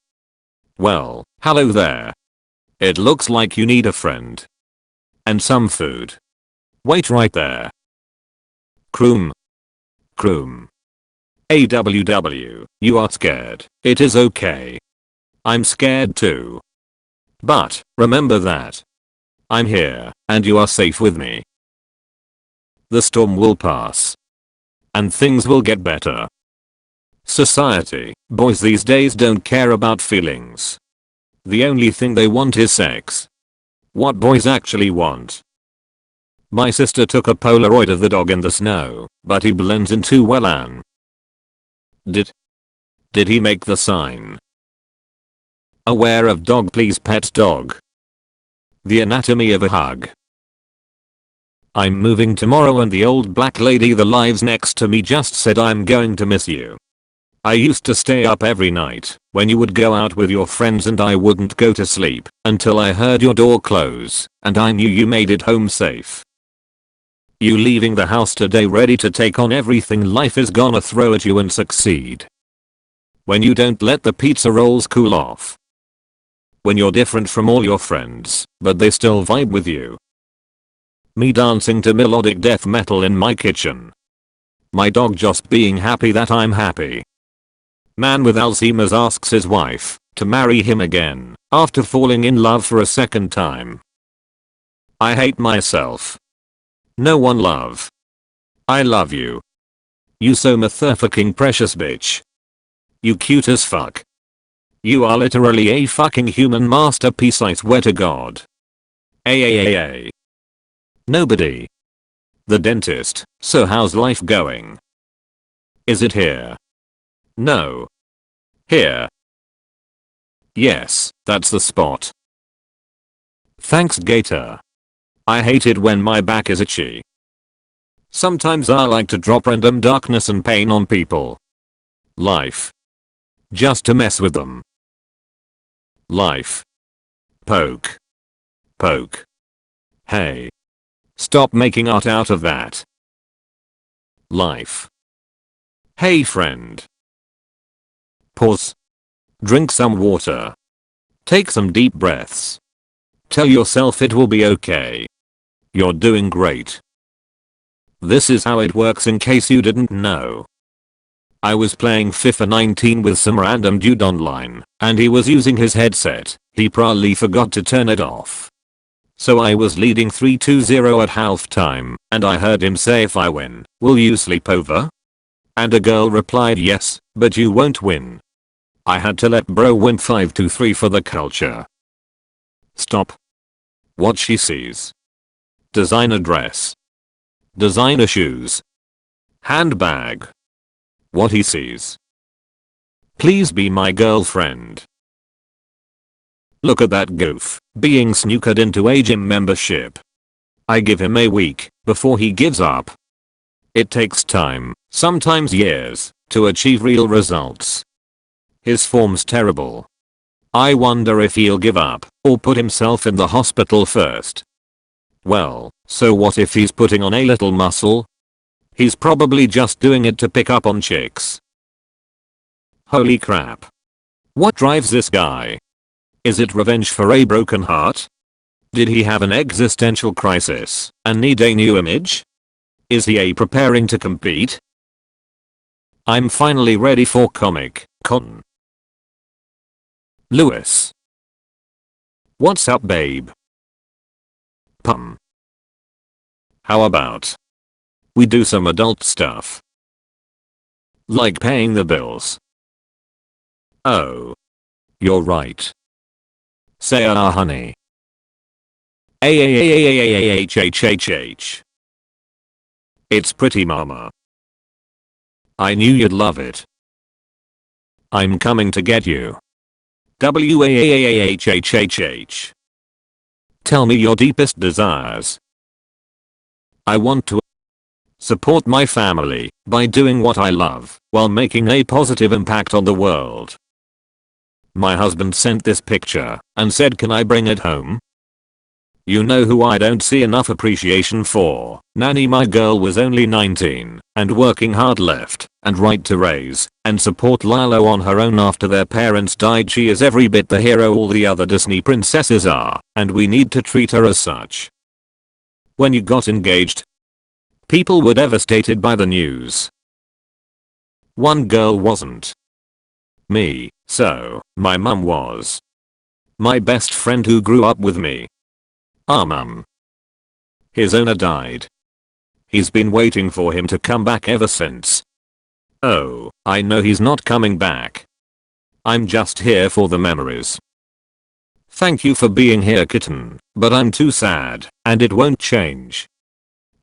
Well, hello there. It looks like you need a friend. And some food. Wait right there. Croom. Croom. AWW, you are scared. It is okay. I'm scared too. But, remember that. I'm here, and you are safe with me. The storm will pass. And things will get better. Society, boys these days don't care about feelings. The only thing they want is sex. What boys actually want. My sister took a Polaroid of the dog in the snow, but he blends in too well and... Did he make the sign? Aware of dog please pet dog. The anatomy of a hug. I'm moving tomorrow and the old black lady that lives next to me just said I'm going to miss you. I used to stay up every night when you would go out with your friends and I wouldn't go to sleep until I heard your door close and I knew you made it home safe. You leaving the house today ready to take on everything life is gonna throw at you and succeed. When you don't let the pizza rolls cool off. When you're different from all your friends, but they still vibe with you. Me dancing to melodic death metal in my kitchen. My dog just being happy that I'm happy. Man with Alzheimer's asks his wife to marry him again after falling in love for a second time. I hate myself. No one love. I love you. You so motherfucking precious bitch. You cute as fuck. You are literally a fucking human masterpiece, I swear to God. A. Nobody. The dentist, so how's life going? Is it here? No. Here. Yes, that's the spot. Thanks Gator. I hate it when my back is itchy. Sometimes I like to drop random darkness and pain on people. Life. Just to mess with them. Life. Poke. Poke. Hey. Stop making art out of that. Life. Hey friend. Pause. Drink some water. Take some deep breaths. Tell yourself it will be okay. You're doing great. This is how it works in case you didn't know. I was playing FIFA 19 with some random dude online, and he was using his headset. He probably forgot to turn it off. So I was leading 3-2-0 at halftime, and I heard him say if I win, will you sleep over? And a girl replied yes, but you won't win. I had to let bro win 5-3 for the culture. Stop. What she sees. Designer dress. Designer shoes. Handbag. What he sees. Please be my girlfriend. Look at that goof, being snookered into a gym membership. I give him a week before he gives up. It takes time, sometimes years, to achieve real results. His form's terrible. I wonder if he'll give up or put himself in the hospital first. Well, so what if he's putting on a little muscle? He's probably just doing it to pick up on chicks. Holy crap. What drives this guy? Is it revenge for a broken heart? Did he have an existential crisis and need a new image? Is he preparing to compete? I'm finally ready for Comic Con. Lewis. What's up babe? Pum. How about we do some adult stuff? Like paying the bills. Oh. You're right. Say honey. Ahhhhhh. It's pretty mama. I knew you'd love it. I'm coming to get you. Wahhhhhh. Tell me your deepest desires. I want to Support my family by doing what I love while making a positive impact on the world. My husband sent this picture and said, can I bring it home? You know who I don't see enough appreciation for? Nanny. My girl was only 19 and working hard left and right to raise and support Lilo on her own after their parents died. She is every bit the hero all the other Disney princesses are, and we need to treat her as such. When you got engaged, people were devastated by the news. One girl wasn't. Me, so my mum was. My best friend who grew up with me. Our mum. His owner died. He's been waiting for him to come back ever since. Oh, I know he's not coming back. I'm just here for the memories. Thank you for being here, kitten, but I'm too sad, and it won't change.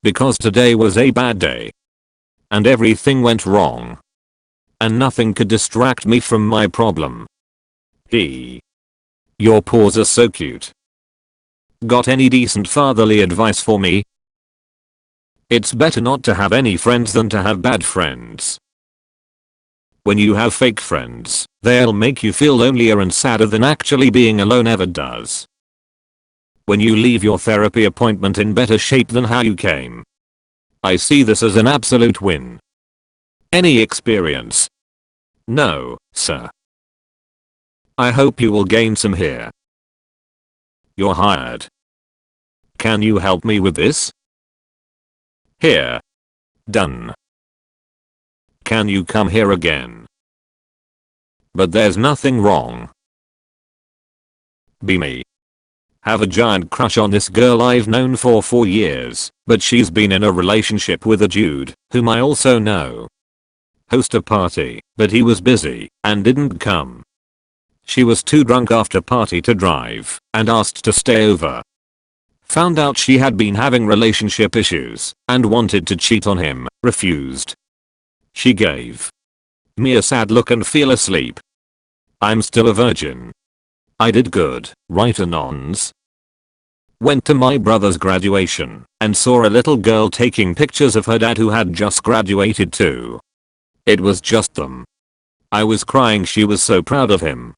Because today was a bad day. And everything went wrong. And nothing could distract me from my problem. Your paws are so cute. Got any decent fatherly advice for me? It's better not to have any friends than to have bad friends. When you have fake friends, they'll make you feel lonelier and sadder than actually being alone ever does. When you leave your therapy appointment in better shape than how you came. I see this as an absolute win. Any experience? No, sir. I hope you will gain some here. You're hired. Can you help me with this? Here. Done. Can you come here again? But there's nothing wrong. Be me. Have a giant crush on this girl I've known for 4 years, but she's been in a relationship with a dude, whom I also know. Host a party, but he was busy, and didn't come. She was too drunk after party to drive, and asked to stay over. Found out she had been having relationship issues, and wanted to cheat on him, refused. She gave me a sad look and fell asleep. I'm still a virgin. I did good, right anons? Went to my brother's graduation and saw a little girl taking pictures of her dad who had just graduated too. It was just them. I was crying. She was so proud of him.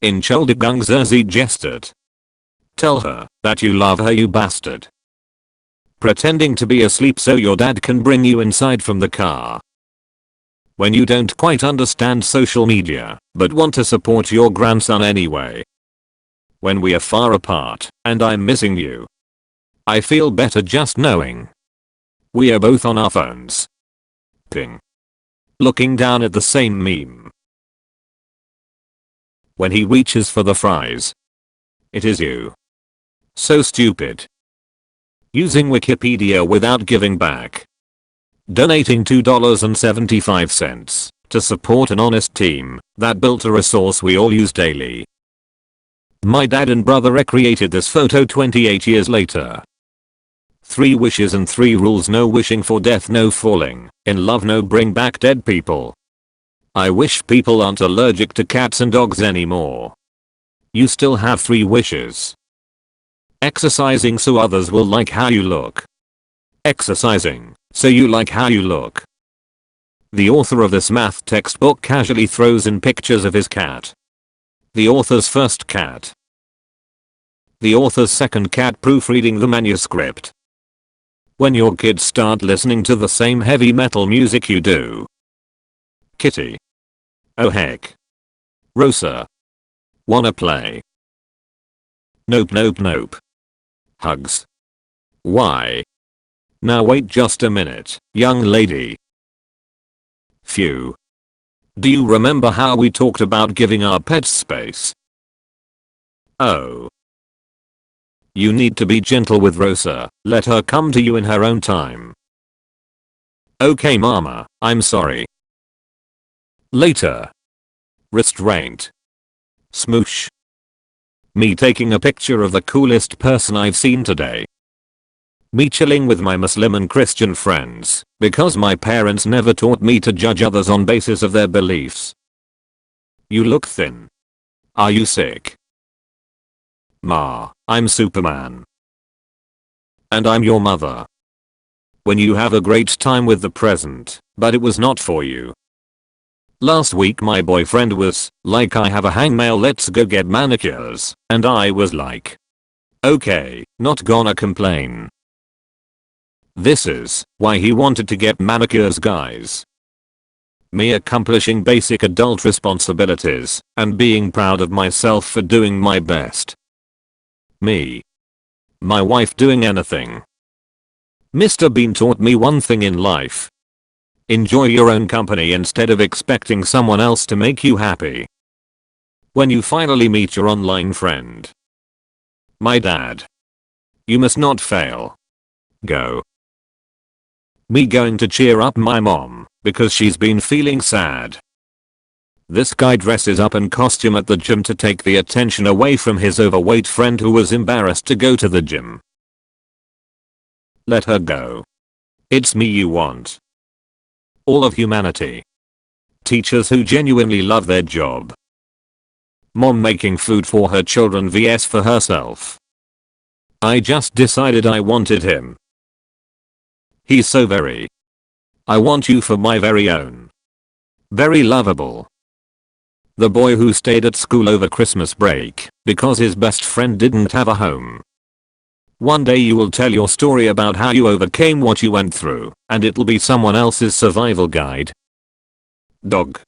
Entschuldigung, Sie gestured. Tell her that you love her, you bastard. Pretending to be asleep so your dad can bring you inside from the car. When you don't quite understand social media, but want to support your grandson anyway. When we are far apart, and I'm missing you. I feel better just knowing. We are both on our phones. Ping. Looking down at the same meme. When he reaches for the fries. It is you. So stupid. Using Wikipedia without giving back. Donating $2.75 to support an honest team that built a resource we all use daily. My dad and brother recreated this photo 28 years later. 3 wishes and 3 rules: no wishing for death, no falling in love, no bring back dead people. I wish people aren't allergic to cats and dogs anymore. You still have 3 wishes. Exercising so others will like how you look. Exercising so you like how you look. The author of this math textbook casually throws in pictures of his cat. The author's first cat. The author's second cat proofreading the manuscript. When your kids start listening to the same heavy metal music you do. Kitty. Oh heck. Rosa. Wanna play? Nope, nope, nope. Hugs. Why? Now wait just a minute, young lady. Phew. Do you remember how we talked about giving our pets space? Oh. You need to be gentle with Rosa, let her come to you in her own time. Okay mama, I'm sorry. Later. Restraint. Smoosh. Me taking a picture of the coolest person I've seen today. Me chilling with my Muslim and Christian friends, because my parents never taught me to judge others on basis of their beliefs. You look thin. Are you sick? Ma, I'm Superman. And I'm your mother. When you have a great time with the present, but it was not for you. Last week my boyfriend was like, I have a hangnail, let's go get manicures, and I was like, okay, not gonna complain. This is why he wanted to get manicures, guys. Me accomplishing basic adult responsibilities and being proud of myself for doing my best. Me. My wife doing anything. Mr. Bean taught me one thing in life. Enjoy your own company instead of expecting someone else to make you happy. When you finally meet your online friend. My dad. You must not fail. Go. Me going to cheer up my mom because she's been feeling sad. This guy dresses up in costume at the gym to take the attention away from his overweight friend who was embarrassed to go to the gym. Let her go. It's me you want. All of humanity. Teachers who genuinely love their job. Mom making food for her children vs for herself. I just decided I wanted him. He's so very. I want you for my very own. Very lovable. The boy who stayed at school over Christmas break because his best friend didn't have a home. One day you will tell your story about how you overcame what you went through, and it'll be someone else's survival guide. Dog.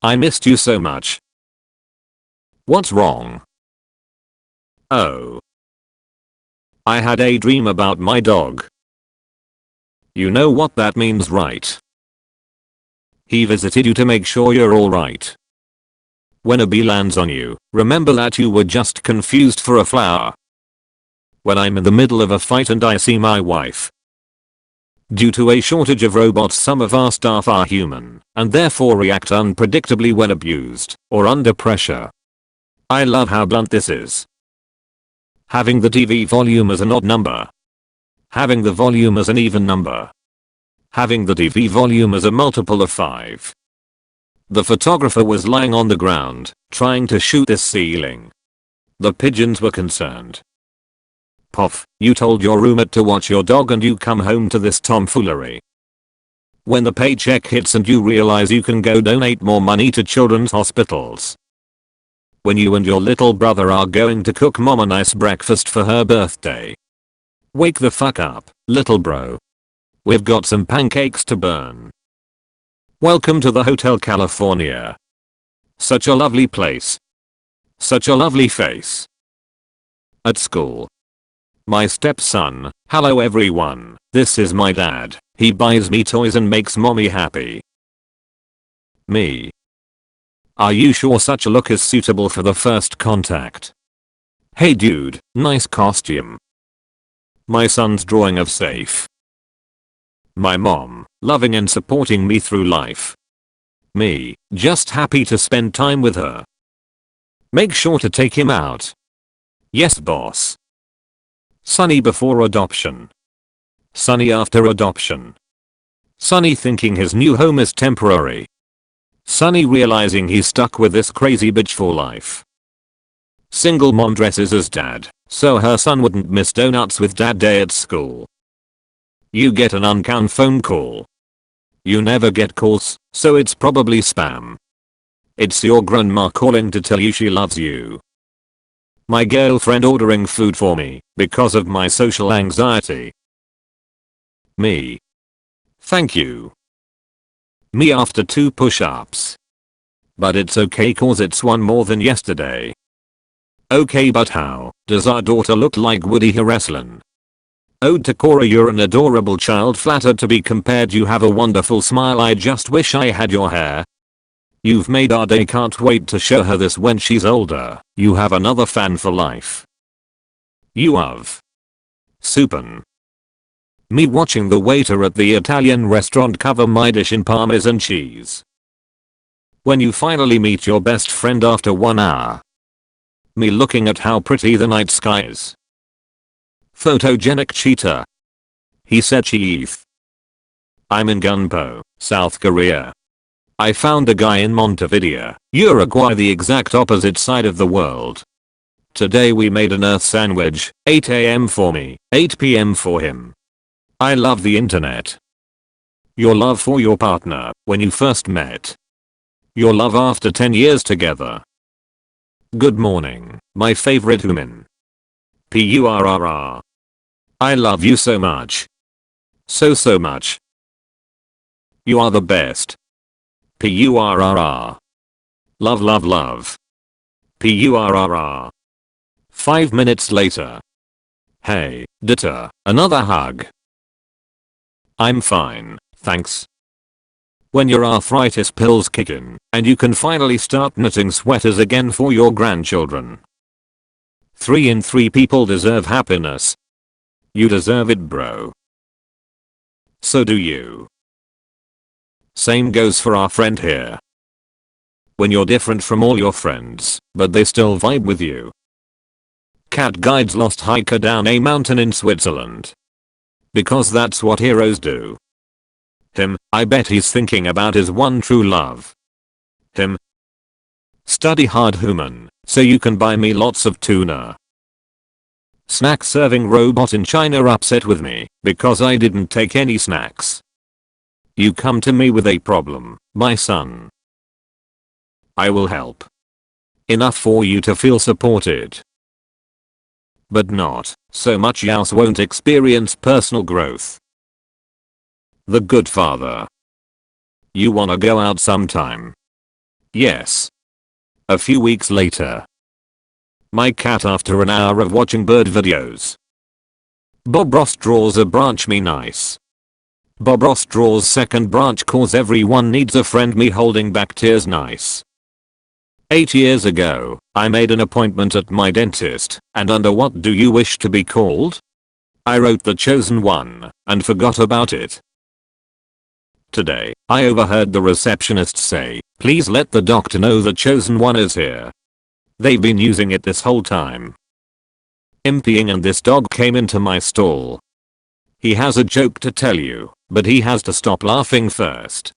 I missed you so much. What's wrong? Oh. I had a dream about my dog. You know what that means, right? He visited you to make sure you're alright. When a bee lands on you, remember that you were just confused for a flower. When I'm in the middle of a fight and I see my wife. Due to a shortage of robots, some of our staff are human and therefore react unpredictably when abused or under pressure. I love how blunt this is. Having the TV volume as an odd number. Having the volume as an even number. Having the TV volume as a multiple of 5. The photographer was lying on the ground, trying to shoot this ceiling. The pigeons were concerned. Poff, you told your roommate to watch your dog and you come home to this tomfoolery. When the paycheck hits and you realize you can go donate more money to children's hospitals. When you and your little brother are going to cook mom a nice breakfast for her birthday. Wake the fuck up, little bro. We've got some pancakes to burn. Welcome to the Hotel California. Such a lovely place. Such a lovely face. At school. My stepson, hello everyone, this is my dad, he buys me toys and makes mommy happy. Me. Are you sure such a look is suitable for the first contact? Hey dude, nice costume. My son's drawing of safe. My mom, loving and supporting me through life. Me, just happy to spend time with her. Make sure to take him out. Yes boss. Sonny before adoption. Sonny after adoption. Sonny thinking his new home is temporary. Sonny realizing he's stuck with this crazy bitch for life. Single mom dresses as dad, so her son wouldn't miss donuts with dad day at school. You get an uncount phone call. You never get calls, so it's probably spam. It's your grandma calling to tell you she loves you. My girlfriend ordering food for me because of my social anxiety. Me. Thank you. Me after 2 push-ups. But it's okay cause it's one more than yesterday. Okay, but how does our daughter look like Woody Harrelson? Ode to Cora, you're an adorable child, flattered to be compared, you have a wonderful smile, I just wish I had your hair. You've made our day, can't wait to show her this when she's older, you have another fan for life. You have. Supin. Me watching the waiter at the Italian restaurant cover my dish in parmesan cheese. When you finally meet your best friend after 1 hour. Me looking at how pretty the night sky is. Photogenic cheetah. He said cheese. I'm in Gunpo, South Korea. I found a guy in Montevideo, Uruguay, the exact opposite side of the world. Today we made an earth sandwich, 8 AM for me, 8 PM for him. I love the internet. Your love for your partner when you first met. Your love after 10 years together. Good morning, my favorite human. Purrr. I love you so much. So much. You are the best. Purrr. Love love love. Purrr. 5 minutes later. Hey, Dita, another hug. I'm fine, thanks. When your arthritis pills kick in, and you can finally start knitting sweaters again for your grandchildren. 3 in 3 people deserve happiness. You deserve it, bro. So do you. Same goes for our friend here. When you're different from all your friends, but they still vibe with you. Cat guides lost hiker down a mountain in Switzerland. Because that's what heroes do. Him, I bet he's thinking about his one true love. Him. Study hard, human, so you can buy me lots of tuna. Snack serving robot in China upset with me because I didn't take any snacks. You come to me with a problem, my son. I will help. Enough for you to feel supported. But not so much else won't experience personal growth. The good father. You wanna go out sometime? Yes. A few weeks later. My cat after an hour of watching bird videos. Bob Ross draws a branch me nice. Bob Ross draws second branch cause everyone needs a friend me holding back tears nice. 8 years ago, I made an appointment at my dentist, and under what do you wish to be called? I wrote the chosen one, and forgot about it. Today, I overheard the receptionist say, please let the doctor know the chosen one is here. They've been using it this whole time. Emptying, and this dog came into my stall. He has a joke to tell you, but he has to stop laughing first.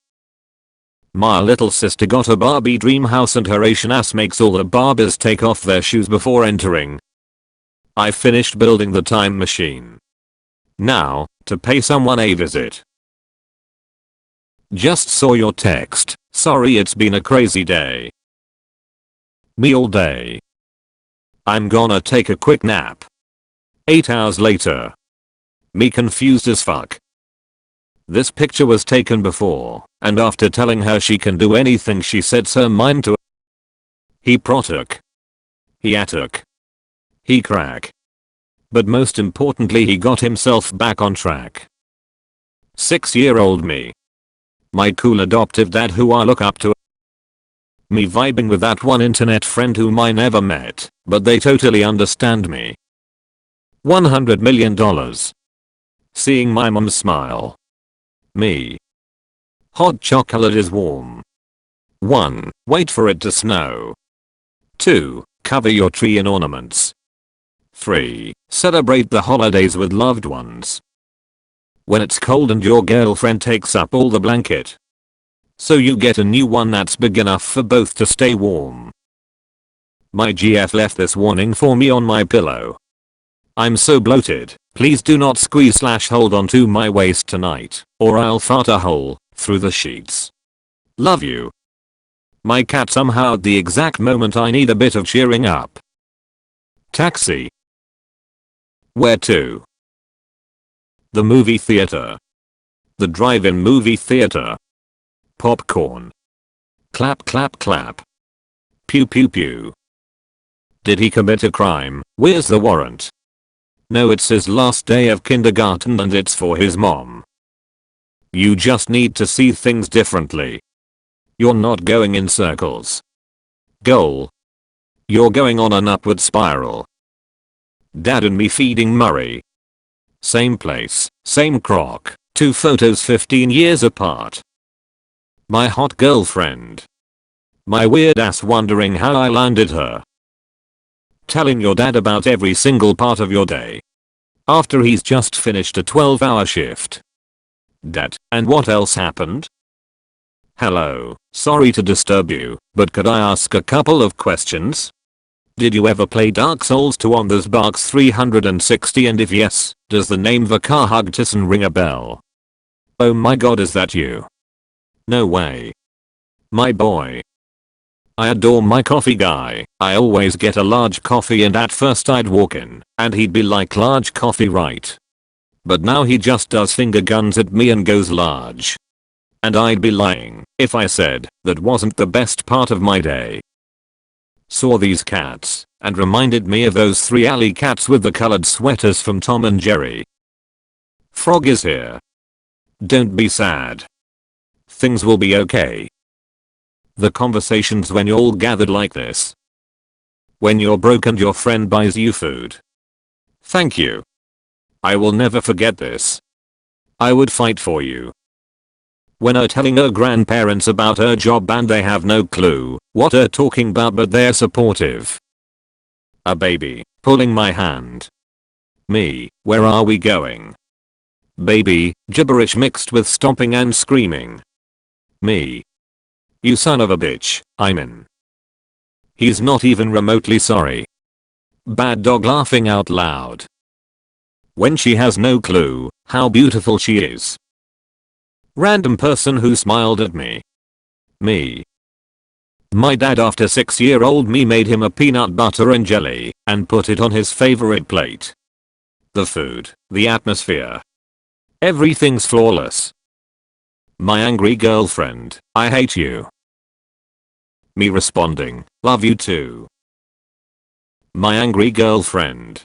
My little sister got a Barbie dream house and her Asian ass makes all the Barbies take off their shoes before entering. I finished building the time machine. Now, to pay someone a visit. Just saw your text, sorry it's been a crazy day. Me all day. I'm gonna take a quick nap. 8 hours later. Me confused as fuck. This picture was taken before, and after telling her she can do anything she sets her mind to. He protook. He atook. He crack. But most importantly he got himself back on track. 6-year-old me. My cool adoptive dad who I look up to. Me vibing with that one internet friend whom I never met, but they totally understand me. $100 million. Seeing my mom smile. Me. Hot chocolate is warm. 1. Wait for it to snow. 2. Cover your tree in ornaments. 3. Celebrate the holidays with loved ones. When it's cold and your girlfriend takes up all the blanket. So you get a new one that's big enough for both to stay warm. My GF left this warning for me on my pillow. I'm so bloated, please do not squeeze/hold onto my waist tonight, or I'll fart a hole through the sheets. Love you. My cat somehow at the exact moment I need a bit of cheering up. Taxi. Where to? The movie theater. The drive-in movie theater. Popcorn. Clap clap clap. Pew pew pew. Did he commit a crime? Where's the warrant? No, it's his last day of kindergarten and it's for his mom. You just need to see things differently. You're not going in circles. Goal. You're going on an upward spiral. Dad and me feeding Murray. Same place, same crock, 2 photos 15 years apart. My hot girlfriend. My weird ass wondering how I landed her. Telling your dad about every single part of your day. After he's just finished a 12-hour shift. Dad, and what else happened? Hello, sorry to disturb you, but could I ask a couple of questions? Did you ever play Dark Souls 2 on this box 360, and if yes, does the name Vakahugtison ring a bell? Oh my god, is that you? No way. My boy. I adore my coffee guy. I always get a large coffee and at first I'd walk in and he'd be like, large coffee, right? But now he just does finger guns at me and goes large. And I'd be lying if I said that wasn't the best part of my day. Saw these cats and reminded me of those 3 alley cats with the colored sweaters from Tom and Jerry. Frog is here. Don't be sad. Things will be okay. The conversations when you're all gathered like this. When you're broke and your friend buys you food. Thank you. I will never forget this. I would fight for you. When her telling her grandparents about her job and they have no clue what her talking about, but they're supportive. A baby pulling my hand. Me, where are we going? Baby, gibberish mixed with stomping and screaming. Me. You son of a bitch, I'm in. He's not even remotely sorry. Bad dog laughing out loud. When she has no clue how beautiful she is. Random person who smiled at me. Me. My dad, after 6-year-old me, made him a peanut butter and jelly and put it on his favorite plate. The food, the atmosphere. Everything's flawless. My angry girlfriend, I hate you. Me responding, love you too. My angry girlfriend.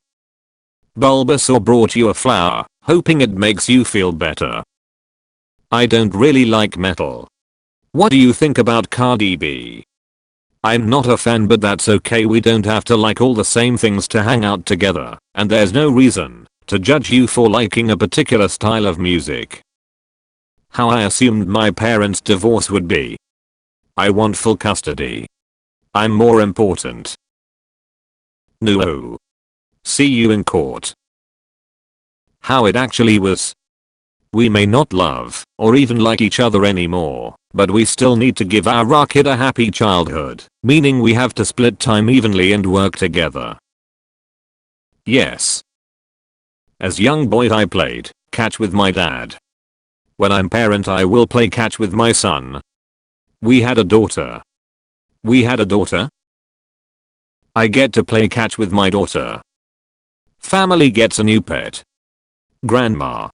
Bulbasaur brought you a flower, hoping it makes you feel better. I don't really like metal. What do you think about Cardi B? I'm not a fan, but that's okay, we don't have to like all the same things to hang out together, and there's no reason to judge you for liking a particular style of music. How I assumed my parents' divorce would be. I want full custody. I'm more important. No. See you in court. How it actually was. We may not love or even like each other anymore, but we still need to give our kid a happy childhood, meaning we have to split time evenly and work together. Yes. As young boy I played catch with my dad. When I'm parent I will play catch with my son. We had a daughter. We had a daughter? I get to play catch with my daughter. Family gets a new pet. Grandma.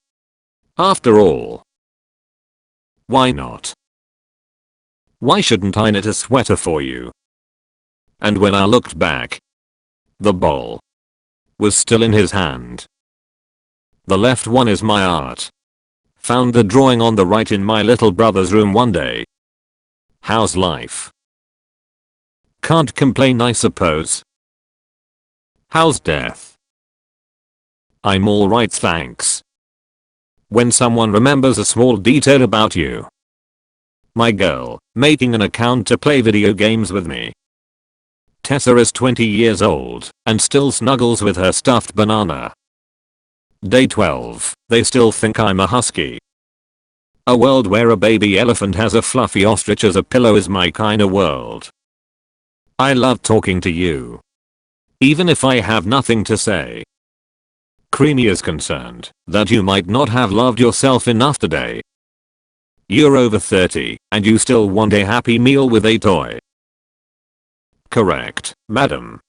After all. Why not? Why shouldn't I knit a sweater for you? And when I looked back, the bowl was still in his hand. The left one is my art. Found the drawing on the right in my little brother's room one day. How's life? Can't complain, I suppose. How's death? I'm alright, thanks. When someone remembers a small detail about you. My girl, making an account to play video games with me. Tessa is 20 years old and still snuggles with her stuffed banana. Day 12, they still think I'm a husky. A world where a baby elephant has a fluffy ostrich as a pillow is my kinda world. I love talking to you. Even if I have nothing to say. Creamy is concerned that you might not have loved yourself enough today. You're over 30 and you still want a happy meal with a toy. Correct, madam.